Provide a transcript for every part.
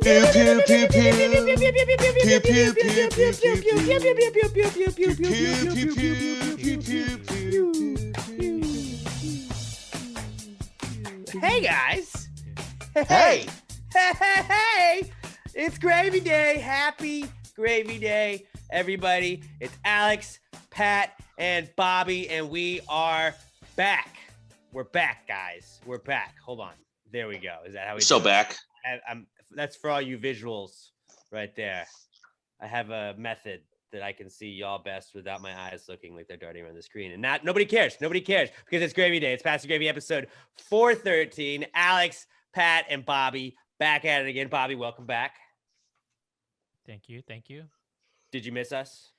Hey guys! Hey! Hey! It's Gravy Day. Happy Gravy Day, everybody. It's Alex, Pat, and Bobby, and we are back. We're back, guys. We're back. Hold on. There we go. Is that how we so do back? That's for all you visuals right there. I have a method that I can see y'all best without my eyes looking like they're darting around the screen. And nobody cares. Nobody cares because it's Gravy Day. It's Past the Gravy episode 413. Alex, Pat, and Bobby back at it again. Bobby, welcome back. Thank you. Thank you. Did you miss us?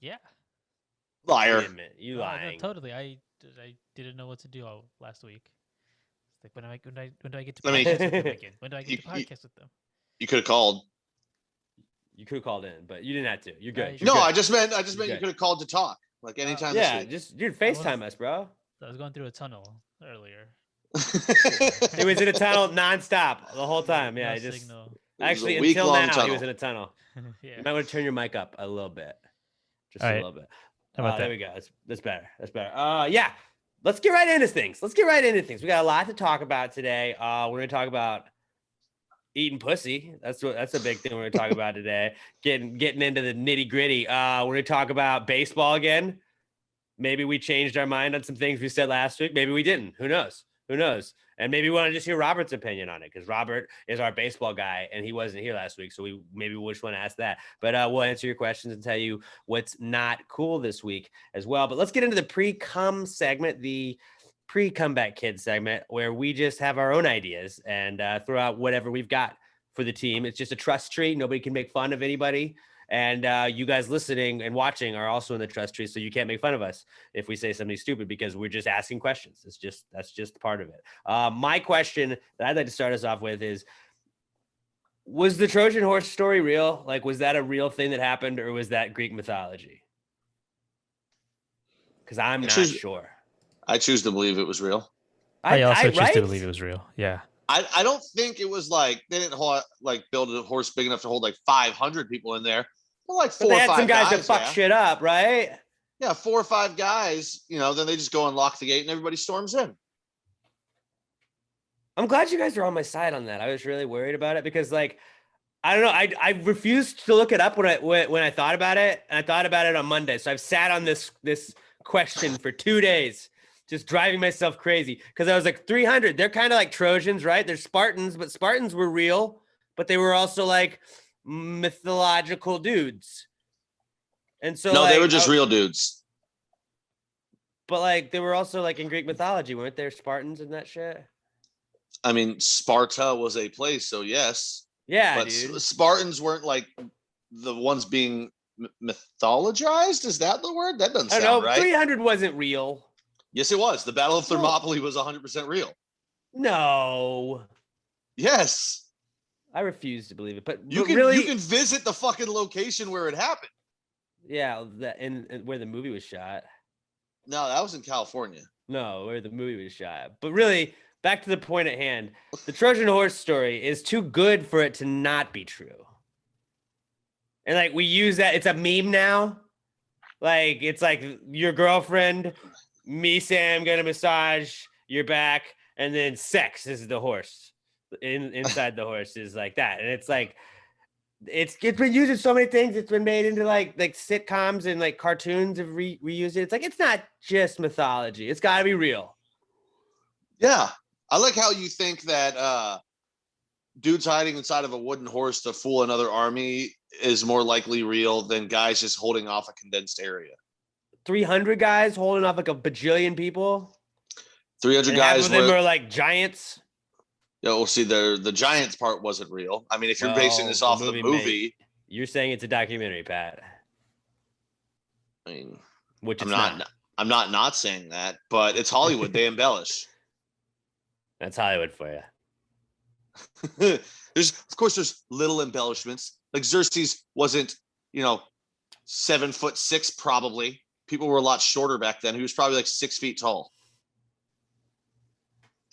Yeah. Liar. You lying. No, totally. I didn't know what to do last week. It's like when do I get to I mean, podcast with them again? When do I get to podcast with them? You could have called. You could have called in, but you didn't have to. You're good. No, good. I just meant you good. could have called to talk like anytime. Yeah, this week. dude, FaceTime us, bro. I was going through a tunnel earlier. He was in a tunnel nonstop the whole time. Yeah, No just signal. actually until now tunnel. he was in a tunnel. Yeah. You might want to turn your mic up a little bit, just All a right. little bit. How about that? There we go. That's better. That's better. Yeah, let's get right into things. We got a lot to talk about today. We're gonna talk about eating pussy. That's a big thing we're gonna talk about today. Getting into the nitty gritty. We're gonna talk about baseball again. Maybe we changed our mind on some things we said last week. Maybe we didn't. Who knows? And maybe we want to just hear Robert's opinion on it because Robert is our baseball guy and he wasn't here last week. So we just want to ask that. But we'll answer your questions and tell you what's not cool this week as well. But let's get into the pre-cum segment, the pre-comeback kid segment, where we just have our own ideas and throw out whatever we've got for the team. It's just a trust tree. Nobody can make fun of anybody. And you guys listening and watching are also in the trust tree, so you can't make fun of us if we say something stupid because we're just asking questions. That's just part of it. My question that I'd like to start us off with is, was the Trojan horse story real? Like, was that a real thing that happened, or was that Greek mythology? Because I'm not sure. I choose to believe it was real. I also choose right? to believe it was real. Yeah. I don't think it was like they didn't build a horse big enough to hold like 500 people in there. Well, like four they or had five some guys that fuck yeah. shit up, right? Yeah, 4 or 5 guys. Then they just go and lock the gate and everybody storms in. I'm glad you guys are on my side on that. I was really worried about it because, like, I don't know. I refused to look it up when I thought about it, and I thought about it on Monday. So I've sat on this question for 2 days, just driving myself crazy because I was like 300. They're kind of like Trojans, right? They're Spartans, but Spartans were real, but they were also like mythological dudes. And so no, they were just real dudes. But like they were also like in Greek mythology, weren't there Spartans and that shit? I mean, Sparta was a place, so yes. Yeah, but dude. Spartans weren't like the ones being mythologized. Is that the word? That doesn't sound right. 300 wasn't real. Yes, it was. The Battle of Thermopylae was 100% real. No. Yes. I refuse to believe it, but you can visit the fucking location where it happened. Yeah, and where the movie was shot. No, that was in California. No, where the movie was shot. But really, back to the point at hand. The Trojan horse story is too good for it to not be true. And like we use that, it's a meme now. Like it's like your girlfriend, me, Sam, gonna massage your back, and then sex is the horse. Inside the horse is like that, and it's like it's been used in so many things. It's been made into like sitcoms and like cartoons have reused it. It's like it's not just mythology. It's got to be real. Yeah, I like how you think that dudes hiding inside of a wooden horse to fool another army is more likely real than guys just holding off a condensed area. 300 guys holding off like a bajillion people. 300 guys. Half of them are like giants. Yeah, well, see, the Giants part wasn't real. I mean, if you're basing this off the movie, you're saying it's a documentary, Pat. I mean, which I'm not saying that, but it's Hollywood. They embellish. That's Hollywood for you. There's little embellishments. Like Xerxes wasn't, 7'6", probably. People were a lot shorter back then. He was probably like 6 feet tall,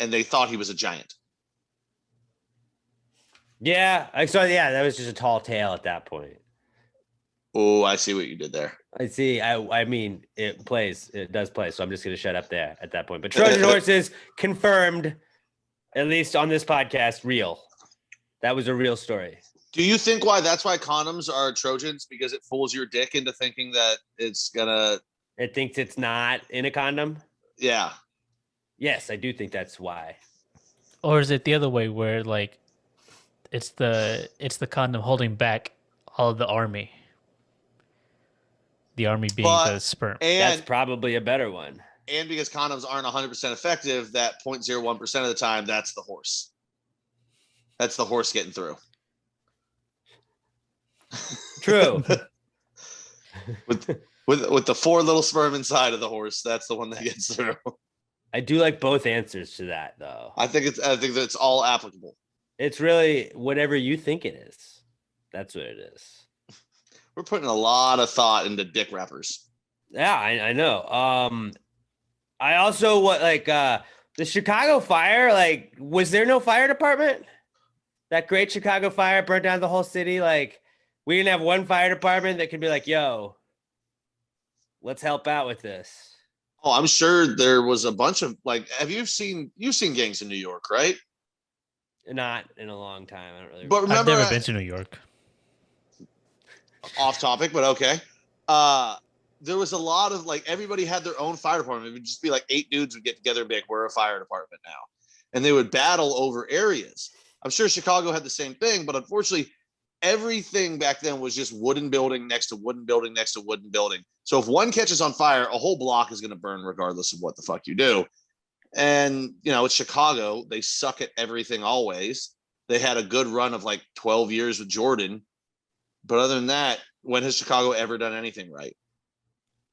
and they thought he was a giant. Yeah, I saw. Yeah, that was just a tall tale at that point. Oh, I see what you did there. I see. I mean, it plays. It does play. So I'm just going to shut up there at that point. But Trojan horses confirmed, at least on this podcast, real. That was a real story. Do you think that's why condoms are Trojans? Because it fools your dick into thinking that it's gonna. It thinks it's not in a condom. Yeah. Yes, I do think that's why. Or is it the other way where like it's the condom holding back all of the army? The army being the sperm. That's probably a better one. And because condoms aren't 100% effective, that 0.01% of the time, that's the horse. That's the horse getting through. True. with the 4 little sperm inside of the horse, that's the one that gets through. I do like both answers to that, though. I think that's all applicable. It's really whatever you think it is. That's what it is. We're putting a lot of thought into dick wrappers. Yeah, I know. I also the Chicago fire. Like, was there no fire department? That great Chicago fire burned down the whole city. Like, we didn't have one fire department that could be like, "Yo, let's help out with this." Oh, I'm sure there was a bunch of you've seen gangs in New York, right? Not in a long time. I don't really. But remember, I've never been to New York. Off topic, but okay. There was a lot of everybody had their own fire department. It would just be 8 dudes would get together and be like, "We're a fire department now," and they would battle over areas. I'm sure Chicago had the same thing, but unfortunately, everything back then was just wooden building next to wooden building next to wooden building. So if one catches on fire, a whole block is going to burn regardless of what the fuck you do. And, it's Chicago. They suck at everything always. They had a good run of 12 years with Jordan. But other than that, when has Chicago ever done anything right?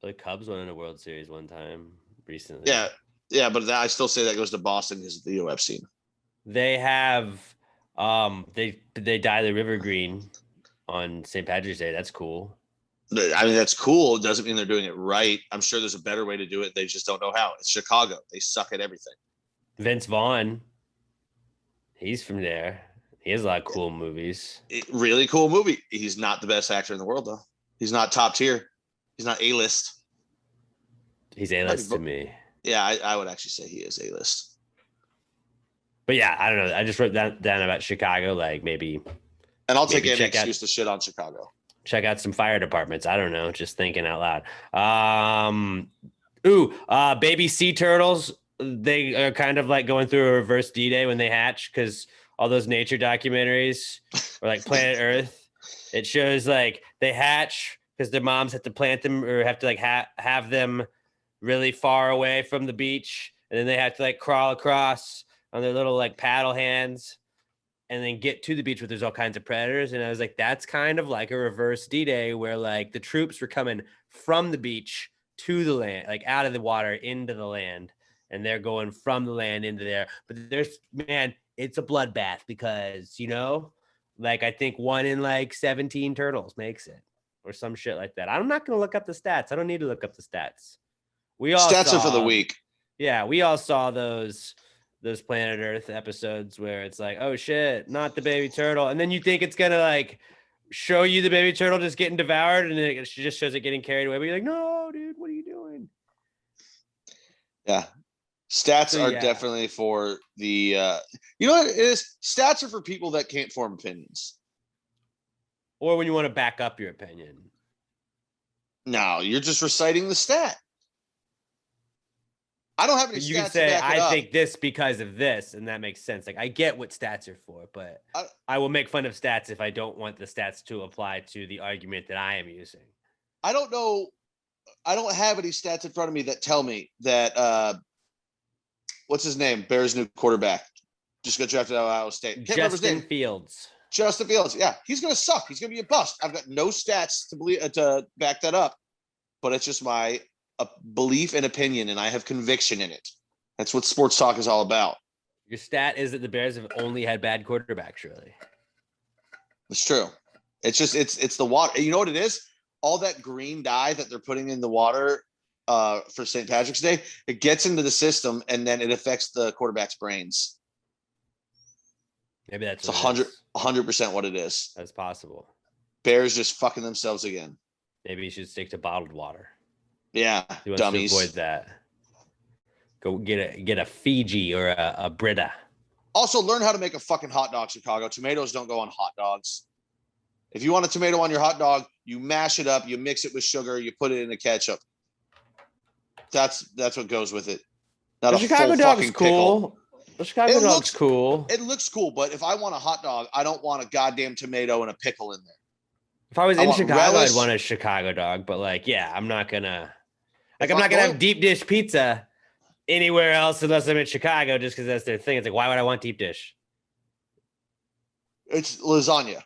The Cubs won in a World Series one time recently. Yeah, but I still say that goes to Boston because of the UF scene. They have they dye the river green on St. Patrick's Day. That's cool. I mean, that's cool. It doesn't mean they're doing it right. I'm sure there's a better way to do it. They just don't know how. It's Chicago. They suck at everything. Vince Vaughn, he's from there. He has a lot of cool movies. Really cool movie. He's not the best actor in the world, though. He's not top tier. He's not A-list. He's A-list to me. Yeah, I would actually say he is A-list. But yeah, I don't know. I just wrote that down about Chicago, maybe. And I'll take any excuse to shit on Chicago. Check out some fire departments. I don't know. Just thinking out loud. Baby sea turtles. They are kind of going through a reverse D-Day when they hatch because all those nature documentaries or Planet Earth, it shows they hatch because their moms have to plant them or have to have them really far away from the beach. And then they have to crawl across on their little paddle hands and then get to the beach where there's all kinds of predators. And I was that's kind of like a reverse D-Day where the troops were coming from the beach to the land, out of the water into the land. And they're going from the land into there. But it's a bloodbath because, I think 1 in 17 turtles makes it or some shit like that. I'm not going to look up the stats. I don't need to look up the stats. Stats are for the week. Yeah, we all saw those Planet Earth episodes where it's oh shit, not the baby turtle. And then you think it's going to show you the baby turtle just getting devoured and it just shows it getting carried away. But you're no, dude, what are you doing? Yeah. Stats are definitely for the, you know what it is? Stats are for people that can't form opinions. Or when you want to back up your opinion. No, you're just reciting the stat. I don't have any stats. You can say, I think this because of this, and that makes sense. I get what stats are for, but I will make fun of stats if I don't want the stats to apply to the argument that I am using. I don't know. I don't have any stats in front of me that tell me that, what's his name? Bears' new quarterback. Just got drafted out of Ohio State. Can't remember his name. Justin Fields. Yeah, he's going to suck. He's going to be a bust. I've got no stats to back that up, but it's just my belief and opinion, and I have conviction in it. That's what sports talk is all about. Your stat is that the Bears have only had bad quarterbacks, really. It's true. It's just it's the water. You know what it is? All that green dye that they're putting in the water for St. Patrick's Day, it gets into the system and then it affects the quarterback's brains. Maybe that's It's what it is. 100% what it is. That's possible. Bears just fucking themselves again. Maybe you should stick to bottled water. Yeah, He wants dummies. to avoid that. Go get a Fiji or a Brita. Also, learn how to make a fucking hot dog, Chicago. Tomatoes don't go on hot dogs. If you want a tomato on your hot dog, you mash it up, you mix it with sugar, you put it in a ketchup. That's what goes with it. Not The a Chicago full dog's fucking cool. pickle. The Chicago dog's cool. It looks cool, but if I want a hot dog, I don't want a goddamn tomato and a pickle in there. If I was in Chicago, relish. I'd want a Chicago dog. But like, yeah, I'm not gonna If I'm not gonna going- have deep dish pizza anywhere else unless I'm in Chicago, just because that's their thing. It's like, why would I want deep dish? It's lasagna.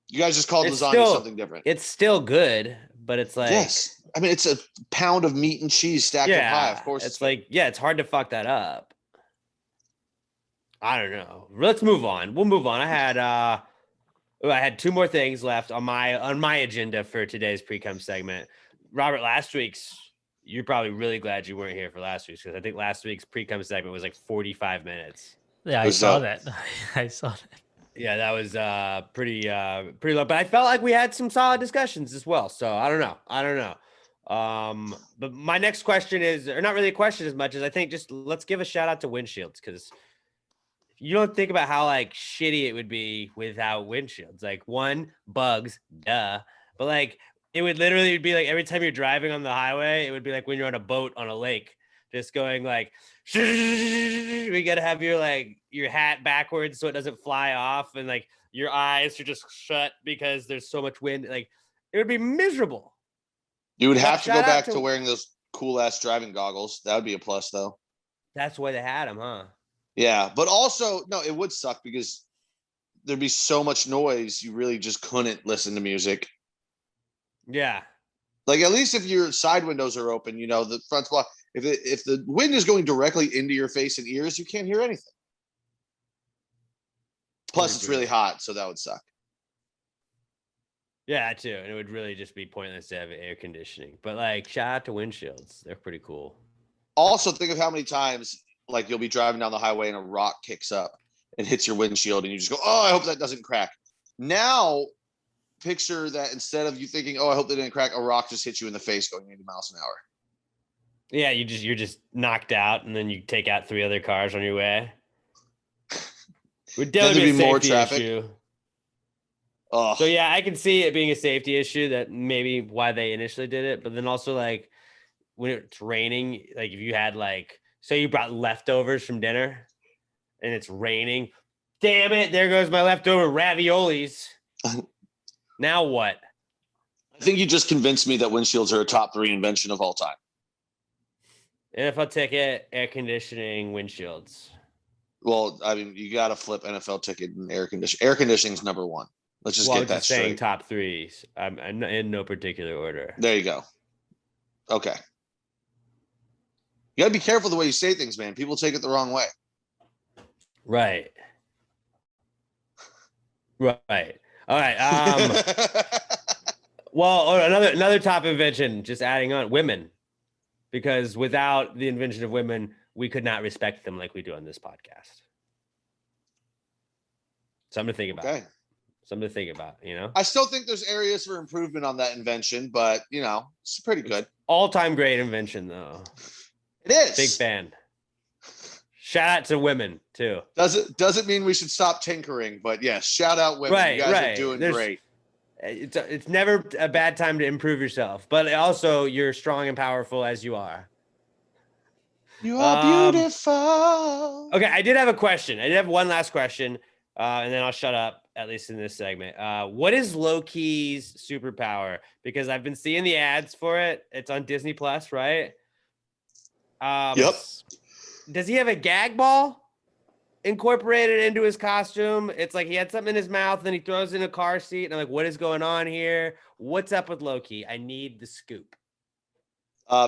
You guys just called It's lasagna still- something different. It's still good, but it's like, Yes. I mean, it's a pound of meat and cheese stacked up high. yeah, Of course, it's like, yeah, it's hard to fuck that up. I don't know. Let's move on. We'll move on. I had two more things left on my agenda for today's pre-cum segment. Robert, last week's, you're probably really glad you weren't here for last week's, because I think last week's pre-cum segment was like 45 minutes. Yeah, I Was saw that- that. I saw that. Yeah, that was pretty low. But I felt like we had some solid discussions as well. So I don't know. But my next question is, or not really a question as much as I think just let's give a shout out to windshields, because you don't think about how like shitty it would be without windshields. Like, one, bugs, duh. But like it would literally be like every time you're driving on the highway, it would be like when you're on a boat on a lake, just going like, we gotta have your hat backwards so it doesn't fly off, and like your eyes are just shut because there's so much wind. Like, it would be miserable. you would But have to go shout out back to- to wearing those cool ass driving goggles. That would be a plus, though. That's why they had them, huh? Yeah, but also, no, it would suck because there'd be so much noise. You really just couldn't listen to music. Yeah. Like, at least if your side windows are open, the front block. If the wind is going directly into your face and ears, you can't hear anything. Plus, it's really hot, so that would suck. Yeah, too. And it would really just be pointless to have air conditioning. But like, shout out to windshields. They're pretty cool. Also, think of how many times, like, you'll be driving down the highway and a rock kicks up and hits your windshield, and you just go, "Oh, I hope that doesn't crack." Now, picture that instead of you thinking, "Oh, I hope they didn't crack," a rock just hits you in the face going 80 miles an hour. Yeah, you're just knocked out, and then you take out 3 other cars on your way. Would Then definitely there'd be a be more safety traffic. issue. Oh, So yeah, I can see it being a safety issue, that maybe why they initially did it. But then also, like, when it's raining, like if you had like, say you brought leftovers from dinner and it's raining, damn it, there goes my leftover raviolis. Now what? I think you just convinced me that windshields are a top 3 invention of all time. NFL ticket, air conditioning, windshields. Well, I mean, you got to flip NFL ticket and air conditioning. Air conditioning's number 1. Let's just Well, I'm get that just saying straight. top 3s. I'm in no particular order. There you go. Okay. You got to be careful the way you say things, man. People take it the wrong way. Right. Right. All right. Well, another top invention, just adding on, women. Because without the invention of women, we could not respect them like we do on this podcast. Something to think about. Okay. Something to think about, I still think there's areas for improvement on that invention, but it's pretty good. All-time great invention, though. It is. Big fan. Shout out to women, too. Doesn't mean we should stop tinkering, but yes, shout out women. Right, You guys right. are doing There's- great. It's never a bad time to improve yourself, but also you're strong and powerful as you are. You are beautiful. Okay, I did have a question. I did have one last question, and then I'll shut up, at least in this segment. What is Loki's superpower? Because I've been seeing the ads for it. It's on Disney Plus, right? Yep. Does he have a gag ball incorporated into his costume? It's like he had something in his mouth, and then he throws it in a car seat, and I'm like, what is going on here? What's up with Loki? I need the scoop.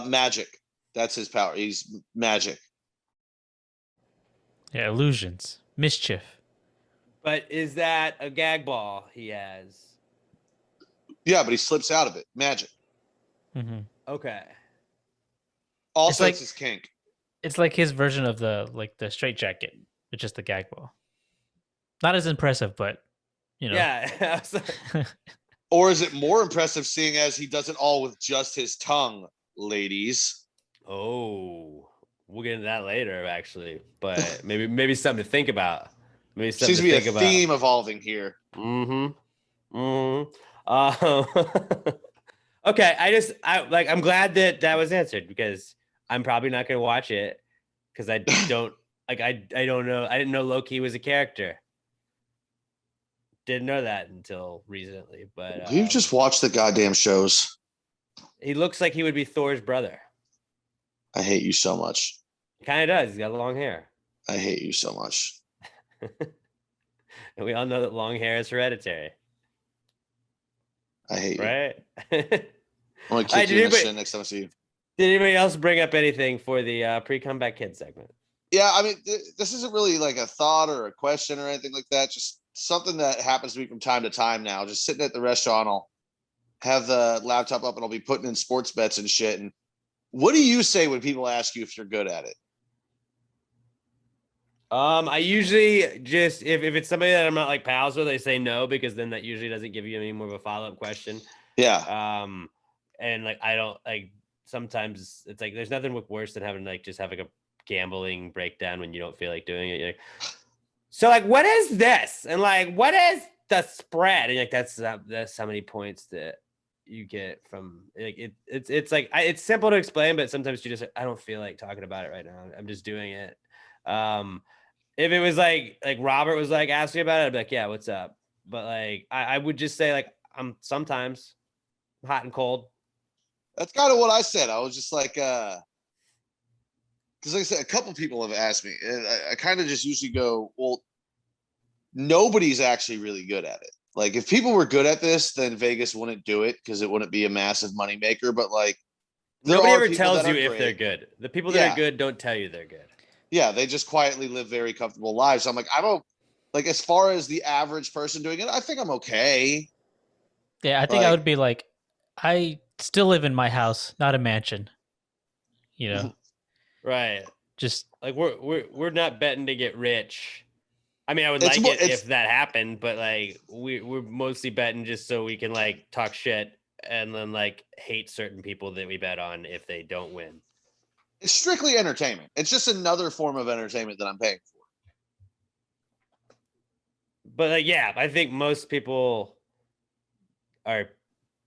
Magic. That's his power. He's magic. Yeah, illusions, mischief. But is that a gag ball he has? Yeah, but he slips out of it. Magic. Hmm. Okay. Also, like- it's his kink. It's like his version of the straight jacket, with just the gag ball. Not as impressive, but you know. Yeah. Or is it more impressive seeing as he does it all with just his tongue, ladies? Oh, we'll get into that later, actually. But maybe something to think about. Maybe something Seems to to be a think about. theme evolving here. Mm-hmm. Mm-hmm. Okay. I'm glad that was answered because I'm probably not gonna watch it because I don't I don't know. I didn't know Loki was a character. Didn't know that until recently, but We've just watched the goddamn shows. he looks like he would be Thor's brother. I hate you so much. Kind of does. He's got long hair. I hate you so much. And we all know that long hair is hereditary. I hate you. Right? I'm gonna kick you in the shin next time I see you. Did anybody else bring up anything for the pre-comeback kid segment? Yeah, I mean, this isn't really like a thought or a question or anything like that. Just something that happens to me from time to time now. Just sitting at the restaurant, I'll have the laptop up and I'll be putting in sports bets and shit. And what do you say when people ask you if you're good at it? I usually just if it's somebody that I'm not like pals with, I say no because then that usually doesn't give you any more of a follow-up question. Yeah. And like I don't like sometimes it's like there's nothing worse than having like just having a gambling breakdown when you don't feel like doing it. You're like, so like what is this? And like what is the spread? And like that's how many points that you get from like it's like it's simple to explain, but sometimes you just I don't feel like talking about it right now. I'm just doing it. If it was like Robert was like asking about it, I'd be like, yeah, what's up? But like I would just say like I'm sometimes hot and cold. That's kind of what I said. I was just like, because like I said, a couple people have asked me. And I kind of just usually go, well, nobody's actually really good at it. Like if people were good at this, then Vegas wouldn't do it because it wouldn't be a massive moneymaker. But like nobody ever tells you if they're good. The people that are good don't tell you they're good. Yeah, they just quietly live very comfortable lives. I'm like, like as far as the average person doing it, I think I'm okay. Yeah, I think I would be like, I still live in my house, not a mansion. You know, right? Just like we're not betting to get rich. I mean, I would like it if that happened, but like we're mostly betting just so we can like talk shit and then like hate certain people that we bet on if they don't win. It's strictly entertainment. It's just another form of entertainment that I'm paying for. But like, yeah, I think most people are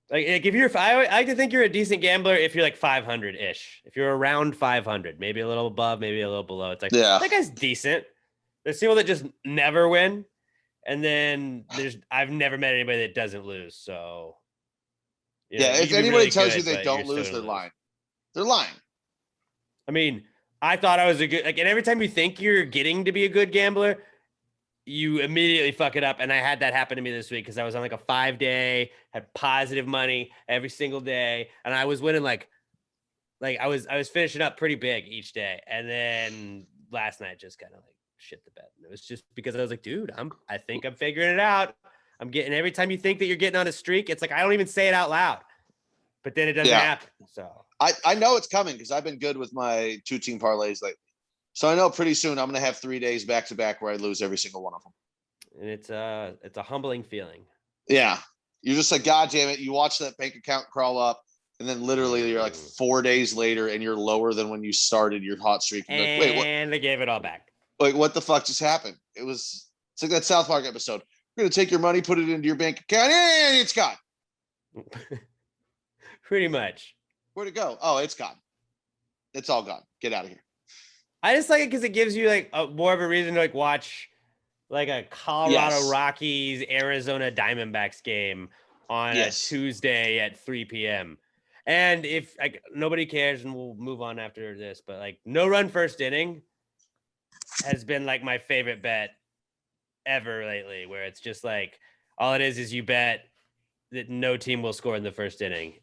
like if you're, I like to think you're a decent gambler if you're like 500 ish. If you're around 500, maybe a little above, maybe a little below. It's like, yeah, that guy's decent. There's people that just never win. And then I've never met anybody that doesn't lose. So, yeah, if anybody tells you they don't lose, they're lying. They're lying. I mean, I thought I was a good, like, and every time you think you're getting to be a good gambler, you immediately fuck it up. And I had that happen to me this week because I was on like a 5-day, had positive money every single day. And I was winning like I was finishing up pretty big each day. And then last night just kind of like shit the bed. And it was just because I was like, dude, I think I'm figuring it out. I'm getting, every time you think that you're getting on a streak, it's like, I don't even say it out loud, but then it doesn't happen. So I know it's coming because I've been good with my 2-team parlays lately. So I know pretty soon I'm going to have 3 days back to back where I lose every single one of them. And it's a humbling feeling. Yeah. You're just like, God damn it. You watch that bank account crawl up and then literally you're like 4 days later and you're lower than when you started your hot streak. And like, wait, what? And they gave it all back. Like, what the fuck just happened? It's like that South Park episode. We're going to take your money, put it into your bank account. And it's gone. Pretty much. Where'd it go? Oh, it's gone. It's all gone. Get out of here. I just like it because it gives you like more of a reason to like watch like a Colorado Rockies, Arizona Diamondbacks game on a Tuesday at 3 p.m. And if like nobody cares, and we'll move on after this, but like no run first inning has been like my favorite bet ever lately, where it's just like all it is you bet that no team will score in the first inning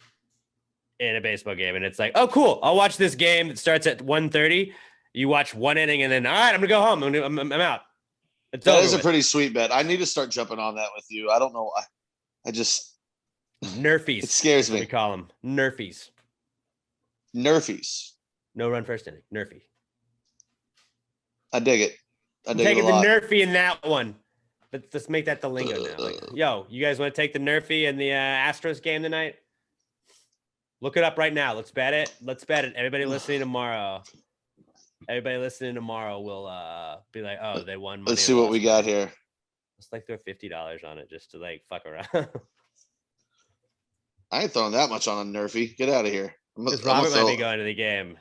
in a baseball game. And it's like, oh, cool. I'll watch this game that starts at 1:30. You watch one inning and then, all right, I'm going to go home. I'm out. That is a pretty sweet bet. I need to start jumping on that with you. I don't know. I just. Nerfies. It scares me. We call them Nerfies. Nerfies. No run first inning. Nerfie. I dig it. I'm taking the Nerfie in that one. Let's make that the lingo now. Like, yo, you guys want to take the Nerfy and the Astros game tonight? Look it up right now. Let's bet it. Everybody listening tomorrow will be like, oh, they won money. Let's see what we got here. Let's like throw $50 on it just to like fuck around. I ain't throwing that much on a Nerfy. Get out of here. Because Robert might be going to the game.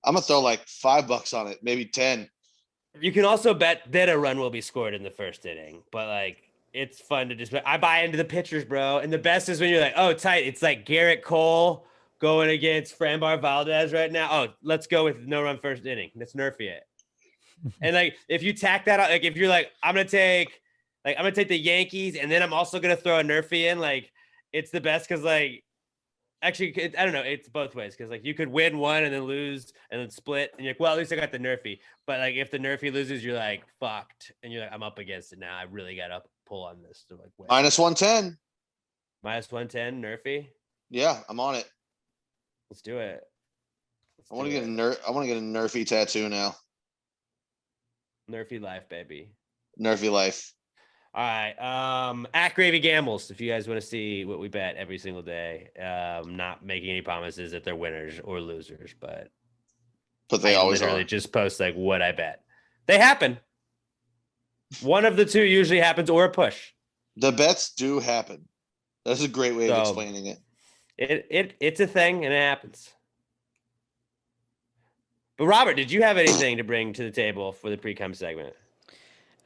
I'm gonna throw like $5 on it, maybe 10. You can also bet that a run will be scored in the first inning, but like it's fun to just. I buy into the pitchers, bro. And the best is when you're like, oh, tight. It's like Garrett Cole going against Framber Valdez right now. Oh, let's go with no run first inning. Let's Nerfy it. And like if you tack that out, like if you're like, I'm gonna take the Yankees, and then I'm also gonna throw a Nerfy in, like it's the best because like. Actually, I don't know. It's both ways because like you could win one and then lose and then split, and you're like, well, at least I got the Nerfy. But like if the Nerfy loses, you're like fucked, and you're like, I'm up against it now. I really got to pull on this to like win. -110. -110 Nerfy. Yeah, I'm on it. Let's do it. I want to get a Nerfy tattoo now. Nerfy life, baby. Nerfy life. All right. At Gravy Gambles, if you guys want to see what we bet every single day. Not making any promises that they're winners or losers, but they always literally are. just post like what I bet. They happen. One of the two usually happens, or a push. The bets do happen. That's a great way of explaining it. It's a thing and it happens. But Robert, did you have anything to bring to the table for the pre-cum segment?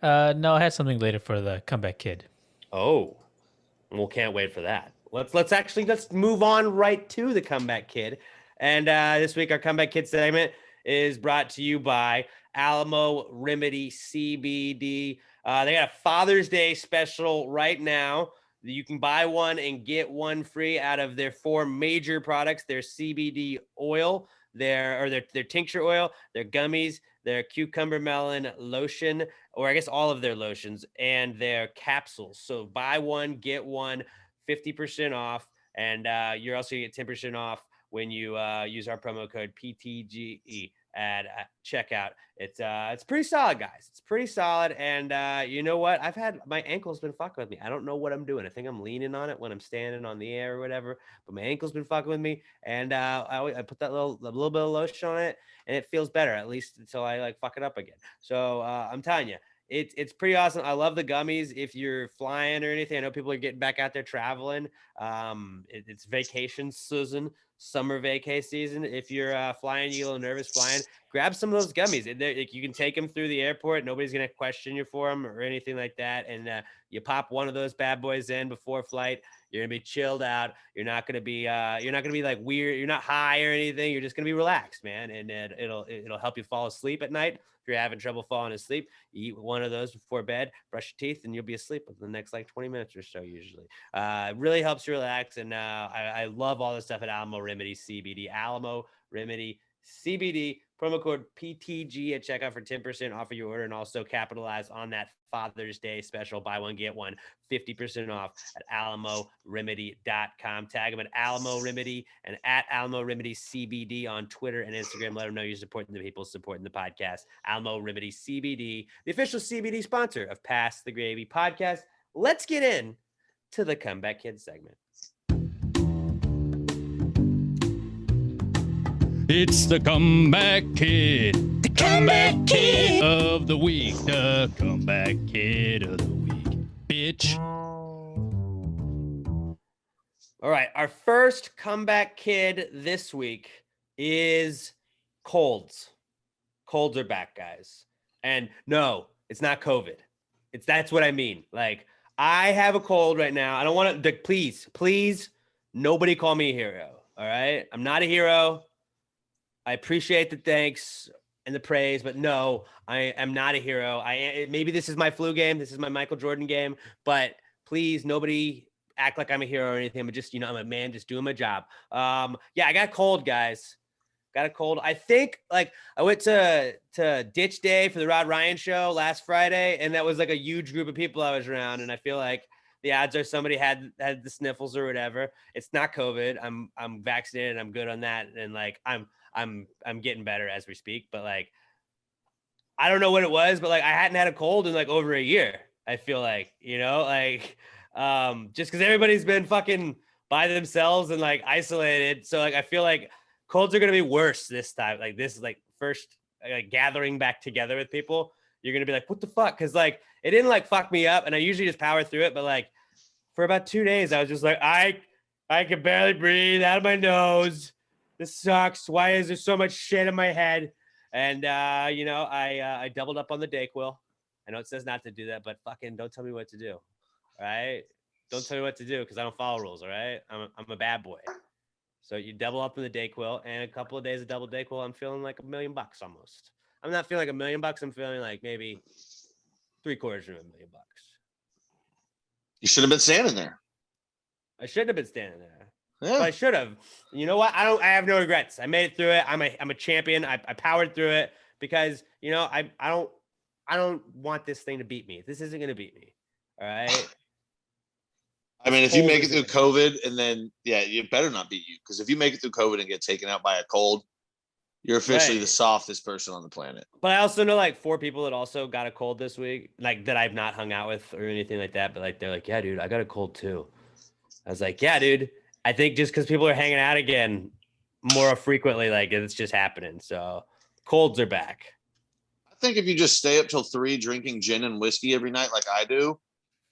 No, I had something later for the comeback kid. Oh, well, can't wait for that. Let's move on right to the comeback kid. And this week, our comeback kid segment is brought to you by Alamo Remedy CBD. They got a Father's Day special right now. You can buy one and get one free out of their 4 major products: their CBD oil, their tincture oil, their gummies, their cucumber melon lotion, or I guess all of their lotions, and their capsules. So buy one, get one, 50% off. And you're also going to get 10% off when you use our promo code PTGE at checkout. It's pretty solid, guys. It's pretty solid. And you know what? My ankle's been fucking with me. I don't know what I'm doing. I think I'm leaning on it when I'm standing on the air or whatever, but my ankle's been fucking with me. And I put that little bit of lotion on it, and it feels better, at least until I like fuck it up again. So I'm telling you, it's pretty awesome. I love the gummies. If you're flying or anything, I know people are getting back out there traveling. It's vacation season, summer vacay season. If you're flying, you get a little nervous flying, grab some of those gummies. You can take them through the airport. Nobody's going to question you for them or anything like that. And you pop one of those bad boys in before flight. You're going to be chilled out. You're not going to be like weird. You're not high or anything. You're just going to be relaxed, man. And it'll help you fall asleep at night. If you're having trouble falling asleep, you eat one of those before bed, brush your teeth, and you'll be asleep within the next like 20 minutes or so usually. It really helps you relax. And I love all the stuff at Alamo Remedy CBD. Alamo Remedy CBD. Promo code PTG at checkout for 10% off of your order, and also capitalize on that Father's Day special. Buy one, get one, 50% off at AlamoRemedy.com. Tag them at Alamo Remedy and at Alamo Remedy CBD on Twitter and Instagram. Let them know you're supporting the people, supporting the podcast. Alamo Remedy CBD, the official CBD sponsor of Pass the Gravy podcast. Let's get in to the Comeback Kid segment. It's the comeback kid. The comeback kid of the week. The comeback kid of the week. Bitch. All right. Our first comeback kid this week is colds. Colds are back, guys. And no, it's not COVID. That's what I mean. Like, I have a cold right now. I don't want to, please, nobody call me a hero. All right. I'm not a hero. I appreciate the thanks and the praise, but no, I am not a hero. Maybe this is my flu game. This is my Michael Jordan game, but please, nobody act like I'm a hero or anything. I'm just, I'm a man just doing my job. Yeah, I got a cold, guys. Got a cold. I think like I went to Ditch Day for the Rod Ryan show last Friday, and that was like a huge group of people I was around. And I feel like the odds are somebody had the sniffles or whatever. It's not COVID. I'm vaccinated. I'm good on that. And like, I'm getting better as we speak, but like, I don't know what it was, but like I hadn't had a cold in like over a year. I feel like, just because everybody's been fucking by themselves and like isolated. So like I feel like colds are gonna be worse this time. Like this is like first like gathering back together with people. You're gonna be like, what the fuck? Because like it didn't like fuck me up, and I usually just power through it. But like for about 2 days, I was just like, I can barely breathe out of my nose. This sucks. Why is there so much shit in my head? And I doubled up on the Dayquil. I know it says not to do that, but fucking don't tell me what to do. All right? Don't tell me what to do because I don't follow rules. All right? I'm a bad boy. So you double up on the Dayquil, and a couple of days of double Dayquil, I'm feeling like $1 million almost. I'm not feeling like $1 million. I'm feeling like maybe $750,000. You should have been standing there. I shouldn't have been standing there. Yeah. But I should have. You know what? I have no regrets. I made it through it. I'm a champion. I powered through it because I don't want this thing to beat me. This isn't gonna beat me. All right. I mean, if you make it through COVID and then you better not beat you, because if you make it through COVID and get taken out by a cold, you're officially the softest person on the planet. But I also know like 4 people that also got a cold this week, like that I've not hung out with or anything like that. But like they're like, yeah, dude, I got a cold too. I was like, yeah, dude. I think just because people are hanging out again more frequently, like it's just happening. So colds are back. I think if you just stay up till 3 drinking gin and whiskey every night, like I do,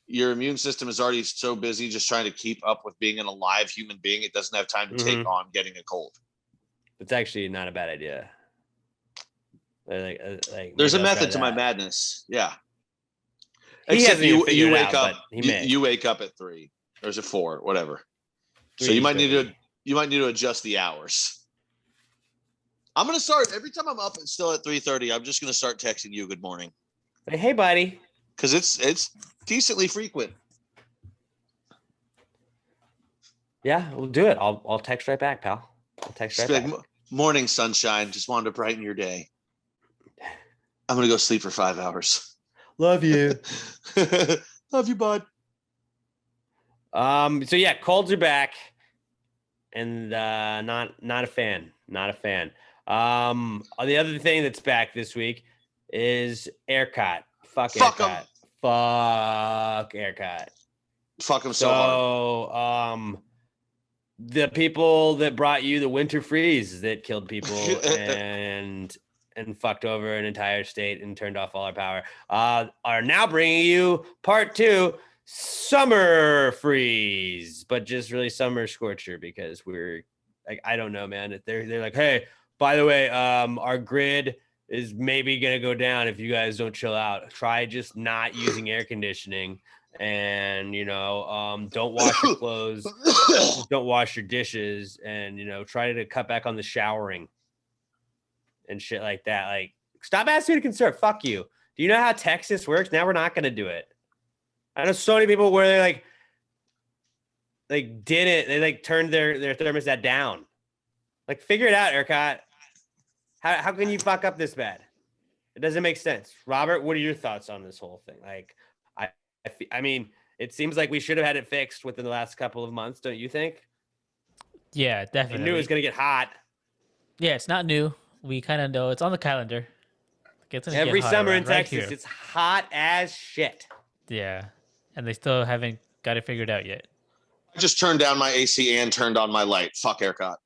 your immune system is already so busy just trying to keep up with being an alive human being. It doesn't have time to take on getting a cold. It's actually not a bad idea. Like there's a method to my madness. Yeah. He Except you wake out, up. You wake up at 3. Or is it 4? Whatever. So you might need to adjust the hours. I'm gonna start every time I'm up still at 3:30. I'm just gonna start texting you good morning. Hey, buddy. Because it's decently frequent. Yeah, we'll do it. I'll text right back, pal. I'll text right back. Morning, sunshine. Just wanted to brighten your day. I'm gonna go sleep for 5 hours. Love you. Love you, bud. So yeah, colds are back, and not a fan. Not a fan. The other thing that's back this week is ERCOT. Fuck ERCOT. Fuck ERCOT. Fuck them so hard. The people that brought you the winter freeze that killed people and fucked over an entire state and turned off all our power are now bringing you part 2. Summer freeze, but just really summer scorcher because we're like, I don't know, man. They're like, hey, by the way, our grid is maybe gonna go down if you guys don't chill out. Try just not using air conditioning, and don't wash your clothes, don't wash your dishes, and try to cut back on the showering and shit like that. Like, stop asking me to conserve. Fuck you. Do you know how Texas works? Now we're not gonna do it. I know so many people where they did it. They like turned their thermostat down. Like, figure it out, ERCOT. How can you fuck up this bad? It doesn't make sense. Robert, what are your thoughts on this whole thing? Like, I mean, it seems like we should have had it fixed within the last couple of months, don't you think? Yeah, definitely. I knew it was gonna get hot. Yeah, it's not new. We kind of know it's on the calendar. Every summer in Texas, it's hot as shit. Yeah. And they still haven't got it figured out yet. I just turned down my AC and turned on my light. Fuck ERCOT.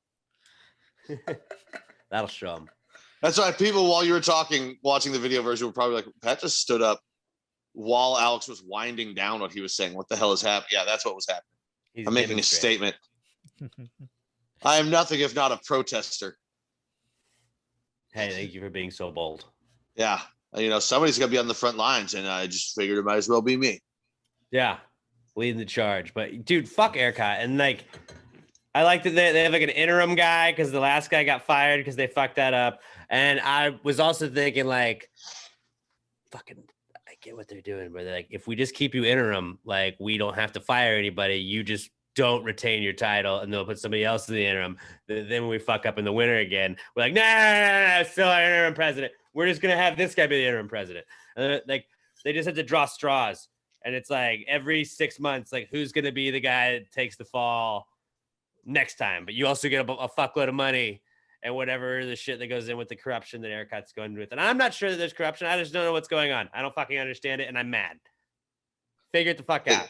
That'll show them. That's why people, while you were talking, watching the video version, were probably like, Pat just stood up while Alex was winding down what he was saying. What the hell is happening? Yeah, that's what was happening. I'm making a statement. I am nothing if not a protester. Hey, thank you for being so bold. Yeah. Somebody's going to be on the front lines, and I just figured it might as well be me. Yeah, leading the charge. But, dude, fuck ERCOT. And, like, I like that they have, like, an interim guy because the last guy got fired because they fucked that up. And I was also thinking, like, fucking, I get what they're doing. But, like, if we just keep you interim, like, we don't have to fire anybody. You just don't retain your title, and they'll put somebody else in the interim. Then when we fuck up in the winter again, we're like, nah, still our interim president. We're just going to have this guy be the interim president. And like, they just have to draw straws. And it's like every 6 months, like, who's going to be the guy that takes the fall next time? But you also get a fuckload of money and whatever the shit that goes in with the corruption that ERCOT's going with. And I'm not sure that there's corruption. I just don't know what's going on. I don't fucking understand it, and I'm mad. Figure it the fuck out.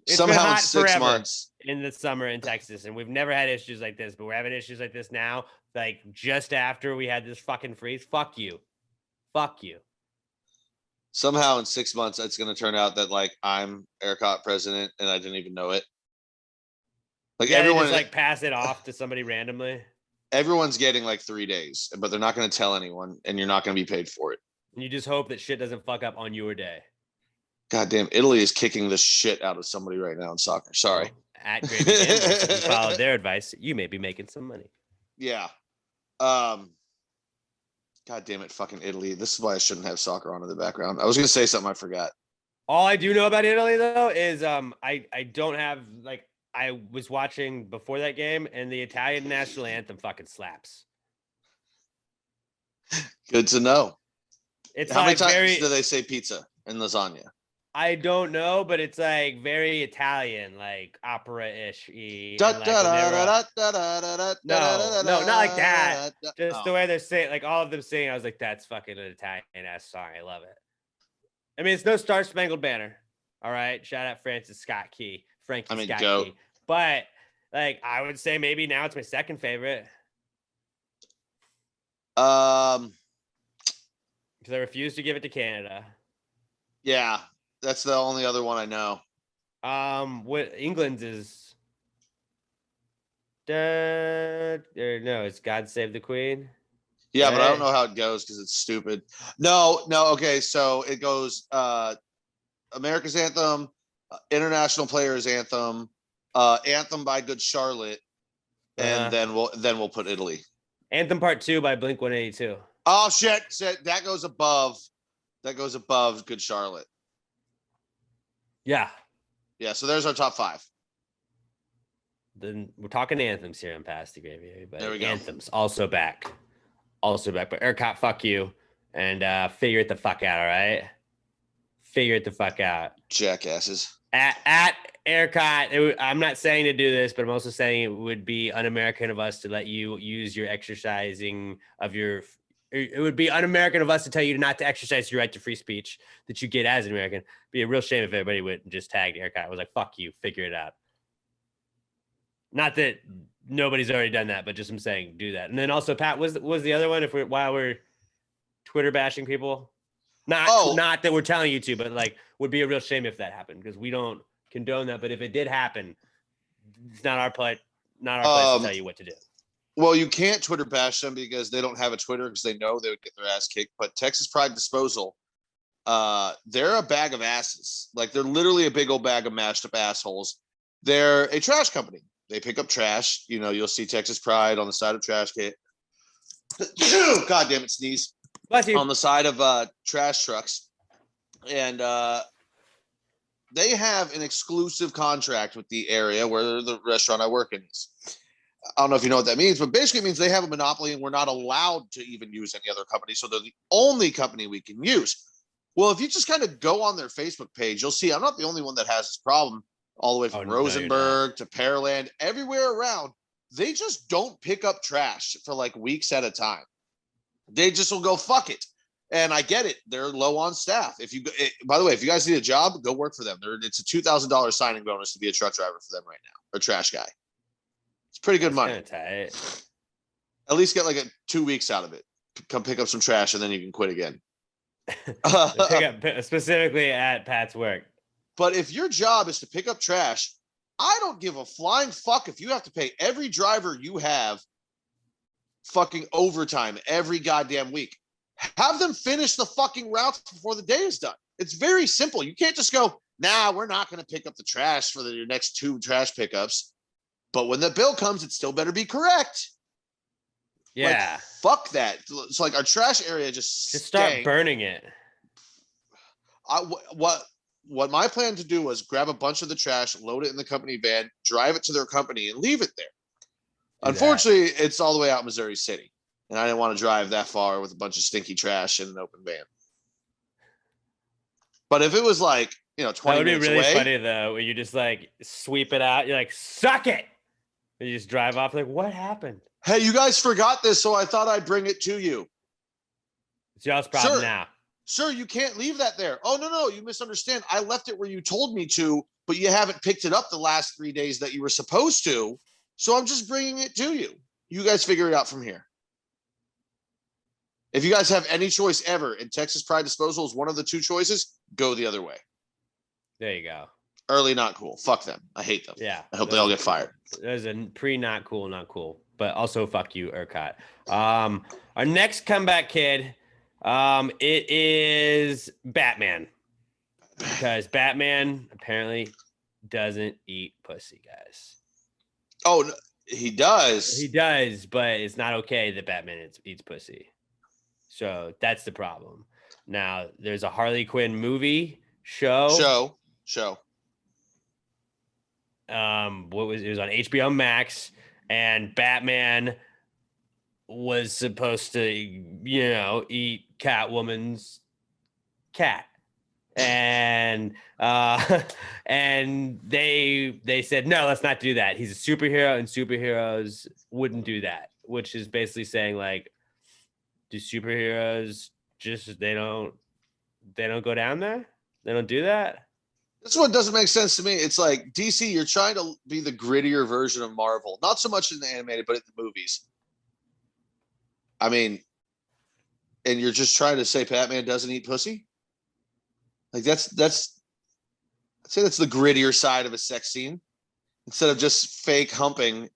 It's Somehow been in hot 6 forever months. in the summer in Texas, and we've never had issues like this, but we're having issues like this now. Like just after we had this fucking freeze. Fuck you. Fuck you. Somehow in 6 months, it's going to turn out that like I'm ERCOT president and I didn't even know it. Like Yeah, everyone, just like pass it off to somebody randomly. everyone's getting like 3 days, but they're not going to tell anyone, and you're not going to be paid for it. And you just hope that shit doesn't fuck up on your day. Goddamn, Italy is kicking the shit out of somebody right now in soccer. Sorry. Well, at Gravy Gamblers, if you followed their advice, you may be making some money. Yeah. God damn it, fucking Italy. This is why I shouldn't have soccer on in the background. I was going to say something I forgot. All I do know about Italy though is I don't have like I was watching before that game and the Italian national anthem fucking slaps. Good to know. It's How many like times very do they say pizza and lasagna? I don't know, but it's like very Italian, like opera-ish. No, No, not like that. Just the way they're saying, like all of them singing, I was like, that's fucking an Italian ass song. I love it. I mean, it's no Star Spangled Banner. All right. Shout out Francis Scott Key. Frankie Scott goat. Key. But like I would say maybe now it's my second favorite. Because I refuse to give it to Canada. Yeah, that's the only other one I know. What England's is no, it's God Save the Queen. Yeah, but I don't know how it goes because it's stupid. No, okay, so it goes America's anthem, international players anthem, anthem by Good Charlotte, and then we'll put Italy. Anthem Part 2 by Blink-182. Oh shit, that goes above Good Charlotte. Yeah. So there's our top 5. Then we're talking anthems here on Past the Gravy, everybody. There we go. Anthems also back. But ERCOT, fuck you, and figure it the fuck out. All right, figure it the fuck out, jackasses. At ERCOT, I'm not saying to do this, but I'm also saying it would be un-American of us to let you use your exercising of your. It would be un-American of us to tell you not to exercise your right to free speech that you get as an American. It'd be a real shame if everybody would just tag ERCOT. I was like, fuck you, figure it out. Not that nobody's already done that, but just I'm saying do that. And then also, Pat, was the other one while we're Twitter bashing people? Not that we're telling you to, but like would be a real shame if that happened because we don't condone that. But if it did happen, it's not our place to tell you what to do. Well, you can't Twitter bash them because they don't have a Twitter because they know they would get their ass kicked. But Texas Pride Disposal, they're a bag of asses. Like they're literally a big old bag of mashed up assholes. They're a trash company. They pick up trash. You know, you'll see Texas Pride on the side of trash can. God damn it, sneeze. Bless you. On the side of trash trucks. And they have an exclusive contract with the area where the restaurant I work in is. I don't know if you know what that means, but basically it means they have a monopoly and we're not allowed to even use any other company. So they're the only company we can use. Well, if you just kind of go on their Facebook page, you'll see I'm not the only one that has this problem. All the way from Rosenberg to Pearland, everywhere around, they just don't pick up trash for like weeks at a time. They just will go, fuck it. And I get it. They're low on staff. By the way, if you guys need a job, go work for them. It's a $2,000 signing bonus to be a truck driver for them right now, or trash guy. It's pretty good money. Tight. At least get like 2 weeks out of it. Come pick up some trash and then you can quit again. Pick up specifically at Pat's work. But if your job is to pick up trash, I don't give a flying fuck if you have to pay every driver you have fucking overtime every goddamn week. Have them finish the fucking routes before the day is done. It's very simple. You can't just go, nah, we're not going to pick up the trash for your next 2 trash pickups. But when the bill comes, it still better be correct. Yeah. Like, fuck that. So like our trash area just start burning it. What my plan to do was grab a bunch of the trash, load it in the company van, drive it to their company, and leave it there. Unfortunately, it's all the way out in Missouri City, and I didn't want to drive that far with a bunch of stinky trash in an open van. But if it was like, 20 minutes away. That would be really funny, though, when you just, like, sweep it out. You're like, suck it! And you just drive off like, what happened? Hey, you guys forgot this, so I thought I'd bring it to you. It's y'all's problem now. Sir, you can't leave that there. Oh, no, you misunderstand. I left it where you told me to, but you haven't picked it up the last 3 days that you were supposed to. So I'm just bringing it to you. You guys figure it out from here. If you guys have any choice ever, and Texas Pride Disposal is one of the two choices, go the other way. There you go. Early, not cool. Fuck them. I hate them. Yeah. I hope they all get fired. There's a not cool, but also fuck you, ERCOT. Our next comeback kid, it is Batman, because Batman apparently doesn't eat pussy, guys. Oh, no, he does. He does, but it's not okay that Batman eats pussy. So that's the problem. Now there's a Harley Quinn movie show. It was on HBO Max, and Batman was supposed to, eat Catwoman's cat. And and they said, no, let's not do that. He's a superhero, and superheroes wouldn't do that, which is basically saying, like, do superheroes just they don't go down there? They don't do that? That's what doesn't make sense to me. It's like, DC, you're trying to be the grittier version of Marvel. Not so much in the animated, but in the movies. I mean, and you're just trying to say Batman doesn't eat pussy? Like, that's I'd say that's the grittier side of a sex scene. Instead of just fake humping,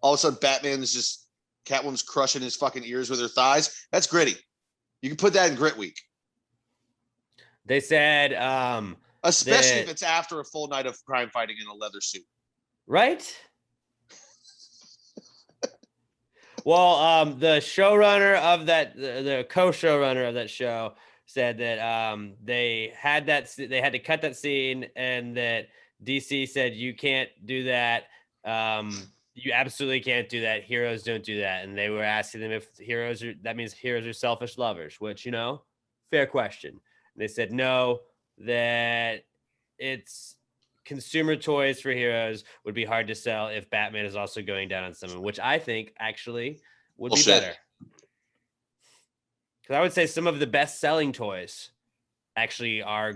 all of a sudden Batman's just, Catwoman's crushing his fucking ears with her thighs. That's gritty. You can put that in Grit Week. They said especially if it's after a full night of crime fighting in a leather suit. Right? Well, the showrunner of that, the co-showrunner of that show said that they had to cut that scene, and that DC said, you can't do that. You absolutely can't do that. Heroes don't do that. And they were asking them if that means heroes are selfish lovers, which, fair question. And they said no, that it's consumer toys for heroes would be hard to sell if Batman is also going down on someone, which I think actually would be better. Because I would say some of the best selling toys actually are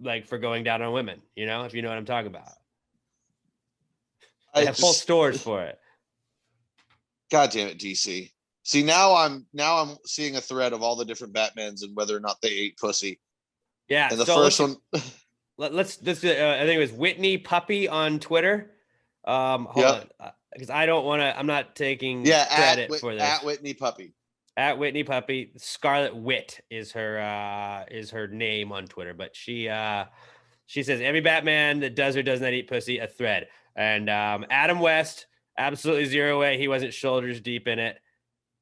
like for going down on women, if you know what I'm talking about. They have full stores for it. God damn it, DC. See, now I'm seeing a thread of all the different Batmans and whether or not they ate pussy. Yeah. And the first one. Let's I think it was Whitney Puppy on Twitter. Hold on, because I don't want to. I'm not taking credit for this. At Whitney Puppy. At Whitney Puppy. Scarlet Wit is her name on Twitter, but she says every Batman that does or does not eat pussy, a thread. And Adam West, absolutely zero way. He wasn't shoulders deep in it.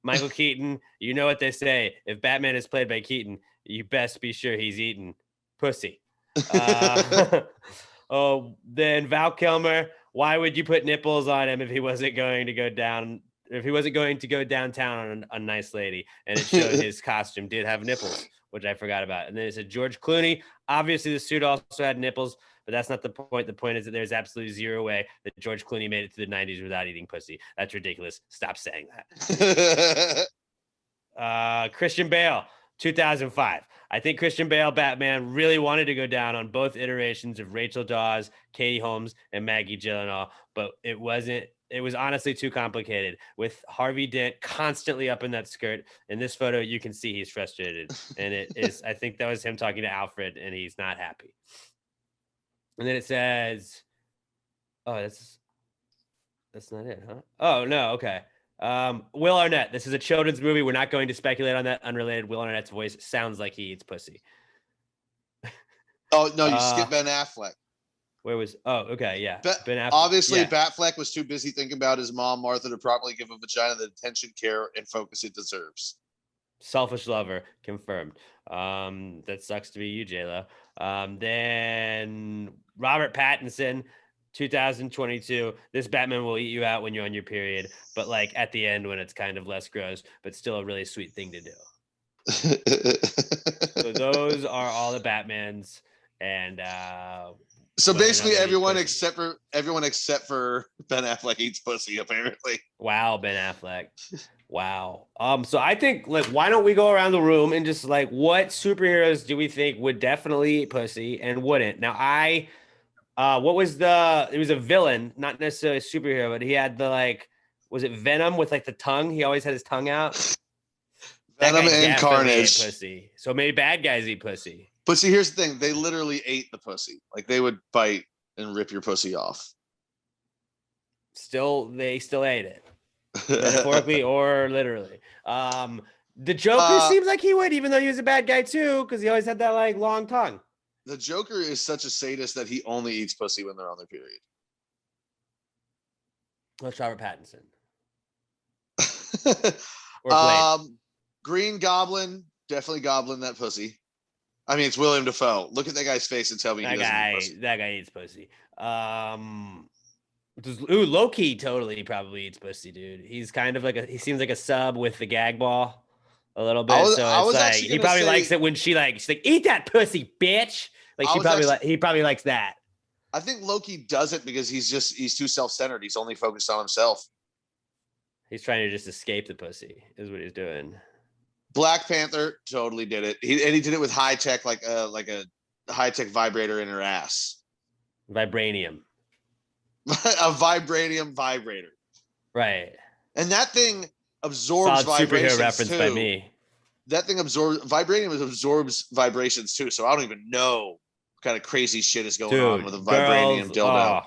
Michael Keaton, you know what they say. If Batman is played by Keaton, you best be sure he's eating pussy. Then Val Kilmer, why would you put nipples on him if he wasn't going to go down? If he wasn't going to go downtown on a nice lady? And it showed his costume did have nipples, which I forgot about. And then it said George Clooney. Obviously, the suit also had nipples, but that's not the point. The point is that there's absolutely zero way that George Clooney made it to the 90s without eating pussy. That's ridiculous. Stop saying that. Christian Bale, 2005. I think Christian Bale Batman really wanted to go down on both iterations of Rachel Dawes, Katie Holmes, and Maggie Gyllenhaal, but it wasn't. It was honestly too complicated, with Harvey Dent constantly up in that skirt. In this photo, you can see he's frustrated, and it is. I think that was him talking to Alfred, and he's not happy. And then it says, "Oh, that's not it, huh? Oh no, okay." Will Arnett. This is a children's movie. We're not going to speculate on that. Unrelated. Will Arnett's voice sounds like he eats pussy. Oh no, you skipped Ben Affleck. Where was? Oh, okay, yeah. Ben Affleck. Obviously, Batfleck was too busy thinking about his mom, Martha, to properly give a vagina the attention, care, and focus it deserves. Selfish lover, confirmed. That sucks to be you, J-Lo. Then Robert Pattinson, 2022. This Batman will eat you out when you're on your period, but like at the end when it's kind of less gross, but still a really sweet thing to do. So those are all the Batmans. And So but they're not basically, gonna eat everyone pussy. except for Ben Affleck eats pussy. Apparently, Wow, Ben Affleck. Wow. So I think like why don't we go around the room and just like what superheroes do we think would definitely eat pussy and wouldn't? Now what was it was a villain, not necessarily a superhero, but he had the like was it Venom with like the tongue? He always had his tongue out. That Venom guy and definitely ate Carnage. pussy. So maybe bad guys eat pussy. But see, here's the thing: they literally ate the pussy. Like they would bite and rip your pussy off. They still ate it. Metaphorically or literally. The Joker seems like he would, even though he was a bad guy too, because he always had that like long tongue. The Joker is such a sadist that he only eats pussy when they're on their period. What's Robert Pattinson? Or Blade? Green Goblin, definitely goblin that pussy. I mean, it's William Dafoe. Look at that guy's face and tell me he doesn't eat pussy. That guy eats pussy. Loki totally probably eats pussy, dude. He's kind of like he seems like a sub with the gag ball a little bit. He probably likes it when she's like, eat that pussy, bitch. Like he probably likes that. I think Loki does it because he's too self-centered. He's only focused on himself. He's trying to just escape the pussy, is what he's doing. Black Panther totally did it. He did it with high tech, like a high tech vibrator in her ass. Vibranium. A vibranium vibrator. Right. And that thing absorbs vibrations superhero reference too. By me. That thing vibranium absorbs vibrations too. So I don't even know what kind of crazy shit is going on with a vibranium dildo.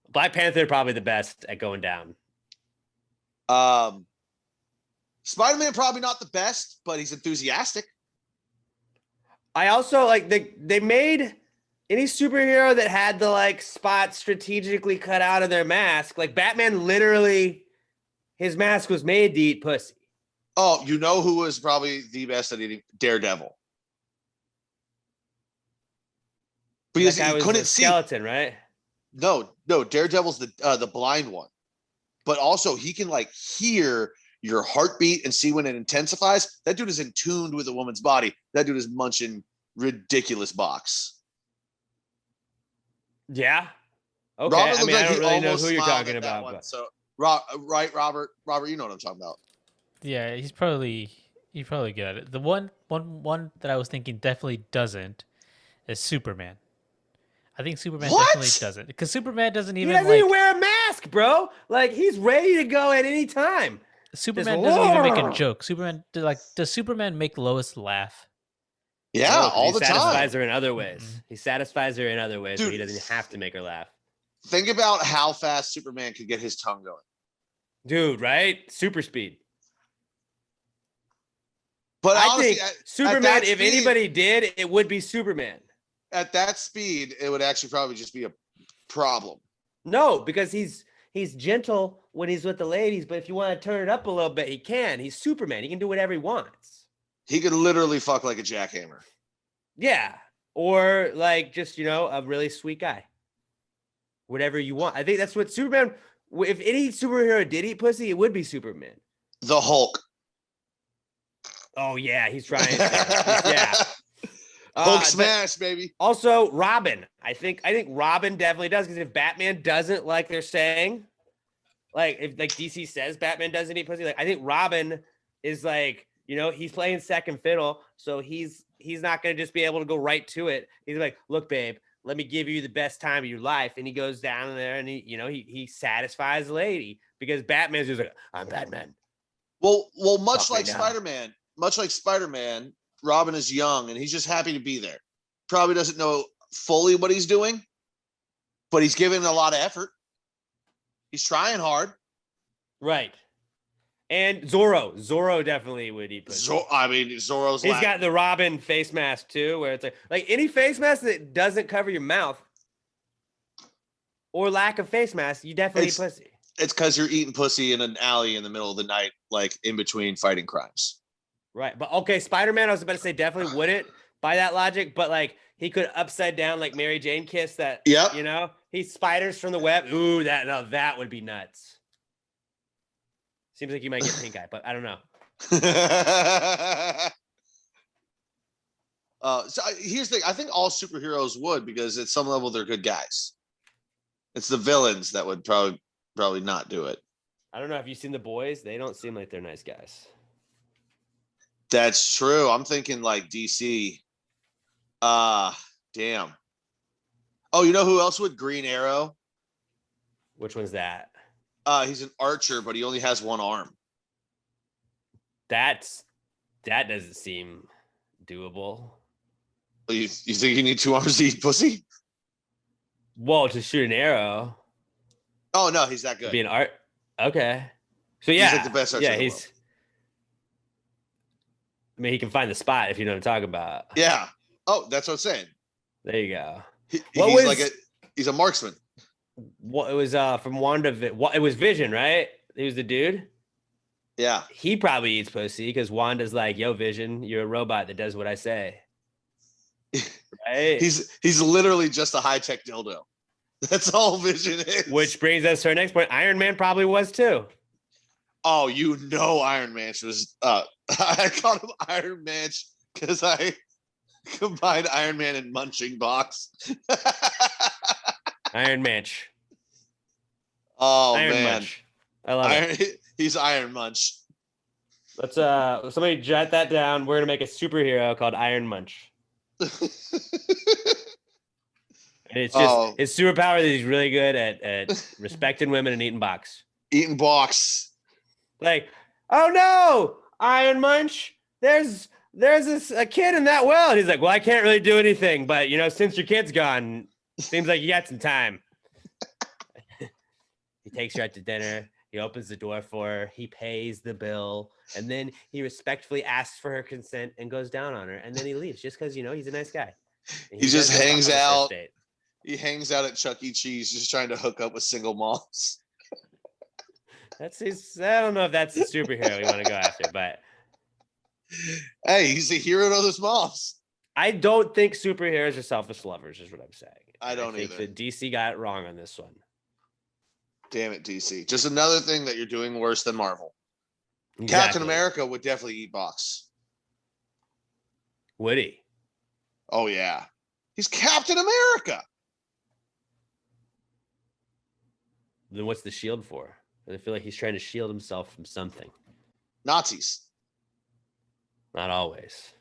Black Panther probably the best at going down. Spider-Man probably not the best, but he's enthusiastic. I also like they made any superhero that had the like spot strategically cut out of their mask. Like Batman, literally, his mask was made to eat pussy. Oh, you know who was probably the best at eating? Daredevil. Because he couldn't see skeleton, right? No, Daredevil's the blind one, but also he can like hear your heartbeat and see when it intensifies. That dude is in tune with a woman's body. That dude is munching ridiculous box. Yeah. Okay. I don't really know who you're talking about. But... So, right, Robert, you know what I'm talking about. Yeah, he's probably good at it. The one that I was thinking definitely doesn't is Superman. I think Superman definitely doesn't, because Superman doesn't even. He doesn't even wear a mask, bro. Like he's ready to go at any time. Superman doesn't even make a joke. Does Superman make Lois laugh? Yeah, all the time. He satisfies her in other ways. Mm-hmm. He satisfies her in other ways, but he doesn't have to make her laugh. Think about how fast Superman could get his tongue going. Dude, right? Super speed. But I think Superman, if anybody did, it would be Superman. At that speed, it would actually probably just be a problem. No, because he's gentle when he's with the ladies, but if you want to turn it up a little bit, he can. He's Superman. He can do whatever he wants. He could literally fuck like a jackhammer. Yeah. Or like just, a really sweet guy. Whatever you want. I think that's what Superman, if any superhero did eat pussy, it would be Superman. The Hulk. Oh, yeah. He's trying. Yeah. Hulk smash, baby. Also, Robin. I think Robin definitely does, because if Batman doesn't, like they're saying, like if like DC says Batman doesn't eat pussy, like I think Robin is like, he's playing second fiddle, so he's not gonna just be able to go right to it. He's like, look, babe, let me give you the best time of your life, and he goes down there and he satisfies the lady, because Batman's just like, I'm Batman. Well, much like Spider-Man, Robin is young and he's just happy to be there. Probably doesn't know fully what he's doing, but he's giving a lot of effort. He's trying hard. Right. And Zorro definitely would eat pussy. Zorro's. He's got the Robin face mask too, where it's like any face mask that doesn't cover your mouth or lack of face mask, you definitely eat pussy. It's because you're eating pussy in an alley in the middle of the night, like in between fighting crimes. Right. But okay, Spider-Man, I was about to say definitely wouldn't by that logic, but like he could upside down like Mary Jane kiss that. Yep. He spiders from the web. Ooh, that would be nuts. Seems like you might get pink eye, but I don't know. Here's the thing. I think all superheroes would, because at some level they're good guys. It's the villains that would probably not do it. I don't know. Have you seen The Boys? They don't seem like they're nice guys. That's true. I'm thinking like DC. Damn. Oh, you know who else would? Green Arrow. Which one's that? He's an archer, but he only has one arm. That doesn't seem doable. You think you need 2 arms to eat pussy? Well, to shoot an arrow. Oh no, he's that good. Be an art. Okay. So yeah, he's like the best archer. Yeah, in the he's. world. I mean, he can find the spot if you know what I'm talking about. Yeah. Oh, that's what I'm saying. There you go. He's a marksman. What it was from Wanda. What it was Vision, right? He was the dude. Yeah. He probably eats pussy because Wanda's like, "Yo, Vision, you're a robot that does what I say." Right? He's literally just a high-tech dildo. That's all Vision is. Which brings us to our next point. Iron Man probably was too. Oh, Iron Man was. I called him Iron Man because I combined Iron Man and Munching Box. Iron Man. Oh Iron man, Munch. I love it. He's Iron Munch. Let's somebody jot that down. We're gonna make a superhero called Iron Munch. And it's just his superpower that he's really good at respecting women and eating box. Eating box. Like, oh no, Iron Munch, there's a kid in that well. And he's like, well, I can't really do anything, but since your kid's gone, seems like you got some time. He takes her out to dinner. He opens the door for her. He pays the bill. And then he respectfully asks for her consent and goes down on her. And then he leaves just because, he's a nice guy. He just hangs out. He hangs out at Chuck E. Cheese just trying to hook up with single moms. I don't know if that's the superhero we want to go after, but. Hey, he's a hero to those moms. I don't think superheroes are selfish lovers, is what I'm saying. I don't think either. that DC got it wrong on this one. Damn it, DC. Just another thing that you're doing worse than Marvel. Exactly. Captain America would definitely eat box. Would he? Oh, yeah. He's Captain America. Then what's the shield for? I feel like he's trying to shield himself from something. Nazis. Not always.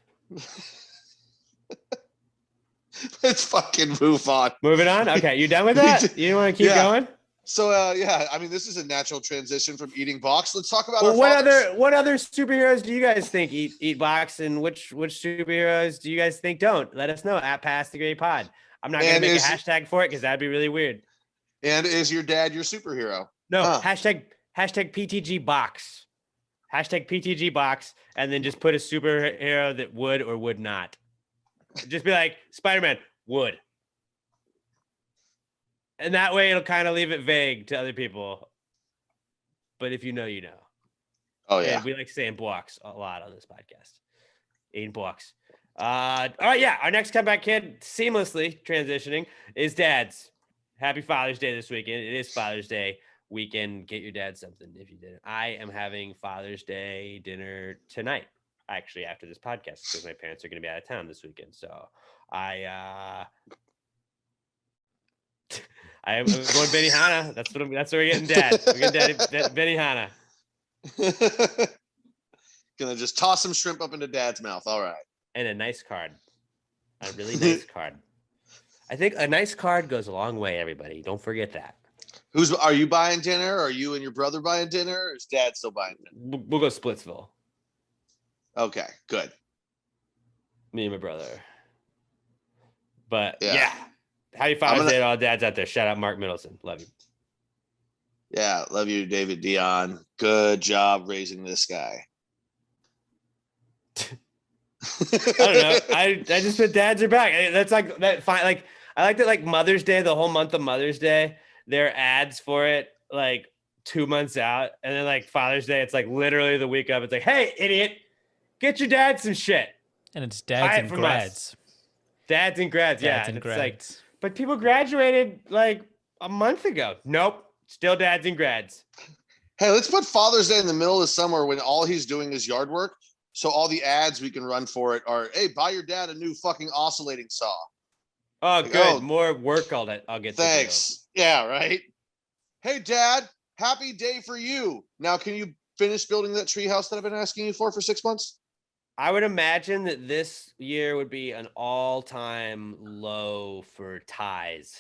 Let's fucking move on. Moving on? Okay, you done with that? You want to keep going? So, I mean, this is a natural transition from eating box. Let's talk about what other superheroes do you guys think eat box, and which superheroes do you guys think don't? Let us know at Pass the Gray Pod. I'm not going to make a hashtag for it because that'd be really weird. And is your dad your superhero? No, hashtag PTG box. Hashtag PTG box, and then just put a superhero that would or would not. Just be like, Spider-Man would. And that way it'll kind of leave it vague to other people. But if you know, you know. Oh, yeah. And we like saying blocks a lot on this podcast. 8 blocks. All right, yeah. Our next comeback kid, seamlessly transitioning, is dads. Happy Father's Day this weekend. It is Father's Day weekend. Get your dad something if you didn't. I am having Father's Day dinner tonight, actually, after this podcast, because my parents are going to be out of town this weekend. So I am going Benihana. That's what we're getting, Dad. We're getting Dad Benihana. Gonna just toss some shrimp up into Dad's mouth. All right. And a nice card. A really nice card. I think a nice card goes a long way, everybody. Don't forget that. Are you buying dinner? Are you and your brother buying dinner? Or is Dad still buying dinner? We'll go Splitsville. Okay, good. Me and my brother. But yeah. Happy Father's Day to all dads out there. Shout out Mark Middleton. Love you. Yeah, love you, David Dion. Good job raising this guy. I don't know. I just put dads are back. That's like that. Fine. Like I like that. Like Mother's Day, the whole month of Mother's Day, there are ads for it like 2 months out, and then like Father's Day, it's like literally the week of. It's like, hey, idiot, get your dad some shit. And it's dads and grads. Dads and grads, yeah. And it's grads. like, but people graduated like a month ago. Nope, still dads and grads. Hey, let's put Father's Day in the middle of summer when all he's doing is yard work. So all the ads we can run for it are, hey, buy your dad a new fucking oscillating saw. Oh, Like, good. oh, More work I'll get to do. thanks. Yeah, right. Hey, Dad, happy day for you. Now, can you finish building that treehouse that I've been asking you for 6 months? I would imagine that this year would be an all-time low for ties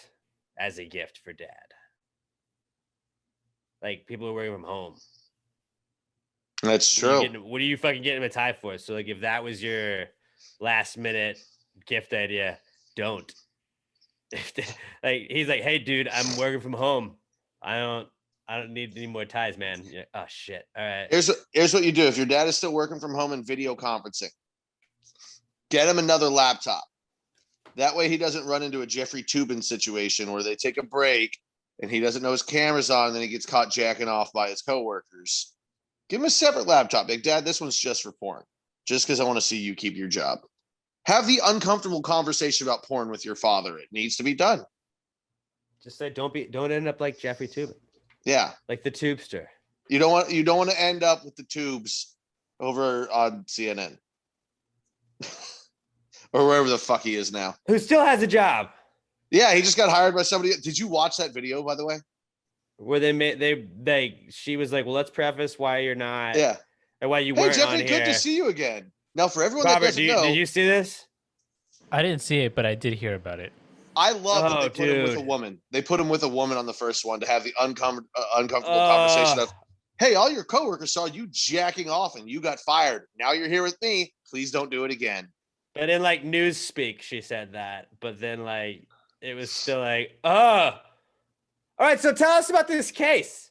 as a gift for dad. Like people are working from home. That's true. What are you fucking getting him a tie for? So like if that was your last minute gift idea, don't. Like he's like, hey dude, I'm working from home. I don't need any more ties, man. Like, oh shit. All right. Here's what you do. If your dad is still working from home and video conferencing, get him another laptop. That way he doesn't run into a Jeffrey Toobin situation where they take a break and he doesn't know his camera's on and then he gets caught jacking off by his coworkers. Give him a separate laptop. Big Dad, this one's just for porn. Just because I want to see you keep your job. Have the uncomfortable conversation about porn with your father. It needs to be done. Just say don't end up like Jeffrey Toobin. Yeah. Like the tubester. You don't want to end up with the tubes over on CNN. Or wherever the fuck he is now. Who still has a job. Yeah, he just got hired by somebody. Did you watch that video, by the way? Where she was like, well, let's preface why you're not. Yeah. And why you Hey, weren't Jeffrey, on good here. to see you again. Now, for everyone Robert, that doesn't know, did you see this? I didn't see it, but I did hear about it. I love that they put him with dude. a woman. They put him with a woman on the first one to have the uncomfortable conversation of, hey, all your coworkers saw you jacking off and you got fired. Now you're here with me. Please don't do it again. But in like news speak, she said that. But then like it was still like, oh. All right, so tell us about this case.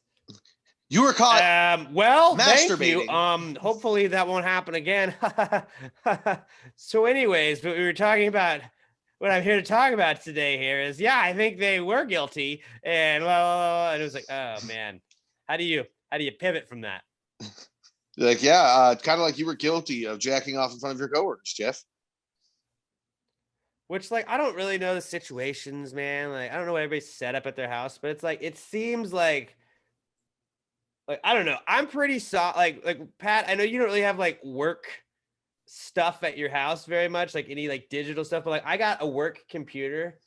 You were caught. Well, thank you. masturbating. Hopefully that won't happen again. So, anyways, but we were talking about what I'm here to talk about today. Here is, yeah, I think they were guilty, and well, and it was like, oh man, how do you pivot from that? Like, yeah, kind of like you were guilty of jacking off in front of your coworkers, Jeff. Which, like, I don't really know the situations, man. Like, I don't know what everybody's set up at their house, but it's like, it seems like I don't know. I'm pretty like Pat, I know you don't really have like work stuff at your house very much, like any like digital stuff, but like I got a work computer.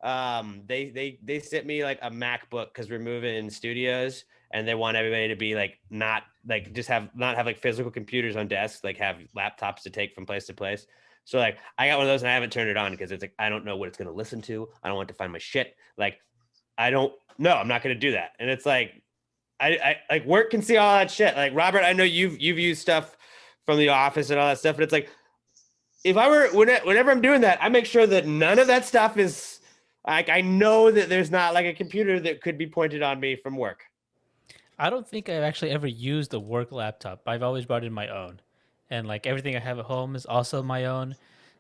They sent me like a MacBook because we're moving in studios and they want everybody to be like not have like physical computers on desks, like have laptops to take from place to place. So like I got one of those and I haven't turned it on because it's like I don't know what it's gonna listen to. I don't want to find my shit. Like I'm not gonna do that. And it's like I like work can see all that shit. Like Robert, I know you've used stuff from the office and all that stuff, but it's like if I were whenever I'm doing that, I make sure that none of that stuff is like I know that there's not like a computer that could be pointed on me from work. I don't think I've actually ever used a work laptop. I've always brought in my own, and like everything I have at home is also my own,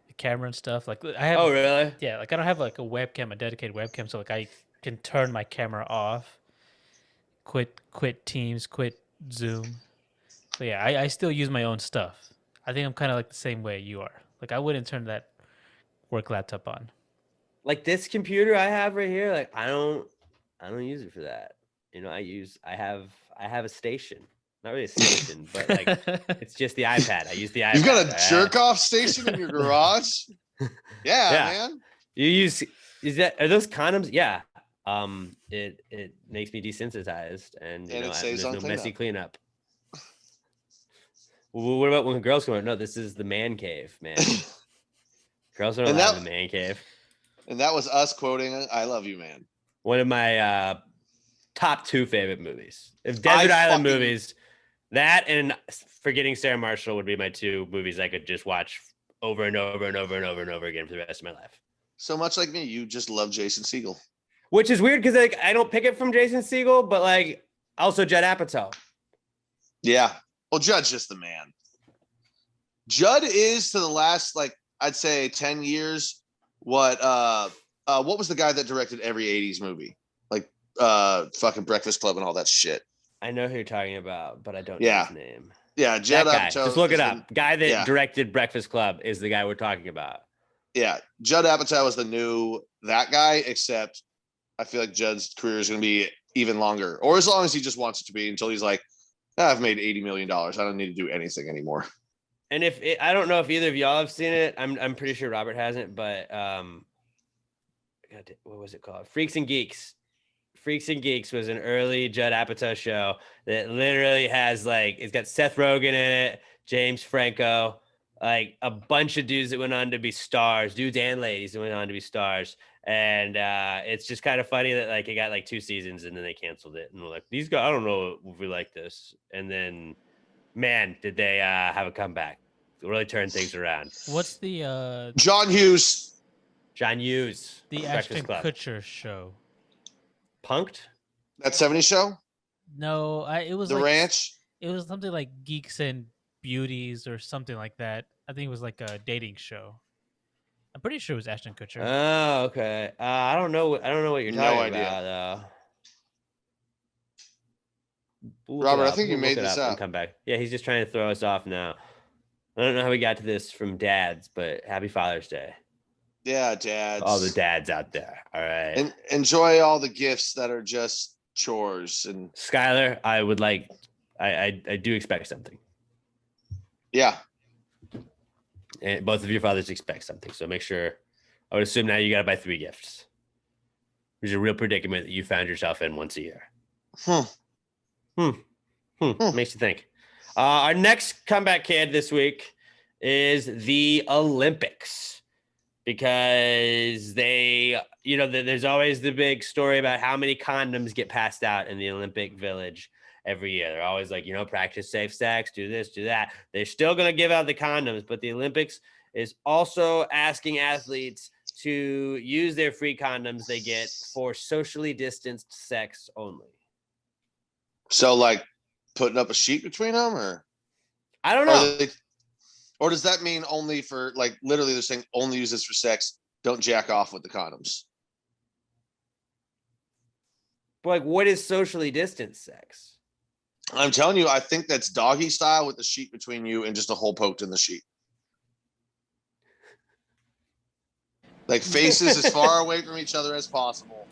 the camera and stuff. Like I have. Oh really? Yeah, like I don't have like a webcam, a dedicated webcam, so like I can turn my camera off. Quit Teams, quit Zoom. So yeah, I still use my own stuff. I think I'm kind of like the same way you are. Like I wouldn't turn that work laptop on. Like this computer I have right here, like I don't use it for that. You know, I have a station. Not really a station, but like it's just the iPad. I use the iPad. You've got a jerk off station in your garage? Yeah, man. Are those condoms? Yeah. It makes me desensitized and you know, there's no messy cleanup. Well, what about when girls come out? No, this is the man cave, man. Girls don't allowed in the man cave. And that was us quoting "I love you, man." One of my top 2 favorite movies. If Desert Island movies, that and Forgetting Sarah Marshall would be my 2 movies I could just watch over and over and over and over and over again for the rest of my life. So much like me, you just love Jason Segel. Which is weird because like I don't pick it from Jason Segel, but like also Judd Apatow. Yeah. Well, Judd's just the man. Judd is to the last, like, I'd say 10 years. What was the guy that directed every 80s movie? Like fucking Breakfast Club and all that shit. I know who you're talking about, but I don't know his name. Yeah, Judd Apatow. Just look it up. The guy that directed Breakfast Club is the guy we're talking about. Yeah, Judd Apatow is the new that guy, except I feel like Judd's career is going to be even longer, or as long as he just wants it to be until he's like, I've made $80 million. I don't need to do anything anymore. And I don't know if either of y'all have seen it. I'm pretty sure Robert hasn't, but what was it called? Freaks and Geeks. Freaks and Geeks was an early Judd Apatow show that literally has it's got Seth Rogen in it, James Franco, like a bunch of dudes that went on to be stars, dudes and ladies that went on to be stars. And it's just kind of funny that it got 2 seasons and then they canceled it. And we're like, these guys, I don't know if we like this. And then, man, did they have a comeback. Really turn things around. What's the John Hughes. John Hughes. the Breakfast Ashton Club. Kutcher show? Punked? That 70s show? No, it was The Ranch? It was something like Geeks and Beauties or something like that. I think it was like a dating show. I'm pretty sure it was Ashton Kutcher. Oh, okay. I don't know. I don't know what you're No talking idea. about, though. Robert, I think you made this up. And come back. Yeah, he's just trying to throw us off now. I don't know how we got to this from dads, but happy Father's Day. Yeah, dads. All the dads out there. All right. And enjoy all the gifts that are just chores. And Skylar, I do expect something. yeah. And both of your fathers expect something. So make sure. I would assume now you got to buy 3 gifts. Which is a real predicament that you found yourself in once a year. Makes you think. Our next comeback kid this week is the Olympics, because there's always the big story about how many condoms get passed out in the Olympic Village every year. They're always like, practice safe sex, do this, do that. They're still going to give out the condoms, but the Olympics is also asking athletes to use their free condoms they get for socially distanced sex only. So putting up a sheet between them, or I don't know. Or does that mean only for literally they're saying only use this for sex? Don't jack off with the condoms. But what is socially distanced sex? I'm telling you, I think that's doggy style with the sheet between you and just a hole poked in the sheet. Faces as far away from each other as possible.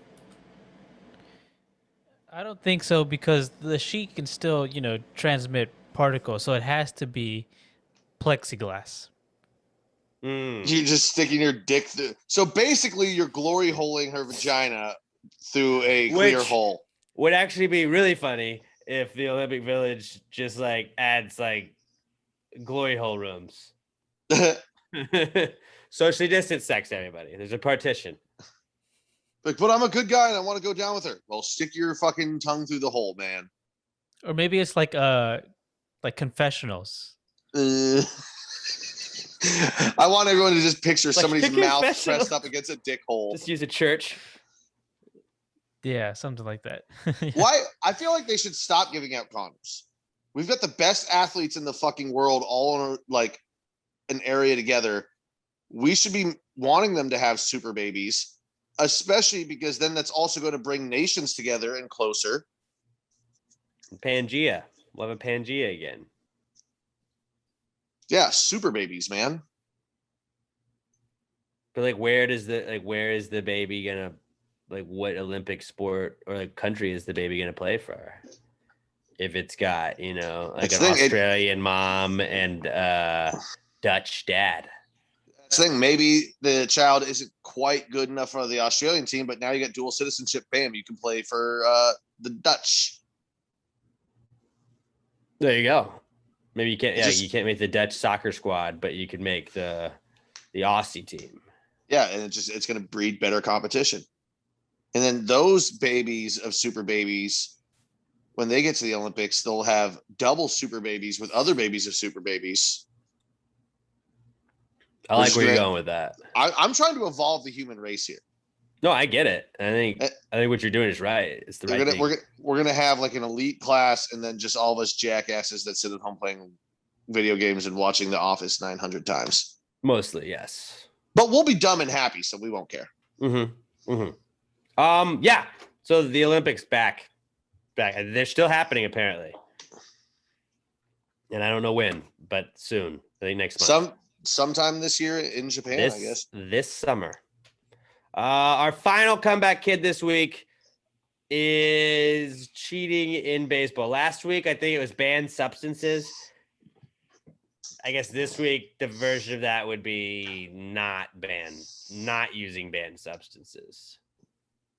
I don't think so, because the sheet can still, transmit particles, so it has to be plexiglass. You're just sticking your dick through. So basically, you're glory holing her vagina through a clear hole. Would actually be really funny if the Olympic Village just adds glory hole rooms. Socially distanced sex, everybody. There's a partition. But I'm a good guy and I want to go down with her. Well, stick your fucking tongue through the hole, man. Or maybe it's like confessionals. I want everyone to just picture somebody's mouth pressed up against a dick hole. Just use a church. Yeah, something like that. Why? I feel like they should stop giving out condoms. We've got the best athletes in the fucking world all in an area together. We should be wanting them to have super babies, especially because then that's also going to bring nations together and closer. Pangea. We'll have a Pangea again. Yeah, super babies, man. But where is the baby gonna what Olympic sport or country is the baby gonna play for? If it's got, an Australian mom and Dutch dad. That's the thing. Maybe the child isn't quite good enough for the Australian team, but now you got dual citizenship. Bam, you can play for the Dutch. There you go. Maybe you can't. Yeah, you can't make the Dutch soccer squad, but you could make the Aussie team. Yeah, and it's going to breed better competition. And then those babies of super babies, when they get to the Olympics, they'll have double super babies with other babies of super babies. I like where you're going with that. I'm trying to evolve the human race here. No, I get it. I think what you're doing is right. It's the right thing. We're gonna have an elite class, and then just all of us jackasses that sit at home playing video games and watching The Office 900 times. Mostly, yes. But we'll be dumb and happy, so we won't care. Yeah. So the Olympics back. They're still happening apparently, and I don't know when, but soon. I think next month. Sometime this year in Japan, I guess. This summer. Our final comeback kid this week is cheating in baseball. Last week, I think it was banned substances. I guess this week the version of that would be not using banned substances,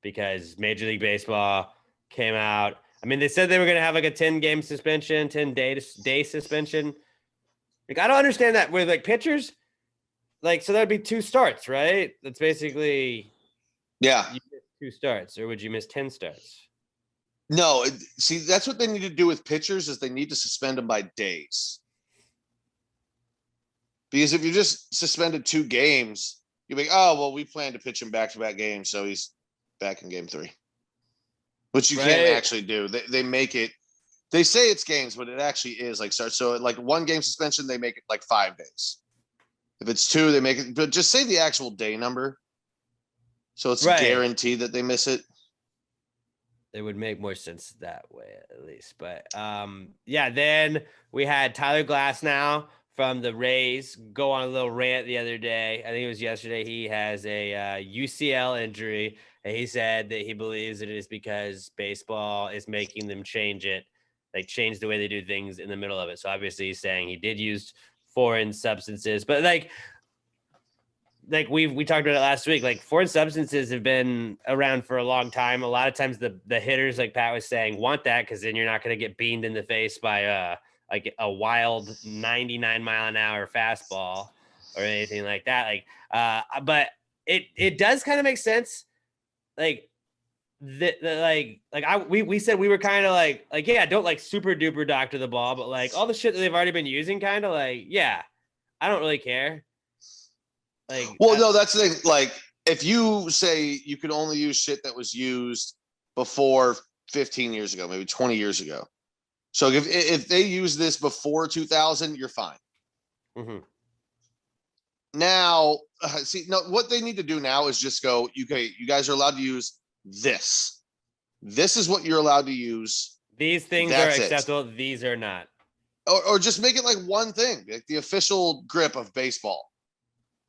because Major League Baseball came out. I mean, they said they were going to have like a 10-game suspension, 10-day suspension. Like, I don't understand that with like pitchers. Like, so that'd be 2 starts, right? That's basically Yeah. you miss 2 starts, or would you miss 10 starts? No, see, that's what they need to do with pitchers is they need to suspend them by days. Because if you just suspended 2 games, you'd be like, oh, well, we plan to pitch him back-to-back games, so he's back in game 3. Which you can't actually do. They make it, they say it's games, but it actually is like start. So like 1 game suspension, they make it like 5 days. If it's 2, they make it, but just say the actual day number. So it's guaranteed that they miss it. It would make more sense that way, at least. But yeah, then we had Tyler Glasnow from the Rays go on a little rant the other day. I think it was yesterday. He has a UCL injury, and he said that he believes it is because baseball is making them change it, like change the way they do things in the middle of it. So obviously he's saying he did use foreign substances, but like we talked about it last week, like foreign substances have been around for a long time. A lot of times the hitters, like Pat was saying, want that because then you're not going to get beamed in the face by like a wild 99 mile an hour fastball or anything like that. Like, but it does kind of make sense. Like we said we were kind of like, yeah, don't like super duper doctor the ball, but like all the shit that they've already been using, kind of like, yeah, I don't really care. Like, well, no, that's the thing. Like, if you say you could only use shit that was used before 15 years ago, maybe 20 years ago. So if they use this before 2000, you're fine. Mm-hmm. Now, see, no, what they need to do now is just go, okay, you guys are allowed to use this. This is what you're allowed to use. These things are acceptable. These are not. Or just make it like one thing, like the official grip of baseball.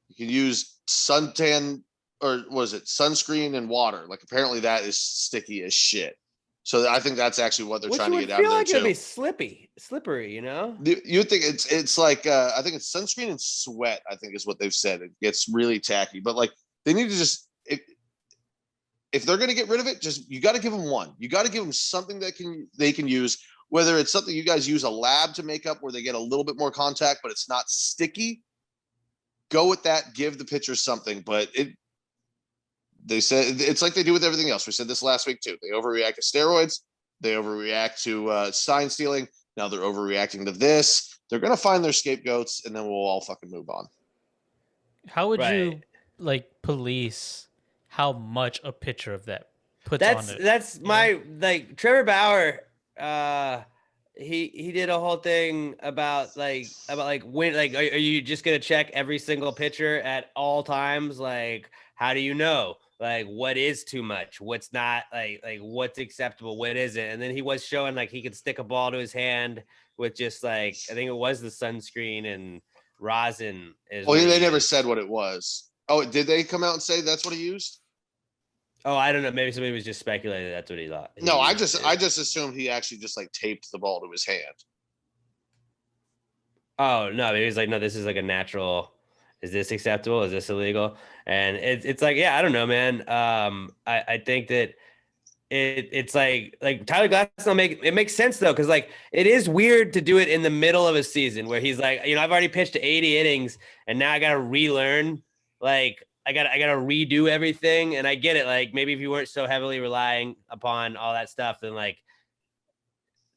You can use suntan, or was it sunscreen and water? Like apparently that is sticky as shit. So I think that's actually what they're trying to get out of there like too. It'd be slippery, you know. You think it's like I think it's sunscreen and sweat. I think is what they've said. It gets really tacky, but like they need to just if they're going to get rid of it, just you got to give them one. You got to give them something that they can use. Whether it's something you guys use a lab to make up where they get a little bit more contact, but it's not sticky. Go with that. Give the pitchers something, but they said it's like they do with everything else. We said this last week too. They overreact to steroids. They overreact to sign stealing. Now they're overreacting to this. They're gonna find their scapegoats, and then we'll all fucking move on. How would you like police how much a pitcher of that puts on it? That's my like Trevor Bauer. He did a whole thing about when, like, are you just gonna check every single pitcher at all times? Like, how do you know like what is too much, what's not, like what's acceptable, what isn't? And then he was showing like he could stick a ball to his hand with just like, I think it was the sunscreen and rosin. Well, they never said what it was. Oh, did they come out and say that's what he used? Oh, I don't know. Maybe somebody was just speculating that's what he thought. No, I just assumed he actually just like taped the ball to his hand. Oh no, he was like, no, this is like a natural. Is this acceptable? Is this illegal? And it's like, yeah, I don't know, man. I think that it's like Tyler Glasnow it makes sense though, because like it is weird to do it in the middle of a season where he's like, I've already pitched 80 innings and now I gotta relearn. Like I gotta redo everything. And I get it. Like maybe if you weren't so heavily relying upon all that stuff,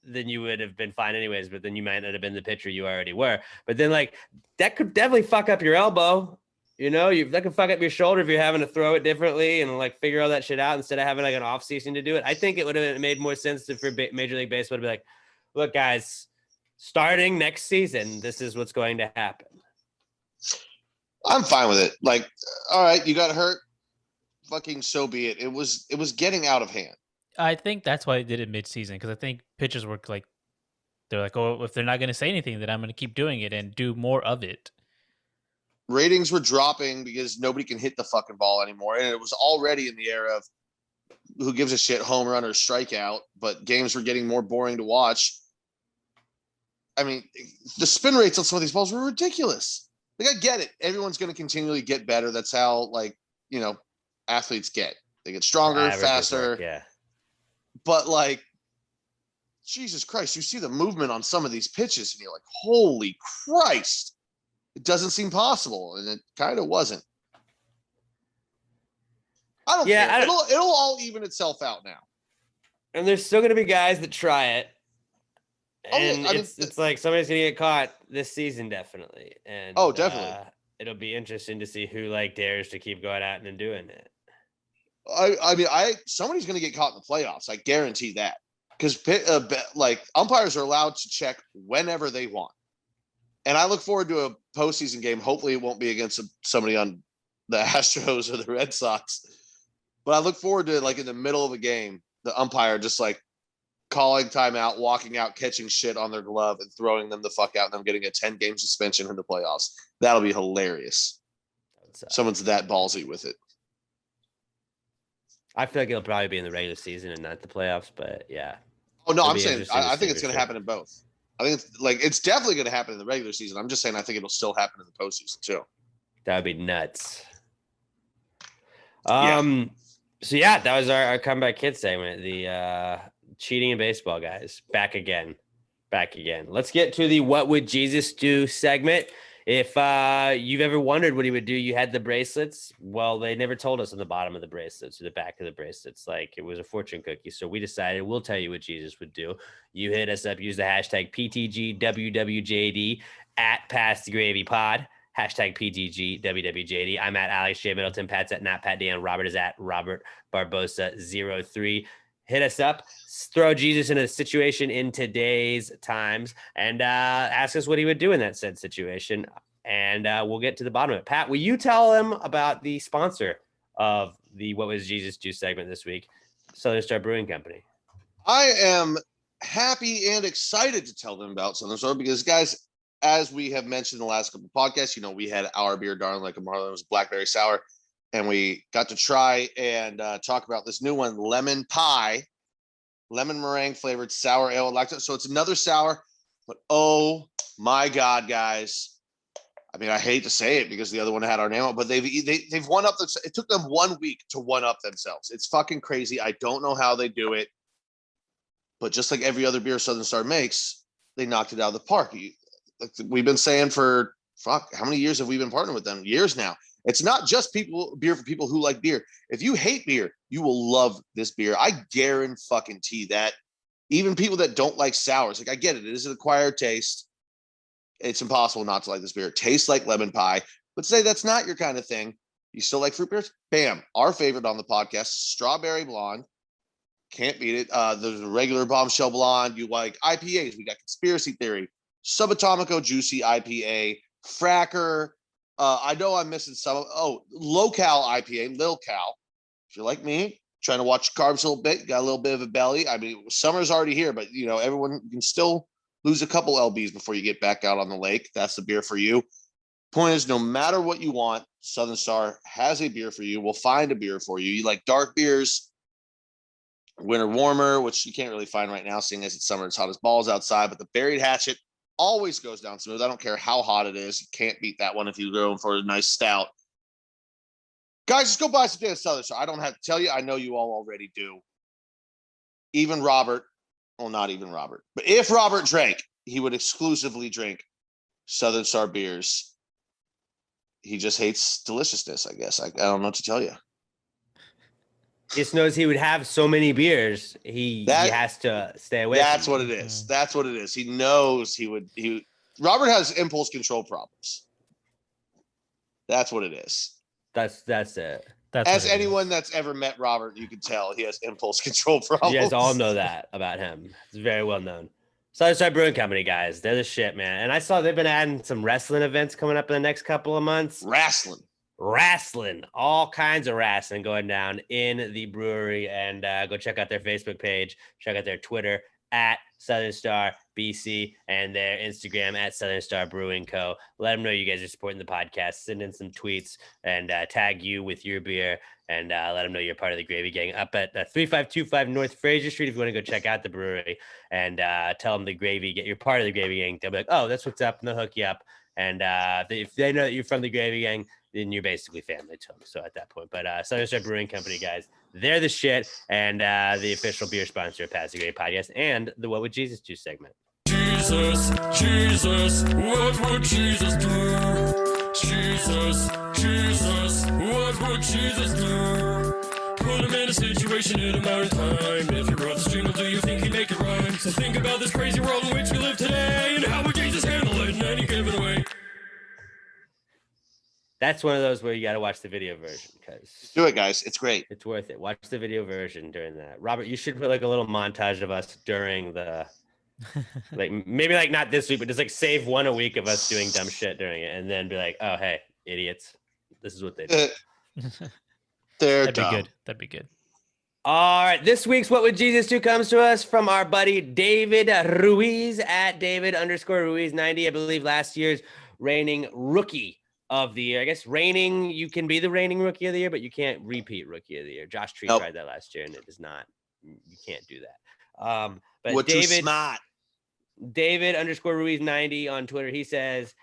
then you would have been fine anyways, but then you might not have been the pitcher you already were. But then like that could definitely fuck up your elbow. That could fuck up your shoulder if you're having to throw it differently and like figure all that shit out instead of having like an off season to do it. I think it would have made more sense for Major League Baseball to be like, look guys, starting next season, this is what's going to happen. I'm fine with it. Like, all right, you got hurt. Fucking so be it. It was getting out of hand. I think that's why they did it mid-season, because I think pitchers were like, they're like, oh, if they're not going to say anything, then I'm going to keep doing it and do more of it. Ratings were dropping because nobody can hit the fucking ball anymore. And it was already in the era of who gives a shit, home run or strikeout, but games were getting more boring to watch. I mean, the spin rates on some of these balls were ridiculous. Like, I get it. Everyone's going to continually get better. That's how, like, athletes get. They get stronger, faster. Yeah. But, like, Jesus Christ, you see the movement on some of these pitches, and you're like, holy Christ. It doesn't seem possible, and it kind of wasn't. I don't care. It'll all even itself out now. And there's still going to be guys that try it. And I mean, it's like somebody's going to get caught this season, definitely. And definitely. It'll be interesting to see who like dares to keep going out and doing it. I mean, somebody's going to get caught in the playoffs. I guarantee that. Because like umpires are allowed to check whenever they want. And I look forward to a postseason game. Hopefully it won't be against somebody on the Astros or the Red Sox. But I look forward to, like, in the middle of a game, the umpire just, like, calling timeout, walking out, catching shit on their glove, and throwing them the fuck out, and them getting a 10-game suspension in the playoffs. That'll be hilarious. Someone's that ballsy with it. I feel like it'll probably be in the regular season and not the playoffs, but yeah. Oh, no, I'm saying I think it's going to happen in both. I think it's definitely going to happen in the regular season. I'm just saying I think it'll still happen in the postseason too. That would be nuts. Yeah. So yeah, that was our comeback kid segment. The cheating in baseball guys back again. Let's get to the what would Jesus do segment. If you've ever wondered what he would do, you had the bracelets. Well, they never told us on the bottom of the bracelets or the back of the bracelets. Like, it was a fortune cookie. So we decided we'll tell you what Jesus would do. You hit us up, use the hashtag PTGWWJD at Pass the Gravy Pod. Hashtag PTGWWJD. I'm at Alex J. Middleton. Pat's at Not Pat Dan. Robert is at Robert Barbosa 03. Hit us up, throw Jesus in a situation in today's times, and ask us what he would do in that said situation. And we'll get to the bottom of it. Pat, will you tell them about the sponsor of the What Was Jesus Do segment this week, Southern Star Brewing Company? I am happy and excited to tell them about Southern Star because, guys, as we have mentioned in the last couple of podcasts, we had our beer, Darling Like a Marlin. It was blackberry sour. And we got to try and talk about this new one, lemon meringue flavored sour ale. So it's another sour, but oh my God, guys. I mean, I hate to say it because the other one had our name on, but they've one up. It took them 1 week to one up themselves. It's fucking crazy. I don't know how they do it, but just like every other beer Southern Star makes, they knocked it out of the park. We've been saying for how many years have we been partnering with them? Years now. It's not just beer for people who like beer. If you hate beer, you will love this beer. I guarantee that. Even people that don't like sours, like, I get it. It is an acquired taste. It's impossible not to like this beer. It tastes like lemon pie. But say that's not your kind of thing. You still like fruit beers? Bam. Our favorite on the podcast, Strawberry Blonde. Can't beat it. There's a regular Bombshell Blonde. You like IPAs. We got Conspiracy Theory, Subatomico Juicy IPA, Fracker. I know I'm missing some. Low Cal IPA, Lil Cal. If you're like me, trying to watch carbs a little bit, got a little bit of a belly. I mean, summer's already here, but everyone can still lose a couple lbs before you get back out on the lake. That's the beer for you. Point is, no matter what you want, Southern Star has a beer for you. We'll find a beer for you. You like dark beers, winter warmer, which you can't really find right now, seeing as it's summer, it's hot as balls outside. But the Buried Hatchet always goes down smooth. I don't care how hot it is. You can't beat that one if you're going for a nice stout. Guys, just go buy some damn Southern Star. I don't have to tell you. I know you all already do. Even Robert, well, not even Robert, but if Robert drank, he would exclusively drink Southern Star beers. He just hates deliciousness, I guess. I don't know what to tell you. He just knows he would have so many beers. He has to stay away. That's what it is. That's what it is. He knows he would. Robert has impulse control problems. That's what it is. That's it. As anyone that's ever met Robert, you can tell he has impulse control problems. You guys all know that about him. It's very well known. Southern Star Brewing Company, guys. They're the shit, man. And I saw they've been adding some wrestling events coming up in the next couple of months. Wrestling, all kinds of wrestling going down in the brewery. And go check out their Facebook page. Check out their Twitter at Southern Star BC and their Instagram at Southern Star Brewing Co. Let them know you guys are supporting the podcast. Send in some tweets and tag you with your beer and let them know you're part of the Gravy Gang up at 3525 North Fraser Street. If you want to go check out the brewery and tell them you're part of the Gravy Gang, they'll be like, oh, that's what's up. And they'll hook you up. And if they know that you're from the Gravy Gang, then you're basically family to them. So at that point, but Southern Star Brewing Company, guys, they're the shit, and the official beer sponsor of Pass the Great Podcast and the What Would Jesus Do segment. Jesus, what would Jesus do? Jesus, what would Jesus do? Put him in a situation in a modern time. If you wrote this jingle, do you think he'd make it rhyme? So think about this crazy world in which we live today, and how would Jesus handle it in any given way? That's one of those where you got to watch the video version because Do it, guys. It's great. it's worth it. Watch the video version during that. Robert, you should put like a little montage of us during the, like maybe like not this week, but just like save one a week of us doing dumb shit during it, and then be like, oh hey, idiots, this is what they do. They're That'd be dumb. good. That'd be good. All right, this week's What Would Jesus Do comes to us from our buddy David Ruiz at David_Ruiz90. I believe last year's reigning rookie of the year. I guess you can be the reigning rookie of the year, but you can't repeat rookie of the year. Josh Tree tried that last year, and it is not. You can't do that. But What too David, smart. David_Ruiz90 on Twitter, he says,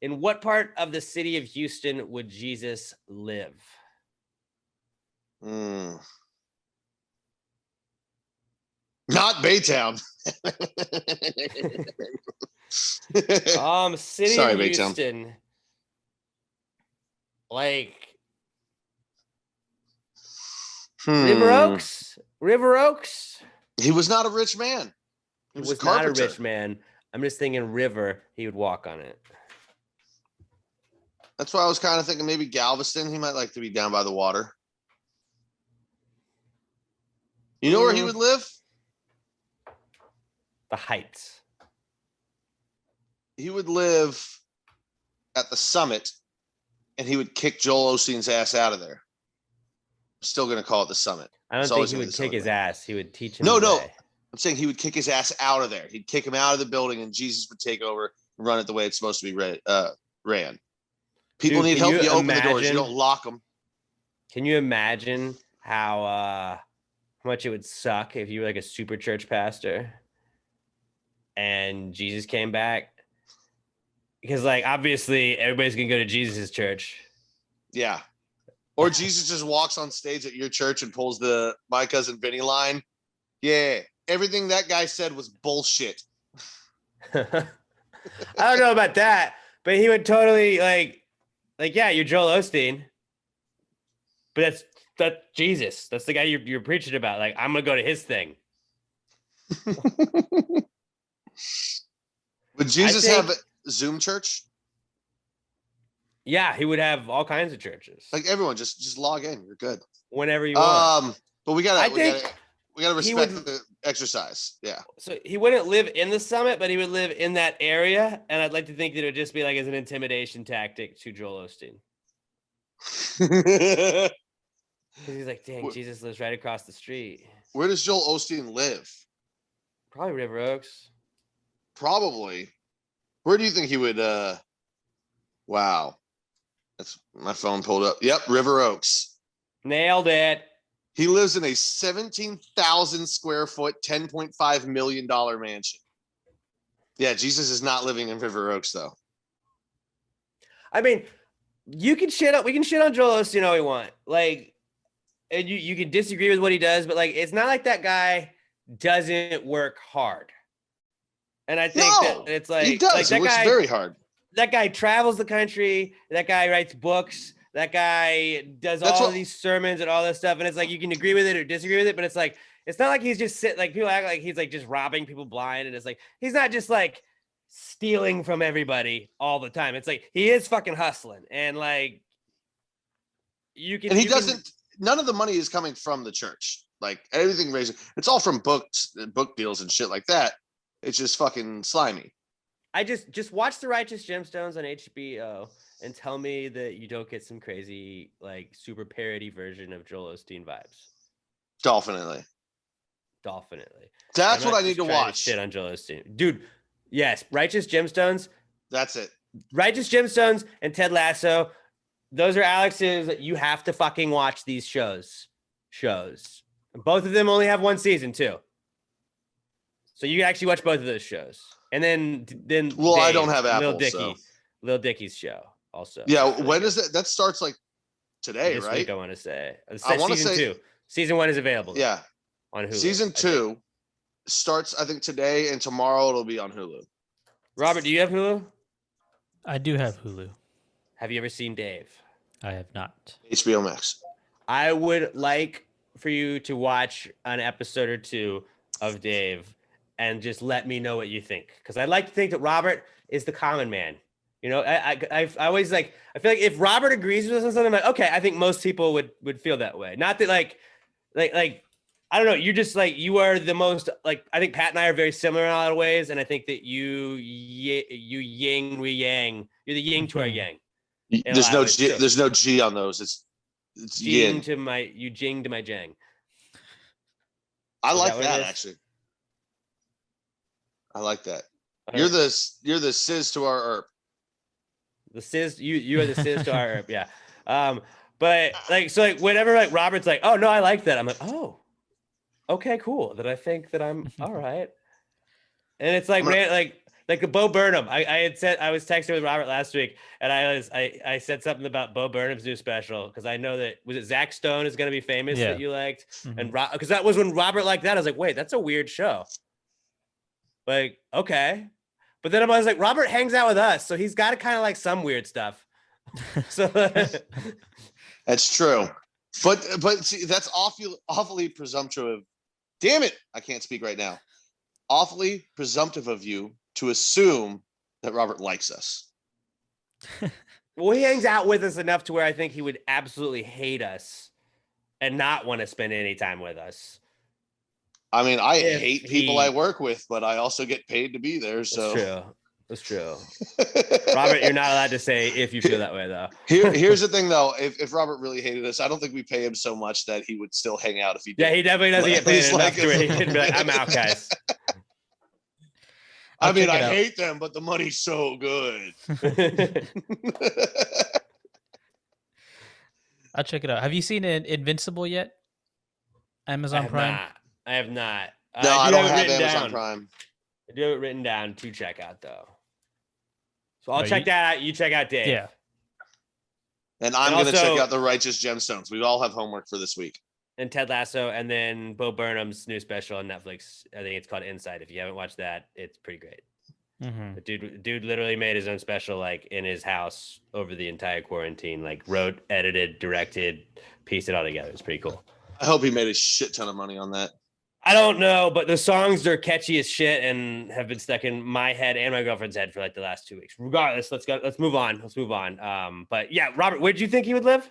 in what part of the city of Houston would Jesus live? Not Baytown. City Sorry, of Baytown. Houston. Like River Oaks? River Oaks? He was not a rich man. He was was a not a carpenter. rich man. I'm just thinking river, he would walk on it. That's why I was kind of thinking maybe Galveston. He might like to be down by the water. You know where he would live? The Heights. He would live at the Summit, and he would kick Joel Osteen's ass out of there. I'm still going to call it the Summit. I don't It's think always he gonna be would the kick Summit, his man. ass. He would teach him. No, the no. way. I'm saying he would kick his ass out of there. He'd kick him out of the building, and Jesus would take over and run it the way it's supposed to be ran. People Dude, need can help. you You open the doors. You imagine- don't lock them. Can you imagine how much it would suck if you were like a super church pastor and Jesus came back? Because like obviously everybody's gonna go to Jesus' church. Yeah. Or Jesus just walks on stage at your church and pulls the My Cousin Vinny line. Yeah. Everything that guy said was bullshit. I don't know about that, but he would totally like yeah, you're Joel Osteen, but that's Jesus. That's the guy you're preaching about. Like I'm gonna go to his thing. Would Jesus think- have a Zoom church? Yeah, he would have all kinds of churches. Like everyone, just log in. You're good. Whenever you want. But we I gotta think we gotta he respect would- the exercise. Yeah. So he wouldn't live in the Summit, but he would live in that area. And I'd like to think that it would just be like as an intimidation tactic to Joel Osteen. 'Cause he's like, dang, Wh- Jesus lives right across the street. Where does Joel Osteen live? Probably River Oaks. Probably. Where do you think he would wow. That's my phone pulled up. Yep, River Oaks. Nailed it. He lives in a 17,000 square foot, $10.5 million mansion. Yeah, Jesus is not living in River Oaks though. I mean, we can shit on Joel Osteen all we want. Like, and you can disagree with what he does, but like it's not like that guy doesn't work hard. And I think No, that it's like he does. like He that works guy very hard. that guy travels the country, that guy writes books, that guy does That's all what- these sermons and all this stuff. And it's like you can agree with it or disagree with it, but it's like it's not like he's just like people act like he's like just robbing people blind. And it's like he's not just like stealing from everybody all the time. It's like he is fucking hustling. And like you can And he you can- doesn't none of the money is coming from the church. Like everything raising, it's all from books and book deals and shit like that. It's just fucking slimy. I just watch The Righteous Gemstones on HBO and tell me that you don't get some crazy like super parody version of Joel Osteen vibes. Definitely. Definitely. That's I'm what not I need just to trying watch. Shit on Joel Osteen, dude. Yes, Righteous Gemstones, That's it. Righteous Gemstones, and Ted Lasso. Those are Alex's. You have to fucking watch these shows. Both of them only have one season too, so you can actually watch both of those shows. And then Well, Dave, I don't have Apple, Lil Dicky's show also. Yeah, really when good. is that? That starts like today, This right? week, I want to say. I want to season say 2. Season 1 is available. Yeah, on Hulu. season 2 starts, I think, today, and tomorrow it'll be on Hulu. Robert, do you have Hulu? I do have Hulu. Have you ever seen Dave? I have not. HBO Max. I would like for you to watch an episode or two of Dave and just let me know what you think. Because I like to think that Robert is the common man. You know, I always like, I feel like if Robert agrees with us on something, I'm like, okay, I think most people would feel that way. Not that like, I don't know. You're just like, you are the most, like, I think Pat and I are very similar in a lot of ways. And I think that you yin, we yang, you're the yin to our yang. There's no G, there's no G on those. It's yin. You jing to my jang. I like that actually. I like that. You're the sis to our herb. The sis, you are the sis to our herb, yeah. But like, so like whenever like Robert's like, oh no, I like that. I'm like, oh, okay, cool. That I think that I'm all right. And it's like like Bo Burnham. I was texting with Robert last week, and I said something about Bo Burnham's new special because I know that was it Zach Stone is going to be famous that you liked, and because that was when Robert liked that. I was like, wait, that's a weird show. Like, okay, but then I was like, Robert hangs out with us, so he's got to kind of like some weird stuff. So that's true, but see, that's awfully presumptive. Damn it, I can't speak right now. Awfully presumptive of you to assume that Robert likes us. Well, he hangs out with us enough to where I think he would absolutely hate us and not want to spend any time with us. I mean, I hate people I work with, but I also get paid to be there. So that's true. Robert, you're not allowed to say if you feel that way, though. Here's the thing, though. If Robert really hated us, I don't think we pay him so much that he would still hang out if he did. Yeah, he definitely doesn't get paid enough to where he can be like, I'm out, guys. I mean, I hate them, but the money's so good. I'll check it out. Have you seen Invincible yet? Amazon Prime? I have not. No, I don't have Amazon Prime. I do have it written down to check out, though. So I'll check that out. You check out Dave. Yeah. And I'm going to check out the Righteous Gemstones. We all have homework for this week. And Ted Lasso, and then Bo Burnham's new special on Netflix. I think it's called Inside. If you haven't watched that, it's pretty great. The dude literally made his own special like in his house over the entire quarantine. Like wrote, edited, directed, pieced it all together. It's pretty cool. I hope he made a shit ton of money on that. I don't know, but the songs are catchy as shit and have been stuck in my head and my girlfriend's head for like the last 2 weeks. Regardless, let's move on. But yeah, Robert, where do you think he would live?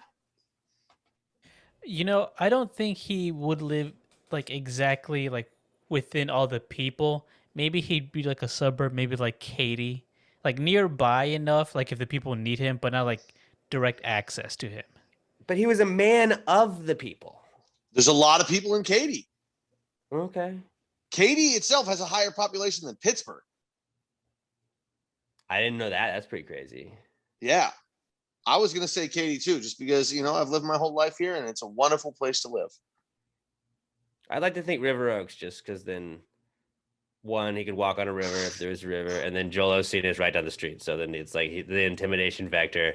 You know, I don't think he would live like exactly like within all the people. Maybe he'd be like a suburb, maybe like Katy, like nearby enough, like if the people need him, but not like direct access to him. But he was a man of the people. There's a lot of people in Katy. Okay. Katy itself has a higher population than Pittsburgh. I didn't know that. That's pretty crazy. Yeah. I was going to say Katy too, just because, you know, I've lived my whole life here and it's a wonderful place to live. I'd like to think River Oaks just because then one, he could walk on a river if there's a river, and then Joel Osteen is right down the street. So then it's like the intimidation factor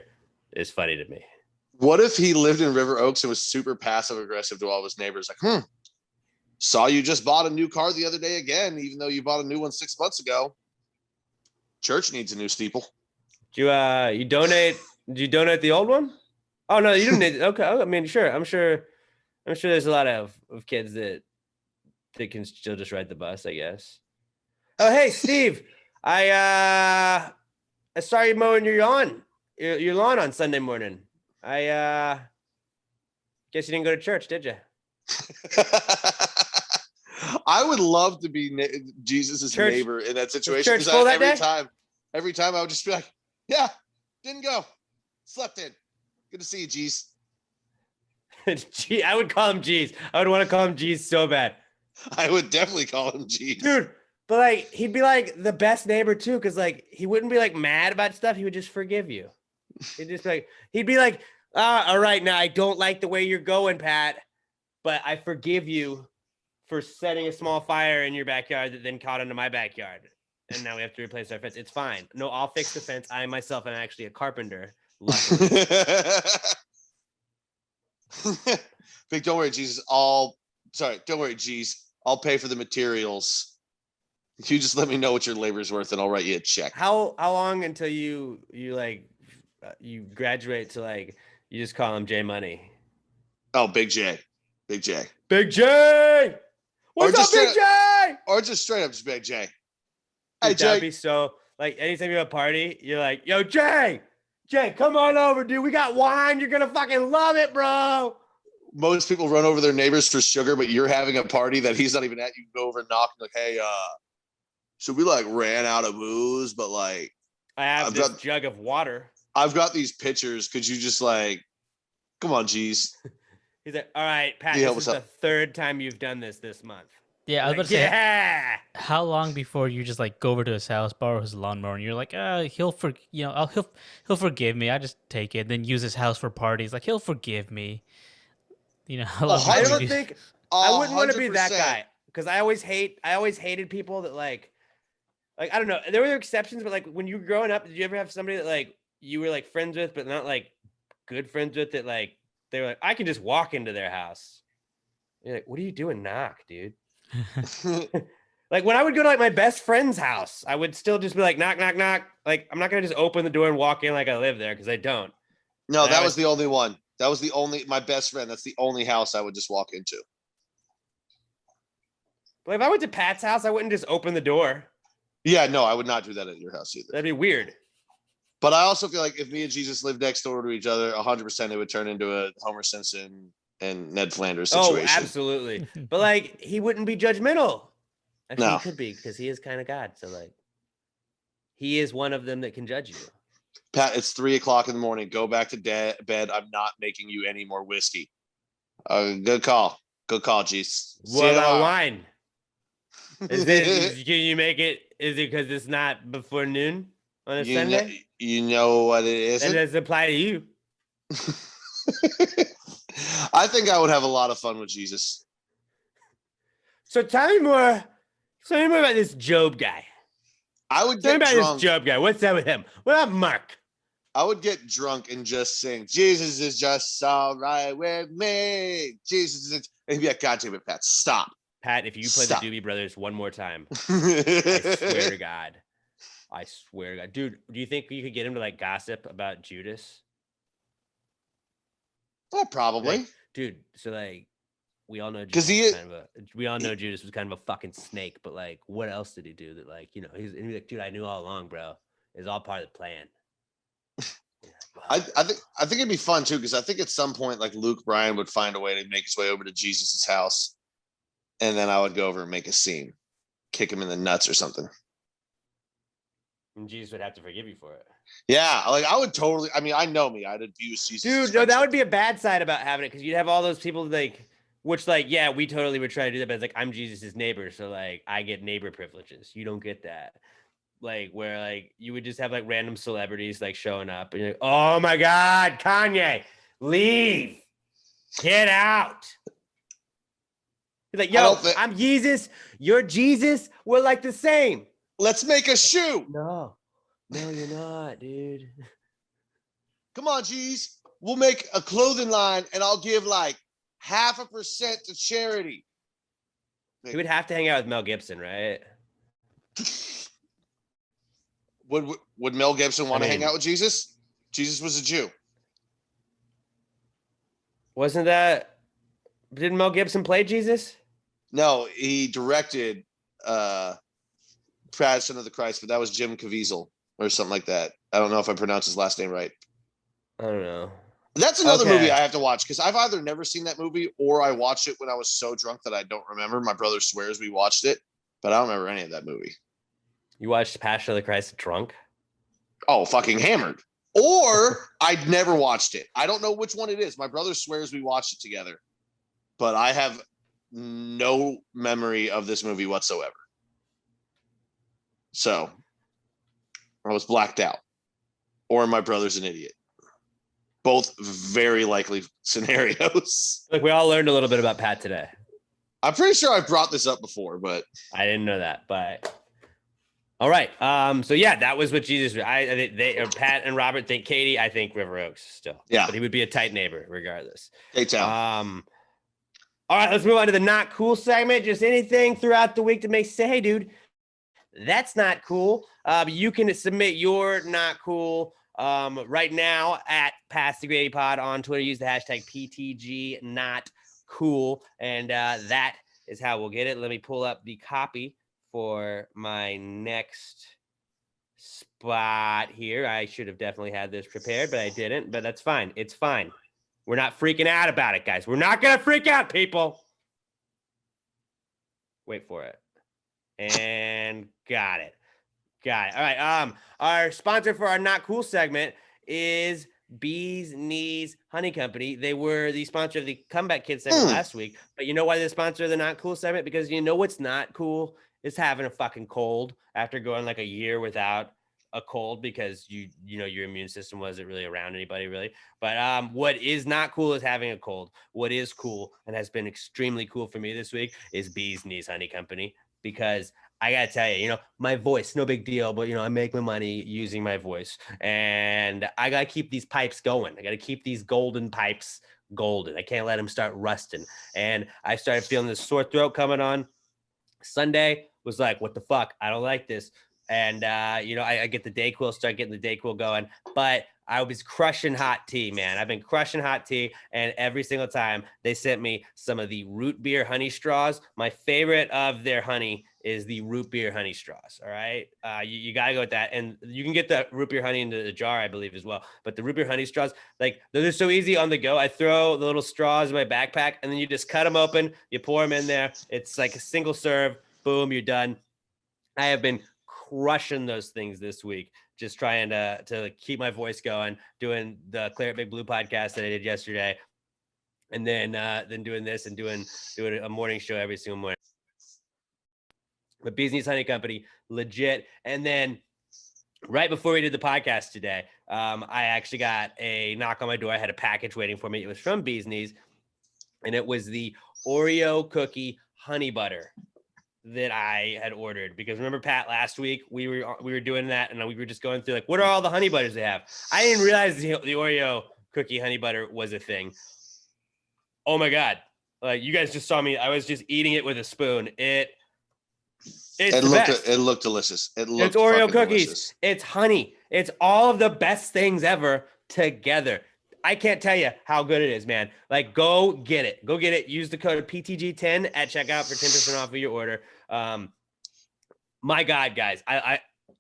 is funny to me. What if he lived in River Oaks and was super passive aggressive to all of his neighbors? Like, saw you just bought a new car the other day again, even though you bought a new one 6 months ago. Church needs a new steeple. Do you donate? Did you donate the old one? Oh no, you didn't need it. Okay. I mean, sure. I'm sure there's a lot of kids that can still just ride the bus, I guess. Oh, hey, Steve. I saw you mowing your lawn on Sunday morning. I guess you didn't go to church, did you? I would love to be Jesus's neighbor in that situation. Church full that day? Every time I would just be like, yeah, didn't go. Slept in. Good to see you, Jeez. Gee, I would call him Jeez. I would want to call him Jeez so bad. I would definitely call him Jeez. Dude, but like he'd be like the best neighbor too, because like he wouldn't be like mad about stuff. He would just forgive you. He'd be like, all right, now I don't like the way you're going, Pat, but I forgive you for setting a small fire in your backyard that then caught into my backyard. And now we have to replace our fence. It's fine. No, I'll fix the fence. I myself am actually a carpenter. Luckily. Big, don't worry, Jesus. Don't worry, Jeez. I'll pay for the materials. You just let me know what your labor's worth, and I'll write you a check. How long until you graduate to like you just call him J Money? Oh, Big J. Big J. Big J. What's up, Big J? Or just straight up just Big J. Hey, Hey, that'd Jay. be so like anytime you have a party, you're like, yo, Jay, come on over, dude. We got wine. You're gonna fucking love it, bro. Most people run over their neighbors for sugar, but you're having a party that he's not even at. You go over and knock, like, hey, so we like ran out of booze, but like I have this jug of water. I've got these pitchers. Could you just like, come on, geez. He's like, all right, Pat, Yeah, this what's is up? the third time you've done this month. Yeah, I was Like, about to say, yeah. how long before you just like go over to his house, borrow his lawnmower, and you're like, he'll forgive me. I just take it, then use his house for parties. Like he'll forgive me. You know, how long I before don't you- think I wouldn't want to be that 100%. guy because I always hated people that like I don't know. There were exceptions, but like when you were growing up, did you ever have somebody that like you were like friends with, but not like good friends with that like they were like, I can just walk into their house. You're like, what are you doing? Knock, dude. Like when I would go to like my best friend's house, I would still just be like, knock, knock, knock. Like I'm not gonna just open the door and walk in like I live there because I don't. No, And that I was the only one. That was the only my best friend. That's the only house I would just walk into. But if I went to Pat's house, I wouldn't just open the door. Yeah, no, I would not do that at your house either. That'd be weird. But I also feel like if me and Jesus lived next door to each other, 100% it would turn into a Homer Simpson and Ned Flanders situation. Oh, absolutely. But like he wouldn't be judgmental. Actually, No. he could be because he is kind of God. So like he is one of them that can judge you. Pat, it's 3:00 in the morning. Go back to bed. I'm not making you any more whiskey. Good call. Good call, Jesus. What about wine? Can you make it? Is it because it's not before noon on a Sunday? You know what it That is? doesn't apply to you. I think I would have a lot of fun with Jesus. So tell me more about this Job guy. I would Tell me get about drunk. this Job guy. What's up with him? What up, Mark? I would get drunk and just sing, Jesus is just all right with me. Jesus is. And he'd be like, God damn it, Pat, stop. Pat, if you play Stop. the Doobie Brothers one more time, I swear to God. I swear to God. Dude, do you think you could get him to like gossip about Judas? Well, probably. Like, dude, so like we all know 'Cause Judas he- was kind of we all know Judas was kind of a fucking snake, but like what else did he do that like, you know, he's like, dude, I knew all along, bro. It's all part of the plan. I think it'd be fun too, because I think at some point like Luke Bryan would find a way to make his way over to Jesus's house, and then I would go over and make a scene, kick him in the nuts or something. And Jesus would have to forgive you for it. Yeah, like I would totally. I mean, I know me. I'd abuse Jesus. Dude, no, that would be a bad side about having it because you'd have all those people like, which like, yeah, we totally would try to do that, but it's like I'm Jesus's neighbor, so like I get neighbor privileges. You don't get that. Like where like you would just have like random celebrities like showing up and you're like, oh my God, Kanye, leave, get out. He's like, yo, I'm Jesus, you're Jesus, we're like the same. Let's make a shoe. No, you're not, dude. Come on, G's. We'll make a clothing line, and I'll give like 0.5% to charity. He would have to hang out with Mel Gibson, right? Would Mel Gibson want to hang mean- out with Jesus? Jesus was a Jew. Wasn't that? Didn't Mel Gibson play Jesus? No, he directed Passion of the Christ, but that was Jim Caviezel or something like that. I don't know if I pronounced his last name right. I don't know. That's another Okay. movie I have to watch because I've either never seen that movie or I watched it when I was so drunk that I don't remember. My brother swears we watched it, but I don't remember any of that movie. You watched Passion of the Christ drunk? Oh, fucking hammered. Or I'd never watched it. I don't know which one it is. My brother swears we watched it together, but I have no memory of this movie whatsoever. So I was blacked out. Or my brother's an idiot. Both very likely scenarios. Like we all learned a little bit about Pat today. I'm pretty sure I brought this up before, but I didn't know that, but all right. So yeah, that was what Jesus. Pat and Robert think Katie. I think River Oaks still. Yeah, but he would be a tight neighbor regardless. K-Town. All right, let's move on to the not cool segment. Just anything throughout the week to make say, hey, dude, that's not cool. You can submit your not cool right now at Pass the Grady Pod on Twitter. Use the hashtag PTG not cool, and that is how we'll get it. Let me pull up the copy for my next spot here. I should have definitely had this prepared, but I didn't. But that's fine. It's fine. We're not freaking out about it, guys. We're not gonna freak out, people. Wait for it. And got it. All right. Our sponsor for our not cool segment is Bees Knees Honey Company. They were the sponsor of the Comeback Kids segment last week. But you know why they're the sponsor of the not cool segment? Because you know what's not cool is having a fucking cold after going like a year without a cold because you know your immune system wasn't really around anybody really. But what is not cool is having a cold. What is cool and has been extremely cool for me this week is Bees Knees Honey Company, because I gotta tell you, you know, my voice, no big deal, but you know, I make my money using my voice, and I gotta keep these pipes going. I gotta keep these golden pipes golden. I can't let them start rusting. And I started feeling this sore throat coming on Sunday. Was like, what the fuck? I don't like this. And you know, I get the Dayquil, start getting the Dayquil going, but I was crushing hot tea, man. I've been crushing hot tea, and every single time they sent me some of the root beer honey straws. My favorite of their honey is the root beer honey straws. All right. You got to go with that. And you can get the root beer honey into the jar, I believe, as well. But the root beer honey straws, like, they're just so easy on the go. I throw the little straws in my backpack, and then you just cut them open. You pour them in there. It's like a single serve. Boom, you're done. I have been crushing those things this week, just trying to keep my voice going, doing the Clear It Big Blue podcast that I did yesterday, and then doing this and doing a morning show every single morning. But Bees Knees Honey Company, legit. And then right before we did the podcast today, I actually got a knock on my door. I had a package waiting for me. It was from Bees Knees, and it was the Oreo cookie honey butter that I had ordered. Because remember, Pat, last week we were doing that, and we were just going through like, what are all the honey butters they have? I didn't realize the Oreo cookie honey butter was a thing. Oh my God. Like, you guys just saw me. I was just eating it with a spoon. It looked delicious. It's Oreo cookies. Delicious. It's honey. It's all of the best things ever together. I can't tell you how good it is, man. Like, go get it. Go get it. Use the code PTG10 at checkout for 10% off of your order. My God, guys,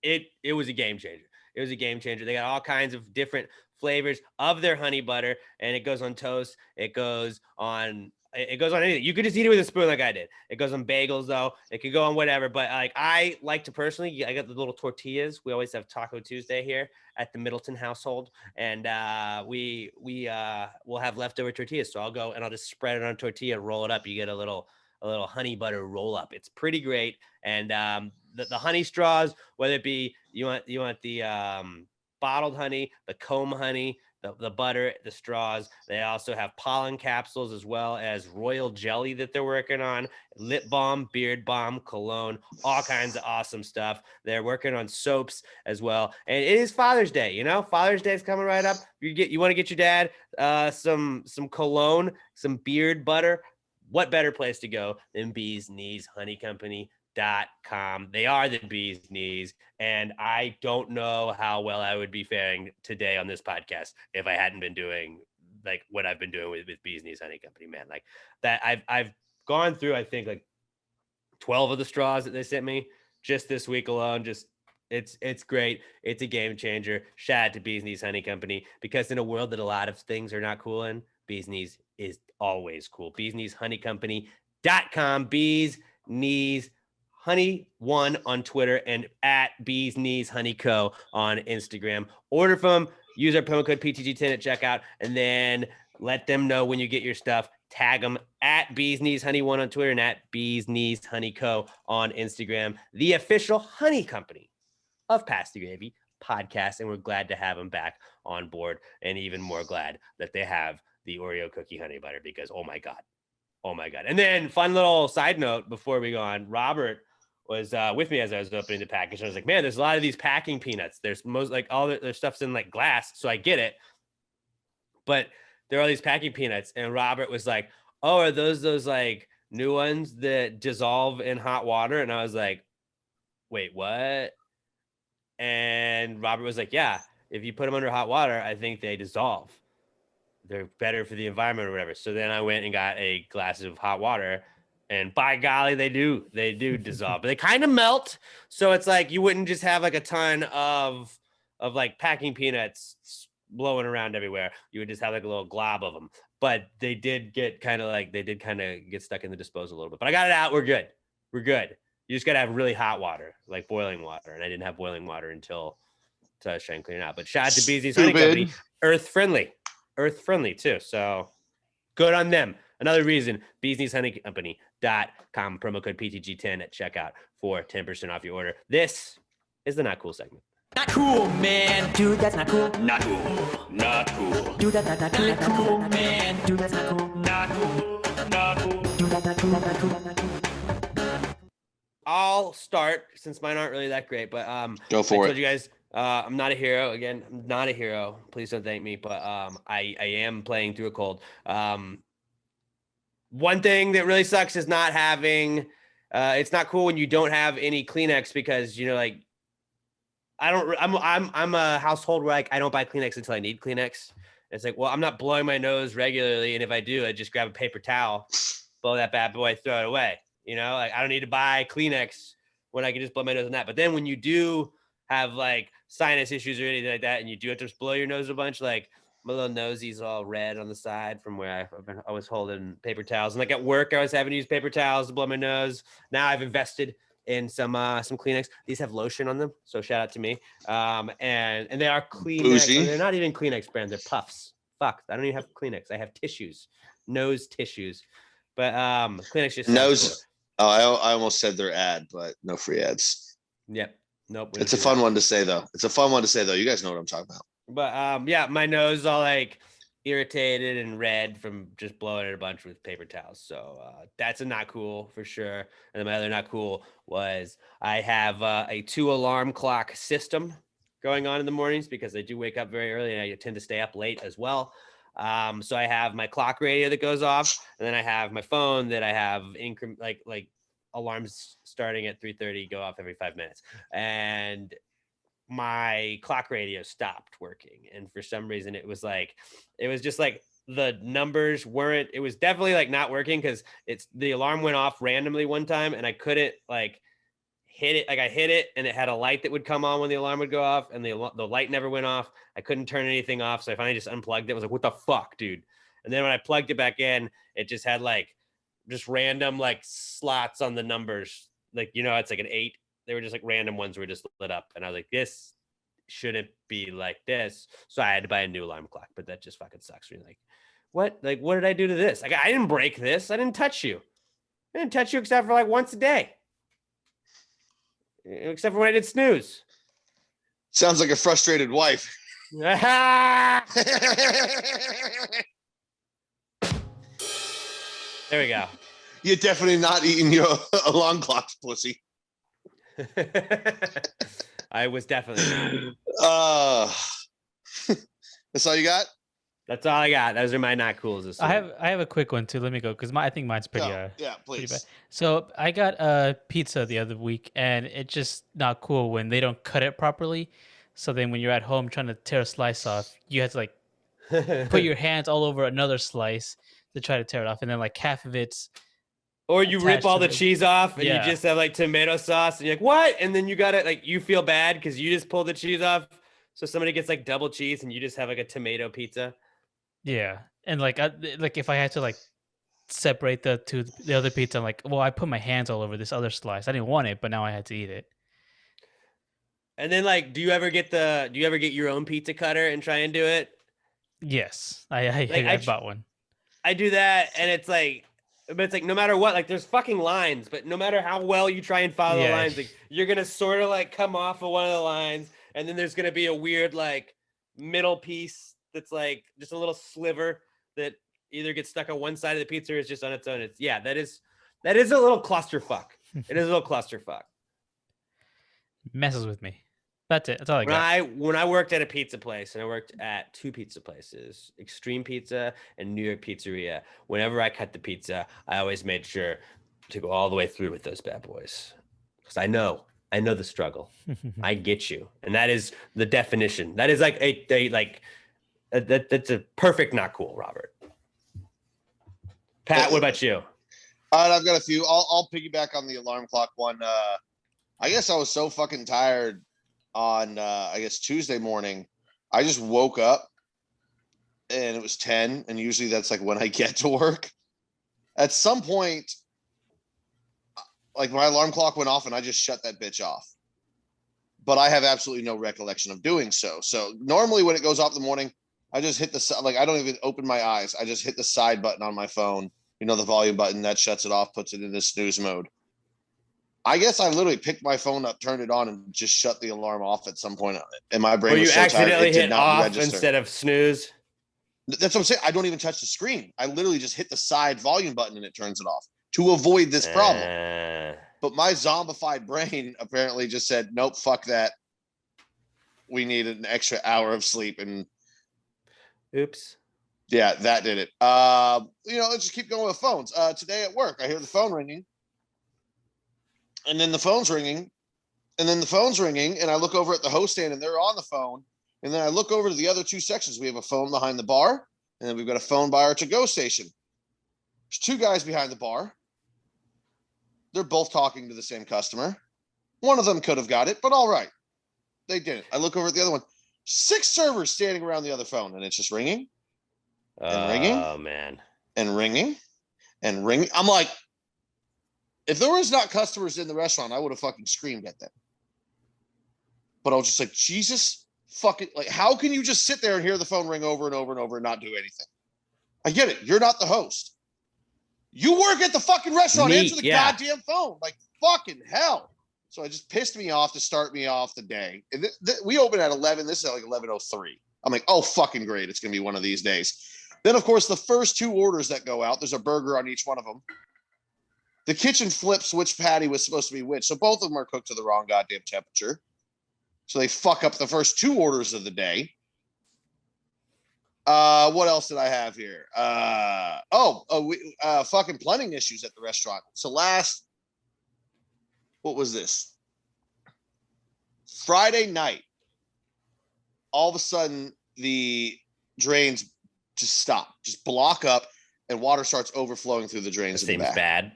it was a game changer. It was a game changer. They got all kinds of different flavors of their honey butter, and it goes on toast. It goes on anything. You could just eat it with a spoon like I did. It goes on bagels though. It could go on whatever. But like, I like to personally, I got the little tortillas. We always have Taco Tuesday here at the Middleton household, and we'll have leftover tortillas. So I'll go and I'll just spread it on a tortilla, roll it up. You get a little honey butter roll up. It's pretty great. And the honey straws, whether it be you want the bottled honey, the comb honey, the butter, the straws. They also have pollen capsules as well as royal jelly that they're working on, lip balm, beard balm, cologne, all kinds of awesome stuff. They're working on soaps as well. And it is Father's Day, you know, Father's Day is coming right up. You want to get your dad some cologne, some beard butter. What better place to go than Bees Knees Honey Company.com. They are the Bees Knees, and I don't know how well I would be faring today on this podcast if I hadn't been doing like what I've been doing with Bees Knees Honey Company, man. Like that, I've gone through, I think, like 12 of the straws that they sent me just this week alone. Just it's great. It's a game changer. Shout out to Bees Knees Honey Company, because in a world that a lot of things are not cool in, Bees Knees is always cool. Bees Knees Honey Company.com. Bees Knees Honey 1 on Twitter, and at Bees Knees Honey Co on Instagram. Order from them, use our promo code PTG10 at checkout, and then let them know when you get your stuff. tag them at Bees Knees Honey 1 on Twitter and at Bees Knees Honey Co on Instagram, the official honey company of Pass the Gravy podcast. And we're glad to have them back on board, and even more glad that they have the Oreo cookie honey butter, because oh my God. And then fun little side note before we go on, Robert was with me as I was opening the package. And I was like, man, there's a lot of these packing peanuts. There's most like all their stuff's in like glass. So I get it. But there are all these packing peanuts. And Robert was like, oh, are those like new ones that dissolve in hot water? And I was like, wait, what? And Robert was like, yeah, if you put them under hot water, I think they dissolve. They're better for the environment or whatever. So then I went and got a glass of hot water, and by golly, they do dissolve, but they kind of melt. So it's like, you wouldn't just have like a ton of like packing peanuts blowing around everywhere. You would just have like a little glob of them, but they did kind of get stuck in the disposal a little bit, but I got it out. We're good. You just got to have really hot water, like boiling water. And I didn't have boiling water until I was trying to clean it out, but shout out to Beezy's Honey Company, earth friendly too. So good on them. Another reason, beeskneeshoneycompany.com, promo code PTG10 at checkout for 10% off your order. This is the Not Cool segment. Not cool, man. Dude, that's not cool. Not cool. Not cool. Dude, that's not cool, man. Dude, that's not cool. Not cool. Not cool. Dude, that's not cool. Not cool. Not cool. I'll start since mine aren't really that great, but Go for I it. told you guys, I'm not a hero. Again, I'm not a hero. Please don't thank me, but I am playing through a cold. One thing that really sucks is not having. It's not cool when you don't have any Kleenex, because like I'm a household where like I don't buy Kleenex until I need Kleenex. It's like, well, I'm not blowing my nose regularly, and if I do, I just grab a paper towel, blow that bad boy, throw it away. Like I don't need to buy Kleenex when I can just blow my nose on that. But then when you do have like sinus issues or anything like that, and you do have to blow your nose a bunch, like my little nosie's all red on the side from where I was holding paper towels. And like at work, I was having to use paper towels to blow my nose. Now I've invested in some Kleenex. These have lotion on them, so shout out to me. And they are Kleenex. They're not even Kleenex brand. They're Puffs. Fuck, I don't even have Kleenex. I have tissues, nose tissues. But Kleenex just nose. Oh, I almost said their ad, but no free ads. Yep. Nope. It's a fun one to say though. You guys know what I'm talking about. But yeah, my nose is all like irritated and red from just blowing it a bunch with paper towels. So that's a not cool for sure. And then my other not cool was I have a 2 alarm clock system going on in the mornings, because I do wake up very early and I tend to stay up late as well. So I have my clock radio that goes off, and then I have my phone that I have like alarms starting at 3:30 go off every 5 minutes. And my clock radio stopped working, and for some reason it was just like the numbers weren't, it was definitely like not working, because the alarm went off randomly one time and I couldn't like hit it. Like I hit it and it had a light that would come on when the alarm would go off, and the light never went off. I couldn't turn anything off, so I finally just unplugged it. I was like, what the fuck, dude? And then when I plugged it back in, it just had like just random like slots on the numbers, like it's like an 8. They were just like random ones were just lit up, and I was like, this shouldn't be like this. So I had to buy a new alarm clock, but that just fucking sucks. You're like, what? Like, what did I do to this? Like, I didn't break this. I didn't touch you. I didn't touch you except for like once a day. Except for when I did snooze. Sounds like a frustrated wife. There we go. You're definitely not eating your alarm clocks, pussy. I was definitely. That's all you got? That's all I got. Those are my not cools this week. I have a quick one too. Let me go, because I think mine's pretty. Yeah, pretty please. bad. So I got a pizza the other week, and it's just not cool when they don't cut it properly. So then when you're at home trying to tear a slice off, you have to like put your hands all over another slice to try to tear it off, and then like half of it's. Or you rip all the cheese off and Yeah. you just have like tomato sauce, and you're like, what? And then you got it, like you feel bad because you just pulled the cheese off. So somebody gets like double cheese and you just have like a tomato pizza. Yeah, and like if I had to like separate the other pizza, I'm like, well, I put my hands all over this other slice. I didn't want it, but now I had to eat it. And then like, do you ever get your own pizza cutter and try and do it? Yes, I I bought one. I do that, and it's like, but it's like no matter what, like there's fucking lines, but no matter how well you try and follow the Yeah. lines, like you're gonna sort of like come off of one of the lines, and then there's gonna be a weird like middle piece that's like just a little sliver that either gets stuck on one side of the pizza or is just on its own. It's that is a little clusterfuck. It is a little clusterfuck. Messes with me. That's it. That's all I got. When I worked at a pizza place, and I worked at 2 pizza places, Extreme Pizza and New York Pizzeria. Whenever I cut the pizza, I always made sure to go all the way through with those bad boys, because I know the struggle. I get you, and that is the definition. That is like that's a perfect not cool, Robert. Pat, what about you? All right, I've got a few. I'll piggyback on the alarm clock one. I guess I was so fucking tired on I guess Tuesday morning. I just woke up and it was 10, and usually that's like when I get to work. At some point, like my alarm clock went off and I just shut that bitch off. But I have absolutely no recollection of doing so. So normally when it goes off in the morning, I just hit I don't even open my eyes. I just hit the side button on my phone, the volume button that shuts it off, puts it into snooze mode. I guess I literally picked my phone up, turned it on, and just shut the alarm off at some point. And my brain was so tired, it did not register. Instead of snooze? That's what I'm saying. I don't even touch the screen. I literally just hit the side volume button and it turns it off to avoid this problem. But my zombified brain apparently just said, nope, fuck that. We need an extra hour of sleep. And oops. Yeah, that did it. Let's just keep going with phones. Today at work, I hear the phone ringing. And then the phone's ringing, and I look over at the host stand, and they're on the phone. And then I look over to the other 2 sections. We have a phone behind the bar, and then we've got a phone by our to-go station. There's 2 guys behind the bar. They're both talking to the same customer. One of them could have got it, but all right. They didn't. I look over at the other one. 6 servers standing around the other phone, and it's just ringing and ringing. Oh, man. And ringing and ringing. I'm like, if there was not customers in the restaurant, I would have fucking screamed at them. But I was just like, Jesus fucking, like, how can you just sit there and hear the phone ring over and over and over and not do anything? I get it. You're not the host. You work at the fucking restaurant. Answer the goddamn phone. Like, fucking hell. So it just pissed me off to start me off the day. And we open at 11. This is at like 11:03. I'm like, oh, fucking great. It's going to be one of these days. Then, of course, the first 2 orders that go out, there's a burger on each one of them. The kitchen flips which patty was supposed to be which. So both of them are cooked to the wrong goddamn temperature. So they fuck up the first 2 orders of the day. What else did I have here? Fucking plumbing issues at the restaurant. So what was this? Friday night, all of a sudden the drains just block up, and water starts overflowing through the drains. That seems bad.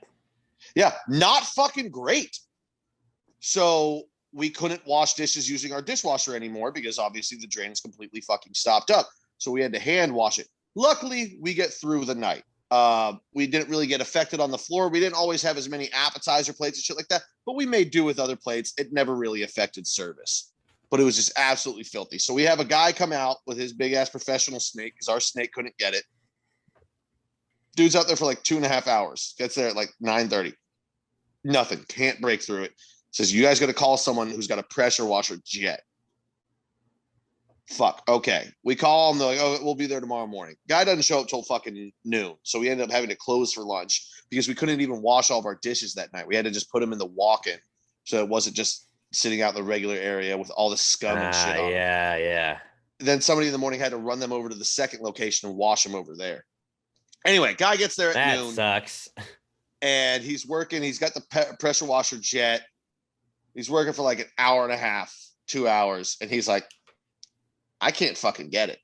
Yeah, not fucking great. So we couldn't wash dishes using our dishwasher anymore because obviously the drain is completely fucking stopped up. So we had to hand wash it. Luckily, we get through the night. We didn't really get affected on the floor. We didn't always have as many appetizer plates and shit like that, but we made do with other plates. It never really affected service, but it was just absolutely filthy. So we have a guy come out with his big ass professional snake because our snake couldn't get it. Dude's out there for like 2.5 hours. Gets there at like 9:30. Nothing. Can't break through it. Says, you guys got to call someone who's got a pressure washer jet. Fuck. Okay. We call them. They're like, oh, we'll be there tomorrow morning. Guy doesn't show up till fucking noon. So we ended up having to close for lunch because we couldn't even wash all of our dishes that night. We had to just put them in the walk-in. So it wasn't just sitting out in the regular area with all the scum and shit on them. Yeah. Then somebody in the morning had to run them over to the second location and wash them over there. Anyway, guy gets there at noon. That sucks. And he's working. He's got the pressure washer jet. He's working for like an hour and a half, 2 hours. And he's like, I can't fucking get it.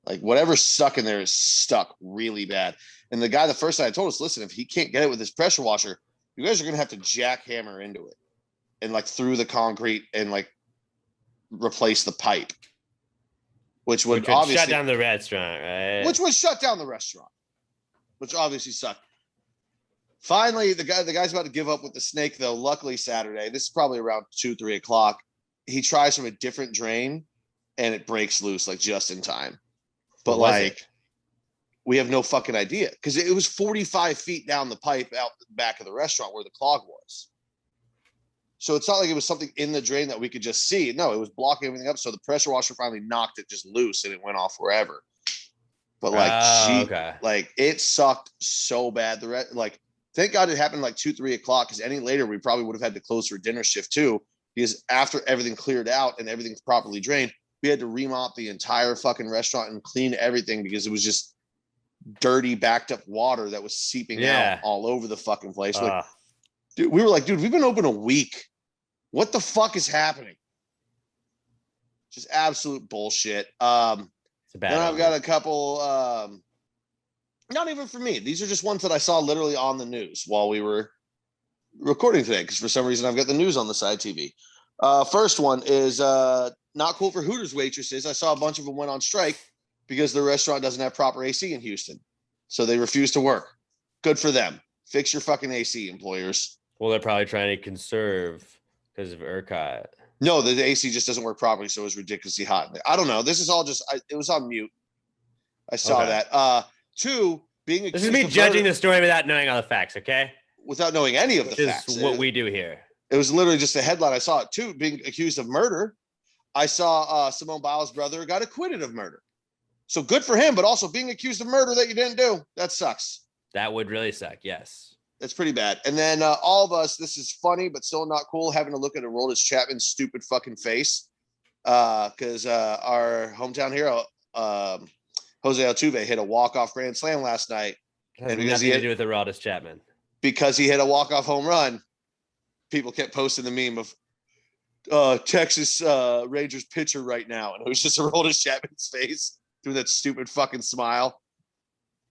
Like whatever's stuck in there is stuck really bad. And the guy, the first time I told us, listen, if he can't get it with his pressure washer, you guys are going to have to jackhammer into it and like through the concrete and like replace the pipe, which would obviously shut down the restaurant, right? Which would shut down the restaurant, which obviously sucked. Finally, the guy's about to give up with the snake though. Luckily Saturday, this is probably around 2-3 o'clock. He tries from a different drain and it breaks loose like just in time. But like we have no fucking idea because it was 45 feet down the pipe out the back of the restaurant where the clog was. So it's not like it was something in the drain that we could just see. No, it was blocking everything up. So the pressure washer finally knocked it just loose and it went off wherever. But like, it sucked so bad. Like, thank God it happened like 2-3 o'clock because any later we probably would have had to close for dinner shift too. Because after everything cleared out and everything's properly drained, we had to remop the entire fucking restaurant and clean everything because it was just dirty, backed up water that was seeping out all over the fucking place. Like, dude, we were like, dude, we've been open a week. What the fuck is happening? Just absolute bullshit. Then I've got a couple, not even for me. These are just ones that I saw literally on the news while we were recording today, because for some reason I've got the news on the side TV. First one is not cool for Hooters waitresses. I saw a bunch of them went on strike because the restaurant doesn't have proper AC in Houston. So they refuse to work. Good for them. Fix your fucking AC, employers. Well, they're probably trying to conserve because of ERCOT. No, the AC just doesn't work properly, so it was ridiculously hot. I don't know. This is all just, it was on mute. I saw that. Two, being accused this is me judging the story without knowing all the facts, okay? Without knowing any of the Which facts. is what we do here. It was literally just a headline. I saw it too, being accused of murder. I saw Simone Biles' brother got acquitted of murder. So good for him, but also being accused of murder that you didn't do. That sucks. That would really suck, yes. That's pretty bad. And then all of us, this is funny, but still not cool, having to look at Aroldis Chapman's stupid fucking face. Because our hometown hero, Jose Altuve, hit a walk-off grand slam last night. It has nothing to do with Aroldis Chapman. Because he hit a walk-off home run, people kept posting the meme of Texas Rangers pitcher right now. And it was just Aroldis Chapman's face doing that stupid fucking smile.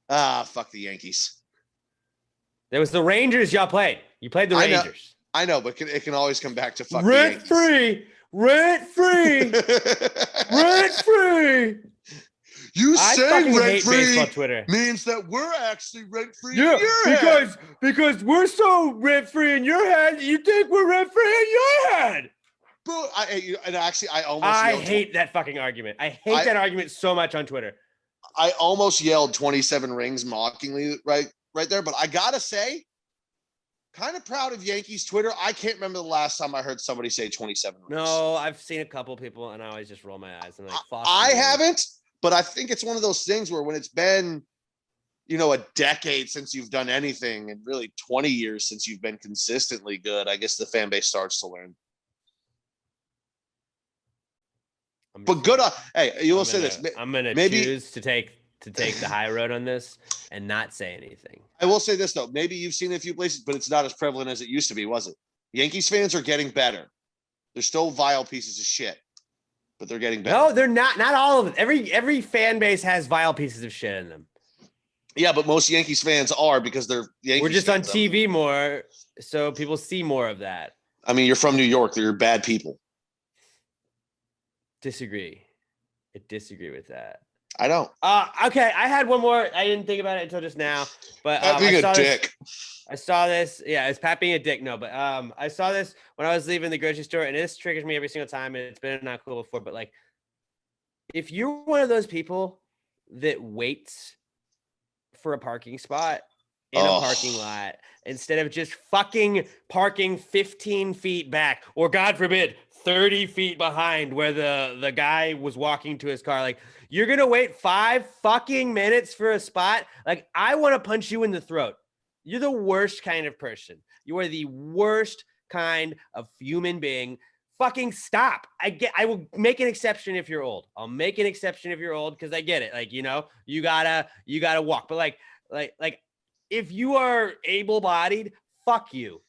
Fuck the Yankees. There was the Rangers y'all played. You played the Rangers. I know, but it can always come back to fuck rent the Yankees. Rent free. Rent free. You saying rent free Twitter means that we're actually rent free. Yeah, in your head. because we're so rent free in your head, you think we're rent free in your head. But I hate that fucking argument. I hate that argument so much on Twitter. I almost yelled 27 rings mockingly right there, but I gotta say, kind of proud of Yankees Twitter. I can't remember the last time I heard somebody say 27 rings. No, I've seen a couple people, and I always just roll my eyes and like. I haven't, but I think it's one of those things where when it's been, a decade since you've done anything, and really 20 years since you've been consistently good, I guess the fan base starts to learn. But good. Hey, you will say this. I'm gonna choose to take the high road on this and not say anything. I will say this though. Maybe you've seen it a few places, but it's not as prevalent as it used to be, was it? Yankees fans are getting better. They're still vile pieces of shit, but they're getting better. No, they're not. Not all of them. Every fan base has vile pieces of shit in them. Yeah, but most Yankees fans are because they're Yankees. We're just on TV more, so people see more of that. I mean, you're from New York. You're bad people. Disagree. I disagree with that. I don't. Okay, I had one more. I didn't think about it until just now, but being a dick. I saw this. Yeah, it's Pat being a dick. No, but I saw this when I was leaving the grocery store, and this triggers me every single time. And it's been not cool before, but like, if you're one of those people that waits for a parking spot in a parking lot instead of just fucking parking 15 feet back, or God forbid, 30 feet behind where the guy was walking to his car, like, you're gonna wait 5 fucking minutes for a spot. Like, I want to punch you in the throat. You're the worst kind of person. You are the worst kind of human being. Fucking stop. I will make an exception if you're old. I'll make an exception if you're old, because I get it. Like, you gotta walk. But like if you are able-bodied, fuck you.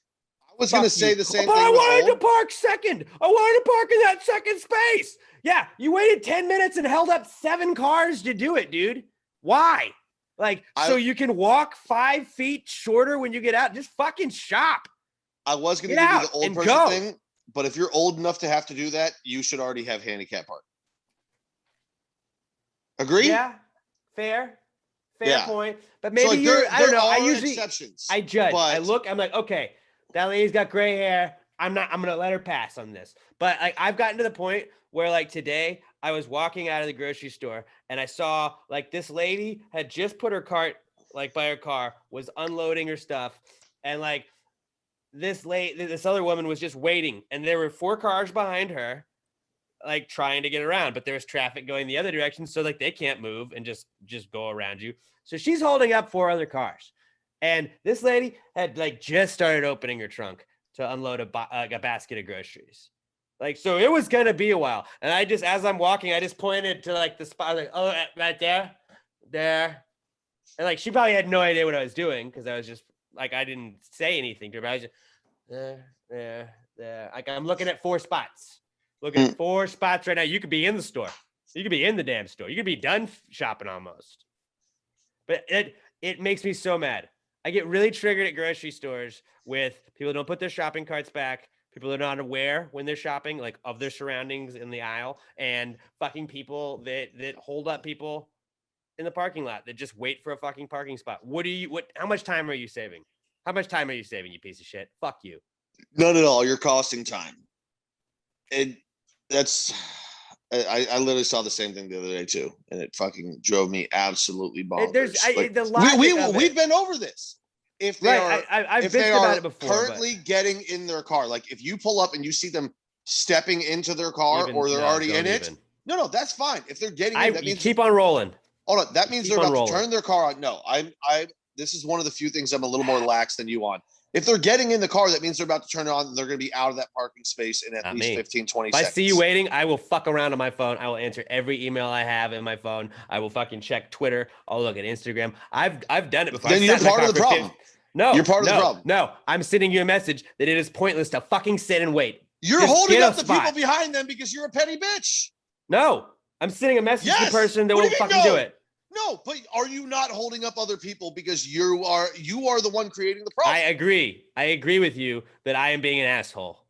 I was going to say the same thing. I wanted to park second. I wanted to park in that second space. Yeah, you waited 10 minutes and held up 7 cars to do it, dude. Why? So you can walk 5 feet shorter when you get out? Just fucking shop. I was going to give you the old person thing, but if you're old enough to have to do that, you should already have handicap park. Agree? Yeah, fair point. But maybe I don't know. I usually exceptions. I judge. I look. I'm like, okay, that lady's got gray hair. I'm gonna let her pass on this. But like, I've gotten to the point where like today, I was walking out of the grocery store and I saw like this lady had just put her cart like by her car, was unloading her stuff, and like this other woman was just waiting, and there were 4 cars behind her, like trying to get around, but there was traffic going the other direction, so like they can't move and just go around you. So she's holding up 4 other cars, and this lady had like just started opening her trunk to unload a basket of groceries. Like, so it was gonna be a while, and I just, as I'm walking, I just pointed to like the spot, like, oh, right there, and like she probably had no idea what I was doing because I was just like, I didn't say anything to her, but I was just there. Like I'm looking at 4 spots. Looking at 4 spots right now. You could be in the store. You could be in the damn store. You could be done shopping almost. But it makes me so mad. I get really triggered at grocery stores with people who don't put their shopping carts back, people who are not aware when they're shopping, like of their surroundings in the aisle, and fucking people that hold up people in the parking lot that just wait for a fucking parking spot. How much time are you saving? How much time are you saving, you piece of shit? Fuck you. None at all. You're costing time. I literally saw the same thing the other day too, and it fucking drove me absolutely bonkers. We've been over this. If they are, I've if they bitched about are it before, currently getting in their car, like if you pull up and you see them stepping into their car or they're already in it, no, that's fine. If they're getting in, that means keep on rolling. Hold on, that means they're about to turn their car on. No, this is one of the few things I'm a little more lax than you on. If they're getting in the car, that means they're about to turn it on and they're going to be out of that parking space in at least 15, 20 seconds. If I see you waiting, I will fuck around on my phone. I will answer every email I have in my phone. I will fucking check Twitter. I'll look at Instagram. I've done it before. Then you're part of the problem. No, you're part of the problem. No, I'm sending you a message that it is pointless to fucking sit and wait. You're just holding up the people behind them because you're a petty bitch. No, I'm sending a message to the person that won't fucking do it. No, but are you not holding up other people because you are the one creating the problem? I agree with you that I am being an asshole,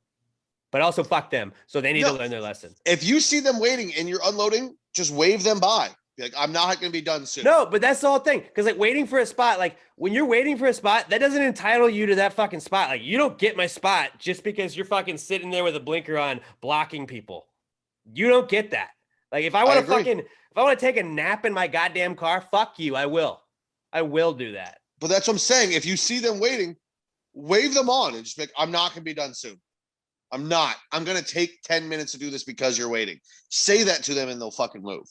but also fuck them. So they need to learn their lesson. If you see them waiting and you're unloading, just wave them by. Be like, I'm not going to be done soon. No, but that's the whole thing. Because like waiting for a spot, like when you're waiting for a spot, that doesn't entitle you to that fucking spot. Like you don't get my spot just because you're fucking sitting there with a blinker on blocking people. You don't get that. Like if I want to take a nap in my goddamn car, fuck you. I will do that. But that's what I'm saying. If you see them waiting, wave them on and just be like, I'm not going to be done soon. I'm not. I'm going to take 10 minutes to do this because you're waiting. Say that to them and they'll fucking move.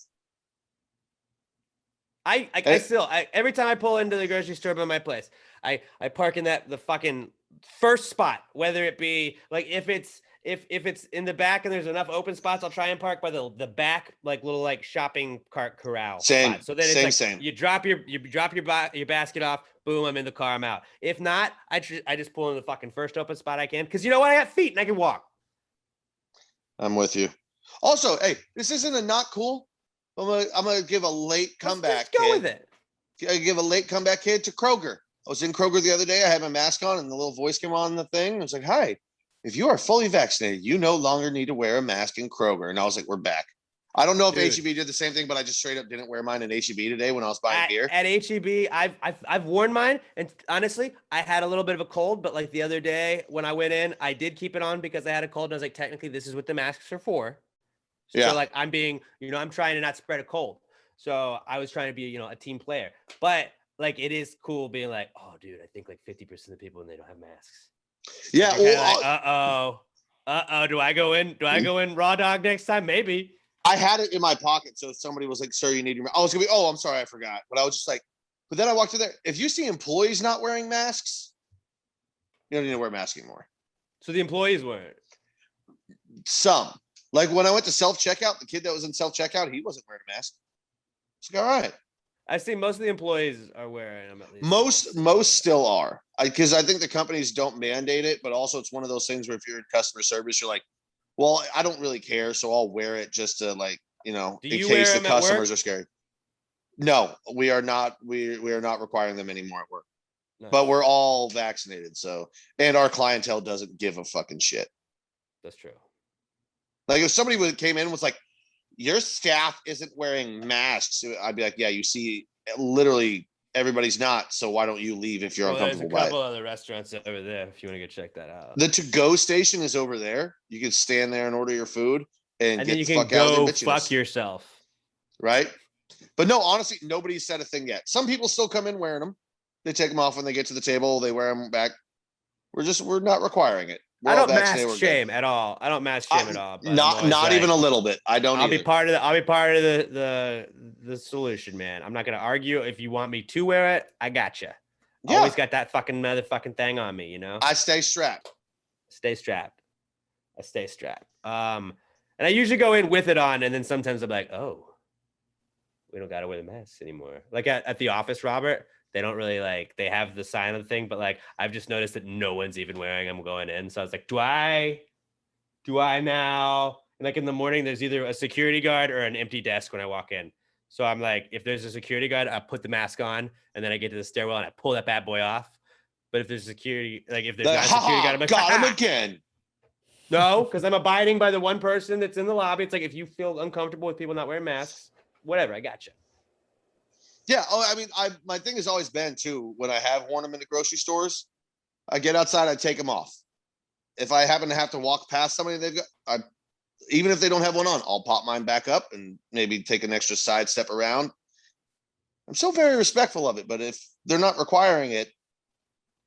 Every time I pull into the grocery store by my place, I park in the fucking first spot, whether it be like if it's in the back and there's enough open spots, I'll try and park by the back, like little like shopping cart corral. Same. Spot. So then it's same. You drop your basket off, boom, I'm in the car, I'm out. If not, I just pull in the fucking first open spot I can, because you know what, I got feet and I can walk. I'm with you. Also, hey, this isn't a not cool. I'm gonna give a late comeback. Let's go with it. I give a late comeback kid to Kroger. I was in Kroger the other day. I had my mask on, and the little voice came on the thing. I was like, "Hi, if you are fully vaccinated, you no longer need to wear a mask in Kroger." And I was like, "We're back." I don't know if HEB did the same thing, but I just straight up didn't wear mine in HEB today when I was buying beer. At HEB, I've worn mine, and honestly, I had a little bit of a cold, but like the other day when I went in, I did keep it on because I had a cold, and I was like, technically, this is what the masks are for. So like I'm being, I'm trying to not spread a cold. So I was trying to be, a team player. But like it is cool being like, oh, dude, I think like 50% of the people when they don't have masks. Yeah. Well, like, do I go in raw dog next time? Maybe. I had it in my pocket, so somebody was like, "Sir, you need your." I was gonna be, "Oh, I'm sorry, I forgot." But I was just like, but then I walked through there. If you see employees not wearing masks, you don't need to wear masks anymore. So the employees weren't. Some. Like when I went to self-checkout, the kid that was in self-checkout, he wasn't wearing a mask. It's like, all right. I see most of the employees are wearing them at least. Most still are. Because I think the companies don't mandate it, but also it's one of those things where if you're in customer service, you're like, well, I don't really care, so I'll wear it just to like, in case the customers are scared. No, we are not. We are not requiring them anymore at work. No. But we're all vaccinated, and our clientele doesn't give a fucking shit. That's true. Like if somebody came in and was like, your staff isn't wearing masks, I'd be like, yeah, you see, literally everybody's not. So why don't you leave if you're uncomfortable? There's a couple other restaurants over there if you want to go check that out. The to-go station is over there. You can stand there and order your food. and And get then you the can fuck out of go their bitchiness, fuck yourself. right? But no, honestly, nobody's said a thing yet. Some people still come in wearing them. They take them off when they get to the table. They wear them back. We're not requiring it. We're I all don't vaccinated. mask We're good. shame at all. I don't mask shame at all. But I'm Not always not even like, a little bit. I don't. I'll either. be part of the solution, man. I'm not gonna argue. If you want me to wear it, I gotcha. Yeah. Always got that fucking motherfucking thing on me, you know. I stay strapped. Stay strapped. I stay strapped. And I usually go in with it on, and then sometimes I'm like, oh, we don't gotta wear the masks anymore. Like at the office, Robert, they don't really like, they have the sign of the thing, but like I've just noticed that no one's even wearing them going in. So I was like, do I now? And like in the morning, there's either a security guard or an empty desk when I walk in. So I'm like, if there's a security guard, I put the mask on, and then I get to the stairwell and I pull that bad boy off. But if there's security, like if there's not a security guard, I'm like, got him "Ha-ha." again. No, because I'm abiding by the one person that's in the lobby. It's like, if you feel uncomfortable with people not wearing masks, whatever, I got you. Yeah. Oh, I mean, my thing has always been too, when I have worn them in the grocery stores, I get outside, I take them off. If I happen to have to walk past somebody, even if they don't have one on, I'll pop mine back up and maybe take an extra side step around. I'm so very respectful of it, but if they're not requiring it,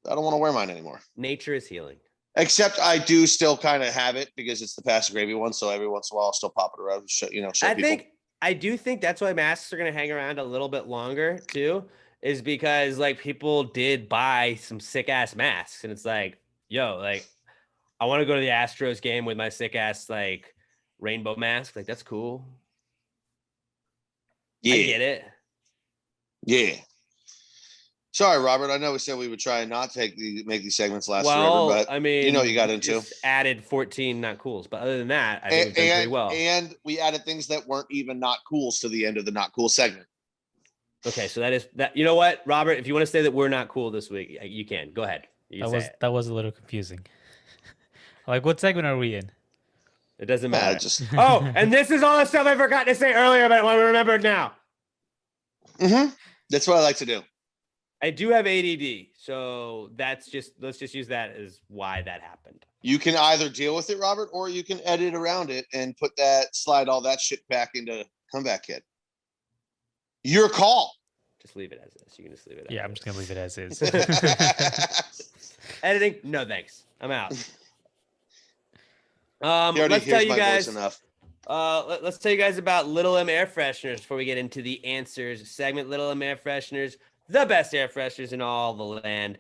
I don't want to wear mine anymore. Nature is healing. Except I do still kind of have it because it's the pasta gravy one. So every once in a while, I'll still pop it around and show people. I do think that's why masks are going to hang around a little bit longer too, is because like people did buy some sick ass masks, and it's like, yo, like I want to go to the Astros game with my sick ass like rainbow mask. Like that's cool. Yeah. I get it. Yeah. Sorry, Robert. I know we said we would try and not make these segments last forever, but I mean, you know what you got into. Just added 14 not cools, but other than that, I think we've done pretty well. And we added things that weren't even not cools to the end of the not cool segment. Okay, so that is that. You know what, Robert? If you want to say that we're not cool this week, you can. Go ahead. That was a little confusing. Like, what segment are we in? It doesn't matter. Oh, and this is all the stuff I forgot to say earlier, but I want to remember it now. That's what I like to do. I do have ADD, so let's just use that as why that happened. You can either deal with it, Robert, or you can edit around it and slide all that shit back into Comeback Kid. Your call. Just leave it as is. You can just leave it. Yeah, I'm just gonna leave it as is. Editing? No, thanks. I'm out. Let's tell you guys. Let's tell you guys about Little M air fresheners before we get into the answers segment. Little M air fresheners, the best air fresheners in all the land.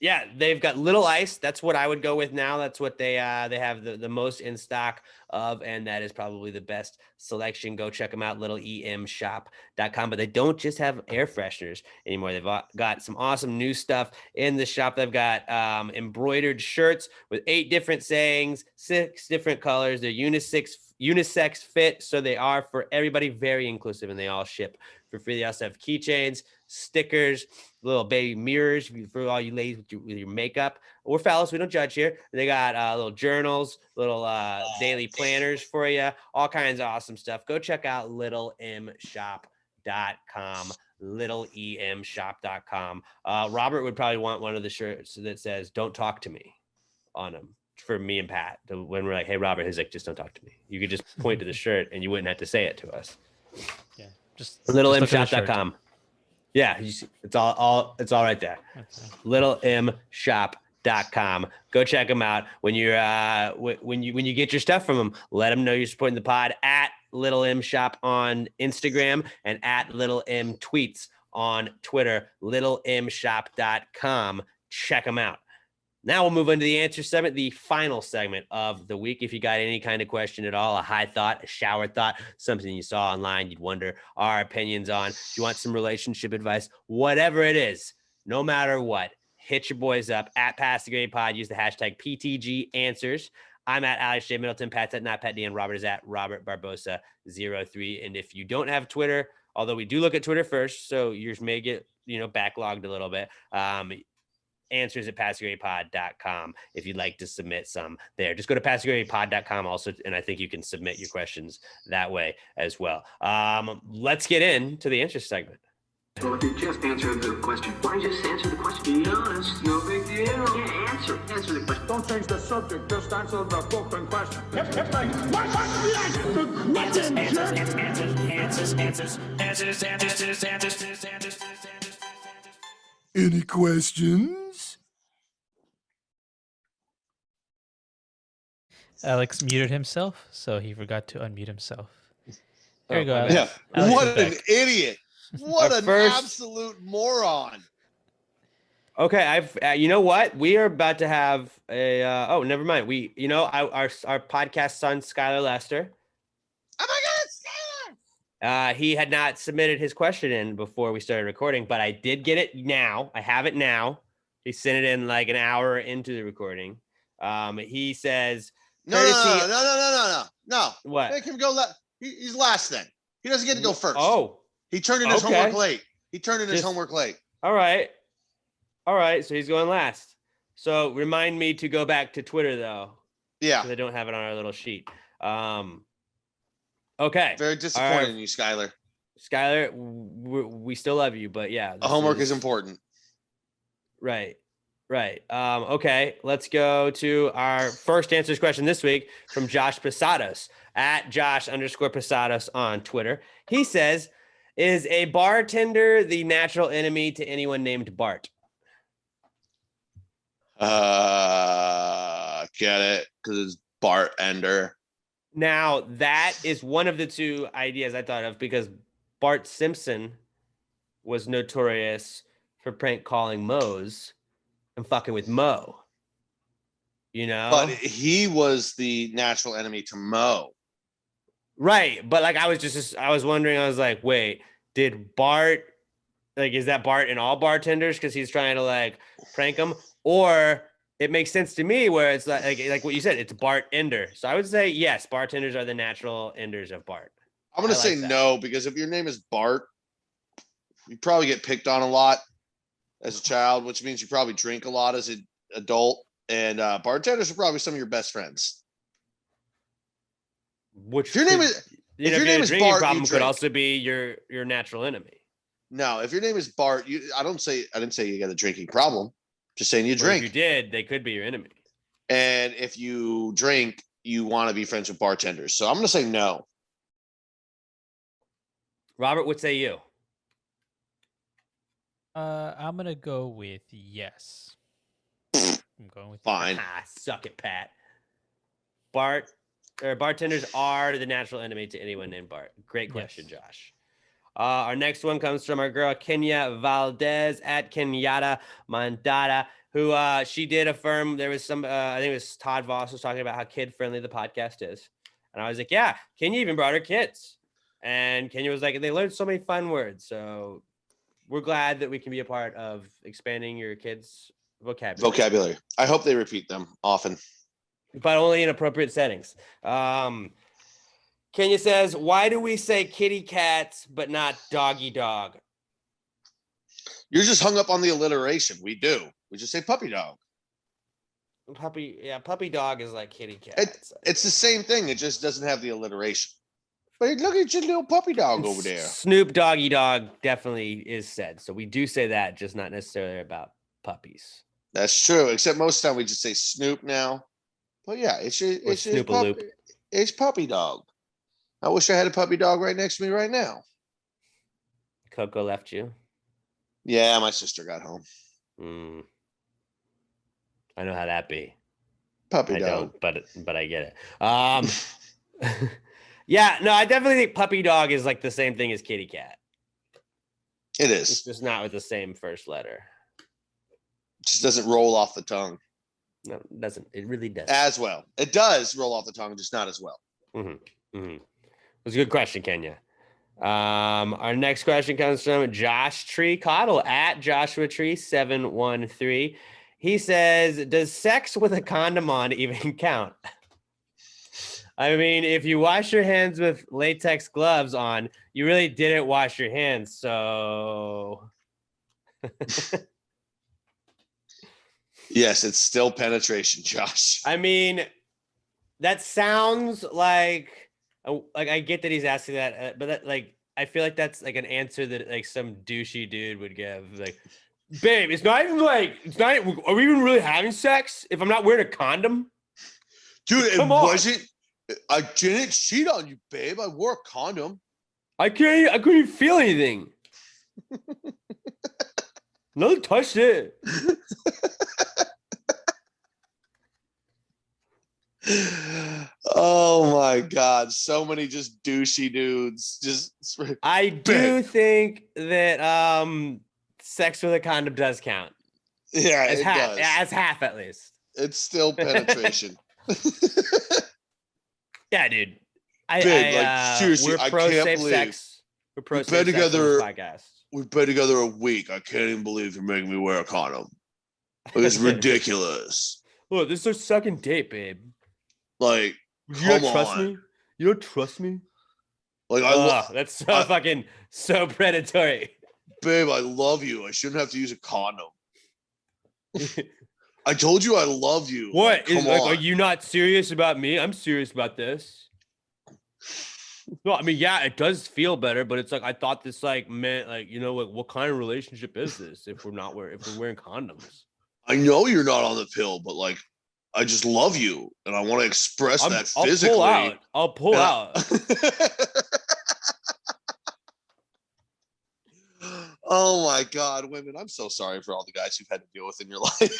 Yeah, they've got Little Ice. That's what I would go with now. That's what they have the most in stock of, and that is probably the best selection. Go check them out, littleemshop.com. But they don't just have air fresheners anymore. They've got some awesome new stuff in the shop. They've got embroidered shirts with 8 different sayings, 6 different colors. They're unisex fit, so they are for everybody, very inclusive, and they all ship for free. They also have keychains, stickers, little baby mirrors for all you ladies with your makeup, or fellas, we don't judge here. They got little journals, little daily planners for you, all kinds of awesome stuff. Go check out littleemshop.com, littleemshop.com. Robert would probably want one of the shirts that says "Don't talk to me" on them for me and Pat. When we're like, "Hey, Robert," he's like, "Just don't talk to me." You could just point to the shirt and you wouldn't have to say it to us. Yeah, just littleemshop.com. Yeah, it's all right there. littleemshop.com. Go check them out. When you get your stuff from them, let them know you're supporting the pod at Little M Shop on Instagram and at Little M Tweets on Twitter. littleemshop.com. Check them out. Now we'll move into the answer segment, the final segment of the week. If you got any kind of question at all, a high thought, a shower thought, something you saw online you'd wonder our opinions on, if you want some relationship advice, whatever it is, no matter what, hit your boys up at Pass the Grade Pod. Use the hashtag PTG Answers. I'm at Alex J. Middleton. Pat's at Not Pat D, and Robert is at Robert Barbosa 03. And if you don't have Twitter, although we do look at Twitter first, so yours may get backlogged a little bit. Answers at passthegradepod.com if you'd like to submit some there. Just go to passthegradepod.com also, and I think you can submit your questions that way as well. Let's get into the answer segment. Well, if you just answer the question, why don't you just answer the question? Be honest, no big deal. Yeah, answer the question. Don't change the subject, just answer the fucking question. Any questions? Alex muted himself, so he forgot to unmute himself. There you go, my Alex. bad. Yeah. Alex What is an back. idiot. What Our an first- absolute moron. Okay, you know what? We are about to have a oh, never mind. Our podcast son Skylar Lester. Oh my God, He had not submitted his question in before we started recording, but I did get it now. I have it now. He sent it in like an hour into the recording. He says, No. What? Make him go. He's last then. He doesn't get to go first. Oh, He turned in his okay. homework late. All right. All right. So he's going last. So remind me to go back to Twitter though. Yeah. Because I don't have it on our little sheet. Okay. Very disappointed in you, Skylar. Skylar, we still love you, but yeah. Homework is important. Right. Okay. Let's go to our first answers question this week from Josh Posados at Josh_Posados on Twitter. He says, is a bartender the natural enemy to anyone named Bart? Get it? Because it's Bart Ender. Now, that is one of the two ideas I thought of because Bart Simpson was notorious for prank calling Moe's and fucking with Moe. You know? But he was the natural enemy to Moe. Right. But like I was wondering, I was like, wait, did Bart is that Bart in all bartenders because he's trying to like prank him? Or it makes sense to me where it's like what you said, it's Bart Ender. So I would say yes, bartenders are the natural enders of Bart. I'm gonna say no, because if your name is Bart, you probably get picked on a lot as a child, which means you probably drink a lot as an adult. And bartenders are probably some of your best friends. Which if your name is drinking Bart, problem you could drink. also be your natural enemy. No, if your name is Bart, I didn't say you got a drinking problem. Just saying you drink. If you did, they could be your enemy. And if you drink, you want to be friends with bartenders. So I'm going to say no. Robert, what say you? I'm gonna go with yes. I'm going with Fine. Suck it, Pat. Bartenders are the natural enemy to anyone named Bart. Great question, Yes. Josh. Our next one comes from our girl Kenya Valdez at Kenyatta Mandata, who she did affirm there was some. I think it was Todd Voss was talking about how kid friendly the podcast is, and I was like, yeah, Kenya even brought her kids, and Kenya was like, they learned so many fun words, so we're glad that we can be a part of expanding your kids' vocabulary. I hope they repeat them often. But only in appropriate settings. Kenya says, why do we say kitty cats but not doggy dog? You're just hung up on the alliteration. We do. We just say puppy dog. Puppy dog is like kitty cats. It's the same thing. It just doesn't have the alliteration. But look at your little puppy dog over there. Snoop doggy dog definitely is said. So we do say that, just not necessarily about puppies. That's true. Except most of the time we just say Snoop now. But yeah, it's Snoop-a-loop. It's puppy dog. I wish I had a puppy dog right next to me right now. Coco left you. Yeah, my sister got home. I know how that be. Puppy I dog. don't, but I get it. Yeah, no, I definitely think puppy dog is like the same thing as kitty cat. It It's is. just not with the same first letter. Just doesn't roll off the tongue No, it doesn't. It really doesn't. as well. It does roll off the tongue, just not as well. It was a good question, Kenya. Our next question comes from Josh Tree Coddle at Joshua Tree 713. He says, does sex with a condom on even count? I mean, if you wash your hands with latex gloves on, you really didn't wash your hands. So Yes, it's still penetration, Josh. I mean, that sounds like I get that he's asking that, but that like I feel like that's like an answer that like some douchey dude would give. Like, babe, it's not even like are we even really having sex if I'm not wearing a condom? Dude, Come it on. wasn't. I didn't cheat on you, babe. I wore a condom. I couldn't even feel anything. Nothing touched it. Oh my god, so many just douchey dudes. I do think that sex with a condom does count. Yeah, As it half, does. as half at least. It's still penetration. Yeah, dude. Big, like, seriously, we're I pro can't safe believe sex. We're pro we've safe been sex on together- this podcast. We've been together a week. I can't even believe you're making me wear a condom. Like, it's ridiculous. Look, this is our second date, babe. Like, You come don't trust on. me? You don't trust me? Like, That's so fucking so predatory. Babe, I love you. I shouldn't have to use a condom. I told you I love you. What? Like, come Like, on. are you not serious about me? I'm serious about this. No, I mean, yeah, it does feel better, but it's like I thought this like meant like, you know, like what kind of relationship is this if we're wearing condoms? I know you're not on the pill, but like, I just love you, and I want to express that I'll physically. pull out. I'll pull out. Oh my God, women! I'm so sorry for all the guys you've had to deal with in your life.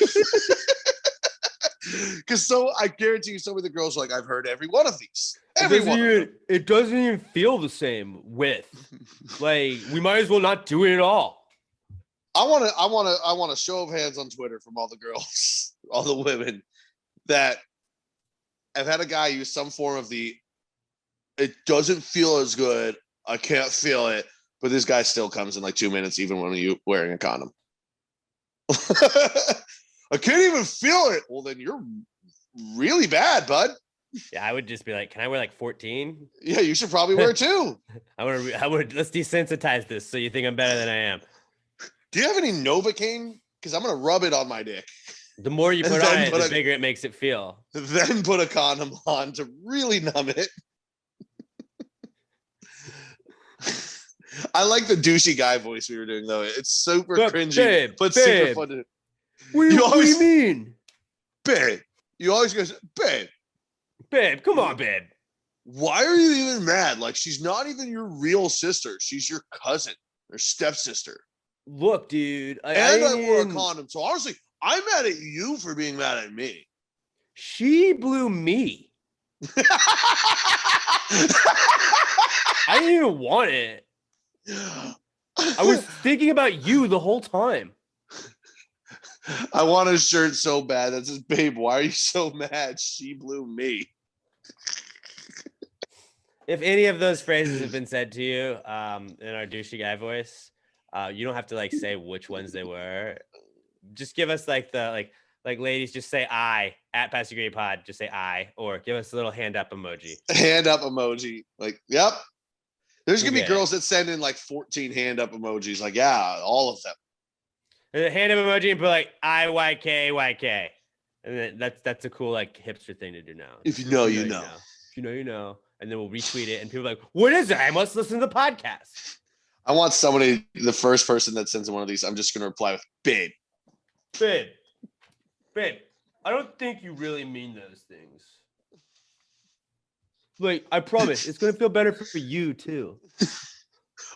Because I guarantee you, some of the girls are like, I've heard every one of these. It doesn't even feel the same with. Like, we might as well not do it at all. I want a show of hands on Twitter from all the girls, all the women that have had a guy use some form of it doesn't feel as good. I can't feel it, but this guy still comes in like 2 minutes, even when you wearing a condom. I can't even feel it. Well, then you're really bad, bud. Yeah, I would just be like, can I wear like 14? Yeah, you should probably wear 2. Let's desensitize this so you think I'm better than I am. Do you have any Novocaine? Because I'm gonna rub it on my dick. The more you put on it, the bigger it makes it feel. Then put a condom on to really numb it. I like the douchey guy voice we were doing though. It's super cringy, but super fun to. What do you mean? Babe. You always go, babe. Babe, come on, babe. Why are you even mad? Like, she's not even your real sister. She's your cousin or stepsister. Look, dude. I wore a condom. So honestly, I'm mad at you for being mad at me. She blew me. I didn't even want it. I was thinking about you the whole time. I want a shirt so bad that says, babe, why are you so mad? She blew me. If any of those phrases have been said to you in our douchey guy voice, you don't have to like say which ones they were. Just give us like the like ladies, just say I at Pass Your Grade Pod, just say I, or give us a little hand up emoji. Hand up emoji. Like, yep. There's gonna be girls that send in like 14 hand up emojis. Like, yeah, all of them. And hand up emoji and put like IYK. And then that's a cool like hipster thing to do now. If you know, you know. If you know, you know. And then we'll retweet it and people are like, what is it? I must listen to the podcast. I want somebody, the first person that sends in one of these, I'm just gonna reply with babe. Babe, I don't think you really mean those things. Like, I promise, it's gonna feel better for you too.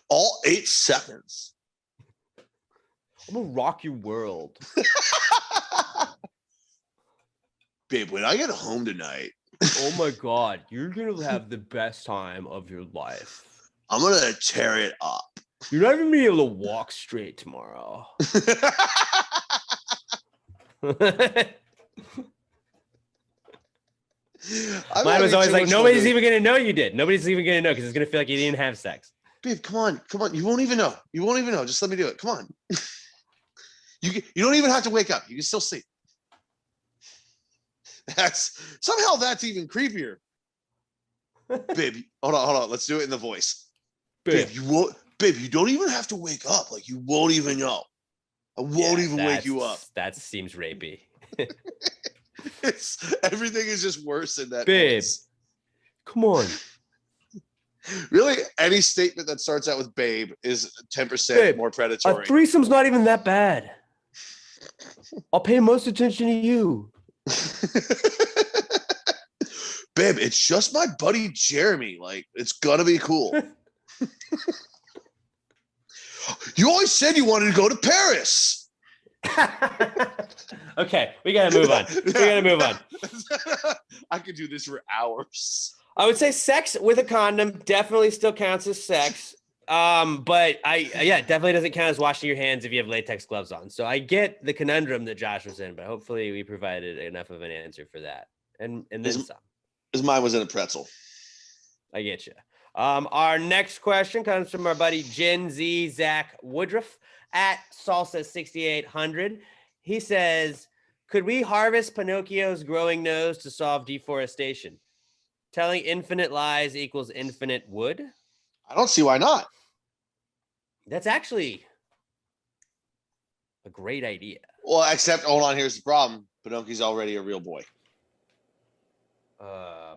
All 8 seconds. I'm gonna rock your world. Babe, when I get home tonight. Oh my God, you're gonna have the best time of your life. I'm gonna tear it up. You're not even gonna be able to walk straight tomorrow. Mine was always like, nobody's even gonna know you did. Nobody's even gonna know because it's gonna feel like you didn't have sex. Babe, come on. You won't even know. Just let me do it. Come on. You don't even have to wake up. You can still sleep. That's even creepier. Babe, hold on. Let's do it in the voice. Babe, you don't even have to wake up. Like, you won't even know. I won't even wake you up. That seems rapey. Everything is just worse in that babe voice. Come on. Really, any statement that starts out with babe is 10% Babe, more A predatory. threesome's not even that bad. I'll pay most attention to you. Babe, it's just my buddy Jeremy. Like, it's gonna be cool. You always said you wanted to go to Paris. Okay, we gotta move on. We gotta move on. I could do this for hours. I would say sex with a condom definitely still counts as sex. But it definitely doesn't count as washing your hands if you have latex gloves on. So I get the conundrum that Josh was in, but hopefully we provided enough of an answer for that. And then some. His mind was in a pretzel. I get you. Our next question comes from our buddy Gen Z Zach Woodruff at Salsa 6800. He says, "Could we harvest Pinocchio's growing nose to solve deforestation? Telling infinite lies equals infinite wood." I don't see why not. That's actually a great idea. Well, except hold on, here's the problem. Pinocchio's already a real boy.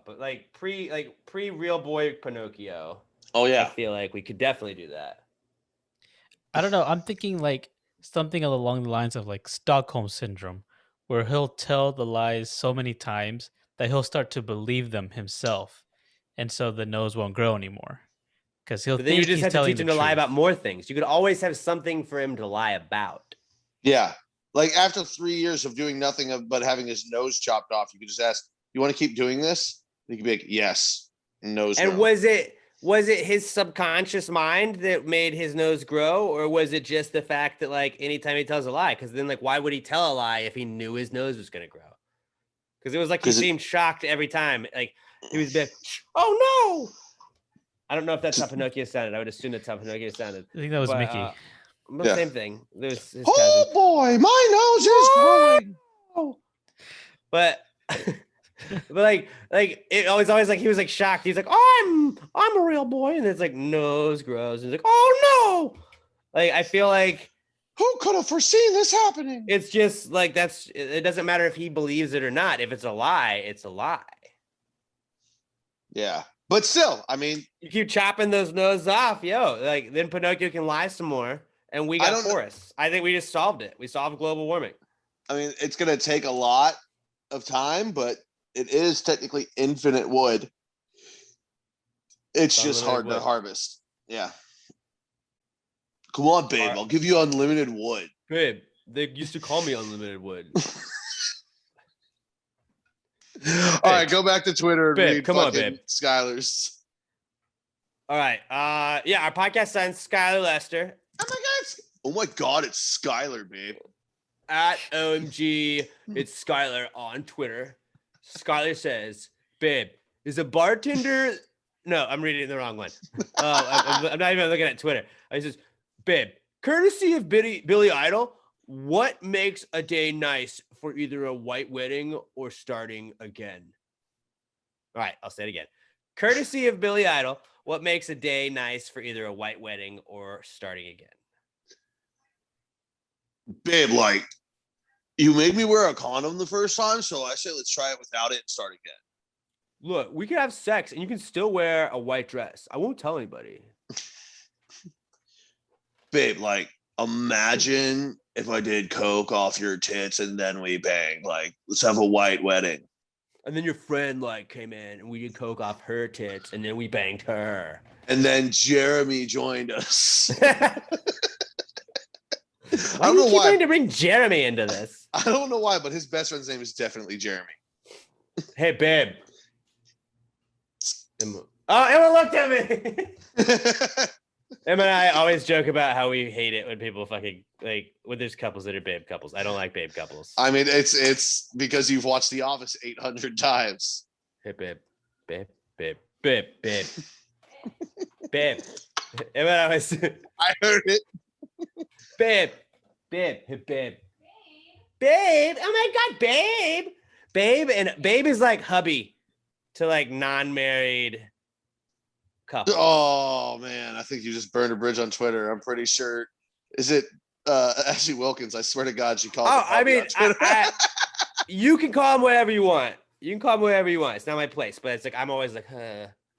But like pre real boy Pinocchio, Oh I yeah. feel like we could definitely do that. I don't know. I'm thinking like something along the lines of like Stockholm syndrome, where he'll tell the lies so many times that he'll start to believe them himself, and so the nose won't grow anymore. Because he'll But then think you just he's have to telling teach him the to lie truth. about more things. You could always have something for him to lie about. Yeah. Like after 3 years of doing nothing but having his nose chopped off, you could just ask, "You want to keep doing this?" And he could be like, "Yes." Nose. And grow. was it his subconscious mind that made his nose grow, or was it just the fact that like anytime he tells a lie? Because then like why would he tell a lie if he knew his nose was gonna grow? Because it was like he seemed shocked every time. Like he was like, "Oh no!" I don't know if that's how Pinocchio sounded. I would assume that's how Pinocchio sounded. I think that was But, Mickey. but Yeah. same thing. There's his Oh cousin. boy, my nose is growing. But but like it always like he was like shocked. He's like, "Oh, I'm a real boy," and it's like nose grows. And he's like, "Oh no!" Like I feel like Who could have foreseen this happening? it's just like it doesn't matter if he believes it or not. If it's a lie, it's a lie. Yeah. But still, I mean, You keep chopping those noses off, like then Pinocchio can lie some more, and we got forests. I think we just solved it. We solved global warming. it's going to take a lot of time, but it is technically infinite wood. It's just hard to harvest. Yeah. Come on, babe. I'll give you unlimited wood. Babe, they used to call me unlimited wood. All right, go back to Twitter and Babe, read come on, fucking babe. Skylar's. All right. Our podcast signs Skylar Lester Oh my god, it's Skylar, babe. at OMG. It's Skylar on Twitter. Skylar says, "Babe, is a bartender?" No, I'm reading the wrong one. I'm not even looking at Twitter. I says, "Babe, courtesy of Billy Idol, what makes a day nice for either a white wedding or starting again?" All right, I'll say it again. Courtesy of Billy Idol, what makes a day nice for either a white wedding or starting again? Babe, like, you made me wear a condom the first time, so I say let's try it without it and start again. Look, we can have sex and you can still wear a white dress. I won't tell anybody. Babe, like, imagine if I did coke off your tits and then we banged. Like, let's have a white wedding. And then your friend like came in and we did coke off her tits and then we banged her. And then Jeremy joined us. I don't know why. Trying to bring Jeremy into this. I don't know why, but his best friend's name is definitely Jeremy. Hey, babe. Emma looked at me. Emma and I always joke about how we hate it when people fucking like when there's couples that are babe couples. I don't like babe couples. I mean, it's because you've watched The Office 800 times. Hey, babe, babe, babe, babe, babe, babe. Emma and I always. I heard it. Babe, babe, hey, babe, babe. Oh my god, babe, babe, and babe is like hubby to like non-married couple. Oh man, I think you just burned a bridge on Twitter. I'm pretty sure. Is it Ashley Wilkins? I swear to God, she called. Oh, I mean, you can call him whatever you want. You can call him whatever you want. It's not my place, but it's like I'm always like,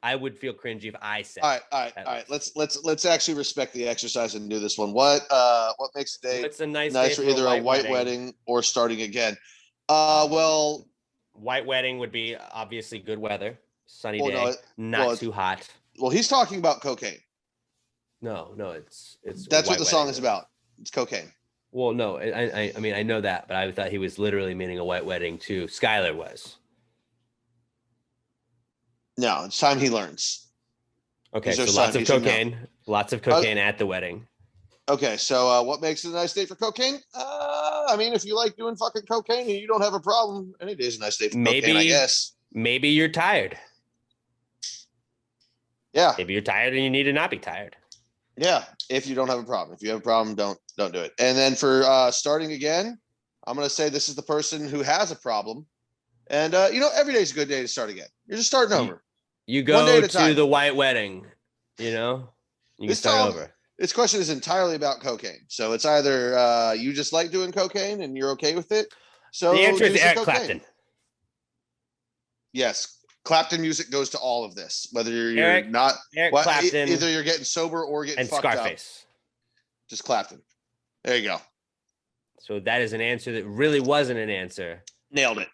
I would feel cringy if I said. All right. Let's actually respect the exercise and do this one. What makes a day It's a nice nice day for either a white wedding or starting again? Well, white wedding would be obviously good weather, sunny day, no, not too hot. Well, he's talking about cocaine. No, it's That's what the song wedding, is about. It's cocaine. Well, no, I mean I know that, but I thought he was literally meaning a white wedding too. Skylar was. No, it's time he learns. Okay, so lots of cocaine at the wedding. Okay, so what makes it a nice day for cocaine? I mean, if you like doing fucking cocaine and you don't have a problem, any day is a nice day for cocaine, I guess. Maybe you're tired. Yeah. Maybe you're tired and you need to not be tired. Yeah, if you don't have a problem. If you have a problem, don't do it. And then for starting again, I'm going to say this is the person who has a problem. And, every day is a good day to start again. You're just starting over. You go to the white wedding, you can start over. This question is entirely about cocaine. So it's either you just like doing cocaine and you're okay with it. So the answer is Eric cocaine. Clapton. Yes. Clapton music goes to all of this, whether you're Eric Clapton, either you're getting sober or getting fucked Scarface. Up. Just Clapton. There you go. So that is an answer that really wasn't an answer. Nailed it.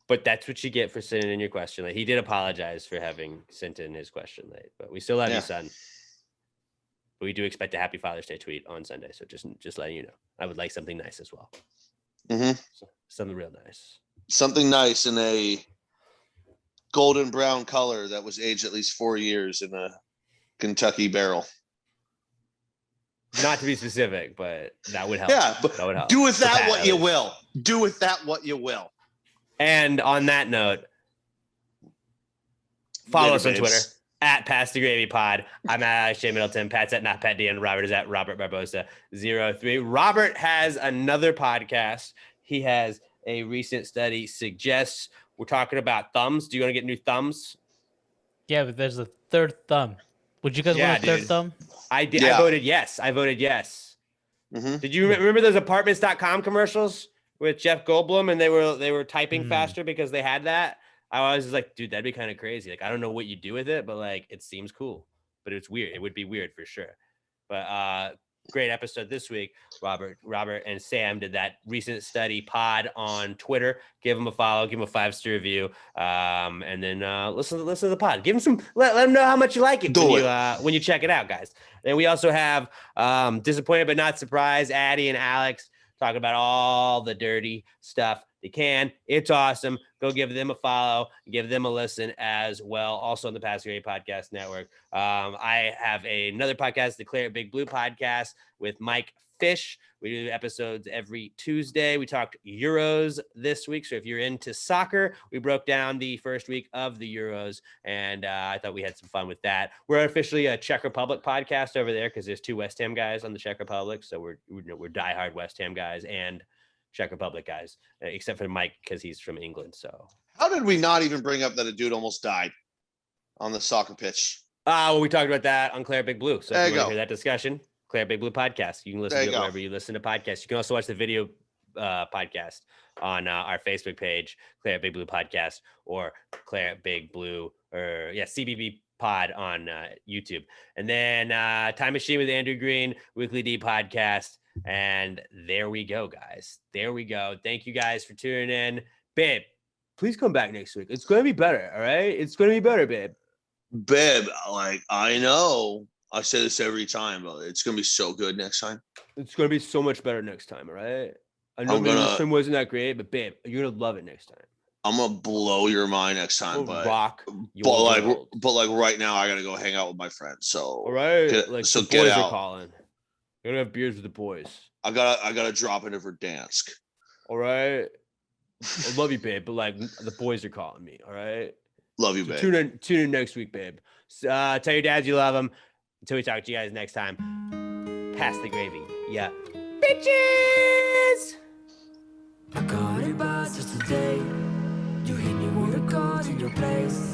But that's what you get for sending in your question late. He did apologize for having sent in his question late, but we still love you, son. But we do expect a happy Father's Day tweet on Sunday. So just letting you know, I would like something nice as well. Mm-hmm. Something real nice. Something nice in a golden brown color that was aged at least 4 years in a Kentucky barrel. Not to be specific, but that would help. Yeah, but that would help. Do with that what you will. Do with that what you will. And on that note, follow us on Twitter at Pass the Gravy Pod. I'm at Shea Middleton. Pat's at Not Pat D, and Robert is at Robert Barbosa 03. Robert has another podcast. He has a recent study suggests we're talking about thumbs. Do you want to get new thumbs? Yeah, but there's a third thumb. Would you guys want a third thumb? I did. Yeah. I voted yes. Mm-hmm. Did you remember those apartments.com commercials with Jeff Goldblum and they were typing faster because they had that? I was like, dude, that'd be kind of crazy. Like, I don't know what you do with it, but like, it seems cool, but it's weird. It would be weird for sure. But great episode this week. Robert and Sam did that recent study pod on Twitter. Give them a follow, give them a 5-star review, and then listen to the pod. Give them some. Let them know how much you like it when you check it out, guys. Then we also have Disappointed but Not Surprised. Addie and Alex talking about all the dirty stuff they can. It's awesome. Go give them a follow, give them a listen as well. Also on the Pass the Gravy Podcast Network. I have another podcast, the Declare It Big Blue podcast with Mike Fish. We do episodes every Tuesday. We talked Euros this week. So if you're into soccer, we broke down the first week of the Euros, and I thought we had some fun with that. We're officially a Czech Republic podcast over there because there's 2 West Ham guys on the Czech Republic. So we're diehard West Ham guys and Czech Republic guys, except for Mike because he's from England. So how did we not even bring up that a dude almost died on the soccer pitch? Well, we talked about that on Claire Big Blue. So there if you want to go. hear that discussion, Claire Big Blue podcast. You can listen to it wherever you listen to podcasts. You can also watch the video podcast on our Facebook page, Claire Big Blue podcast, or Claire Big Blue, or CBB pod on YouTube. And then Time Machine with Andrew Green, Weekly D podcast. And there we go, guys. There we go. Thank you guys for tuning in. Babe, please come back next week. It's going to be better, all right? It's going to be better, babe. Babe, like, I know. I say this every time, but it's going to be so good next time. It's going to be so much better next time, all right? I know this time wasn't that great, but babe, you're going to love it next time. I'm going to blow your mind next time, but right now I got to go hang out with my friends. So, all right. The boys are calling. You're gonna have beers with the boys. I gotta drop into Verdansk. All right. I love you, babe, but the boys are calling me. All right. Love you, babe. Tune in next week, babe. Tell your dads you love them. Until we talk to you guys next time. Pass the gravy. Yeah. Bitches. I got it by just today. You hit me with a card in your place.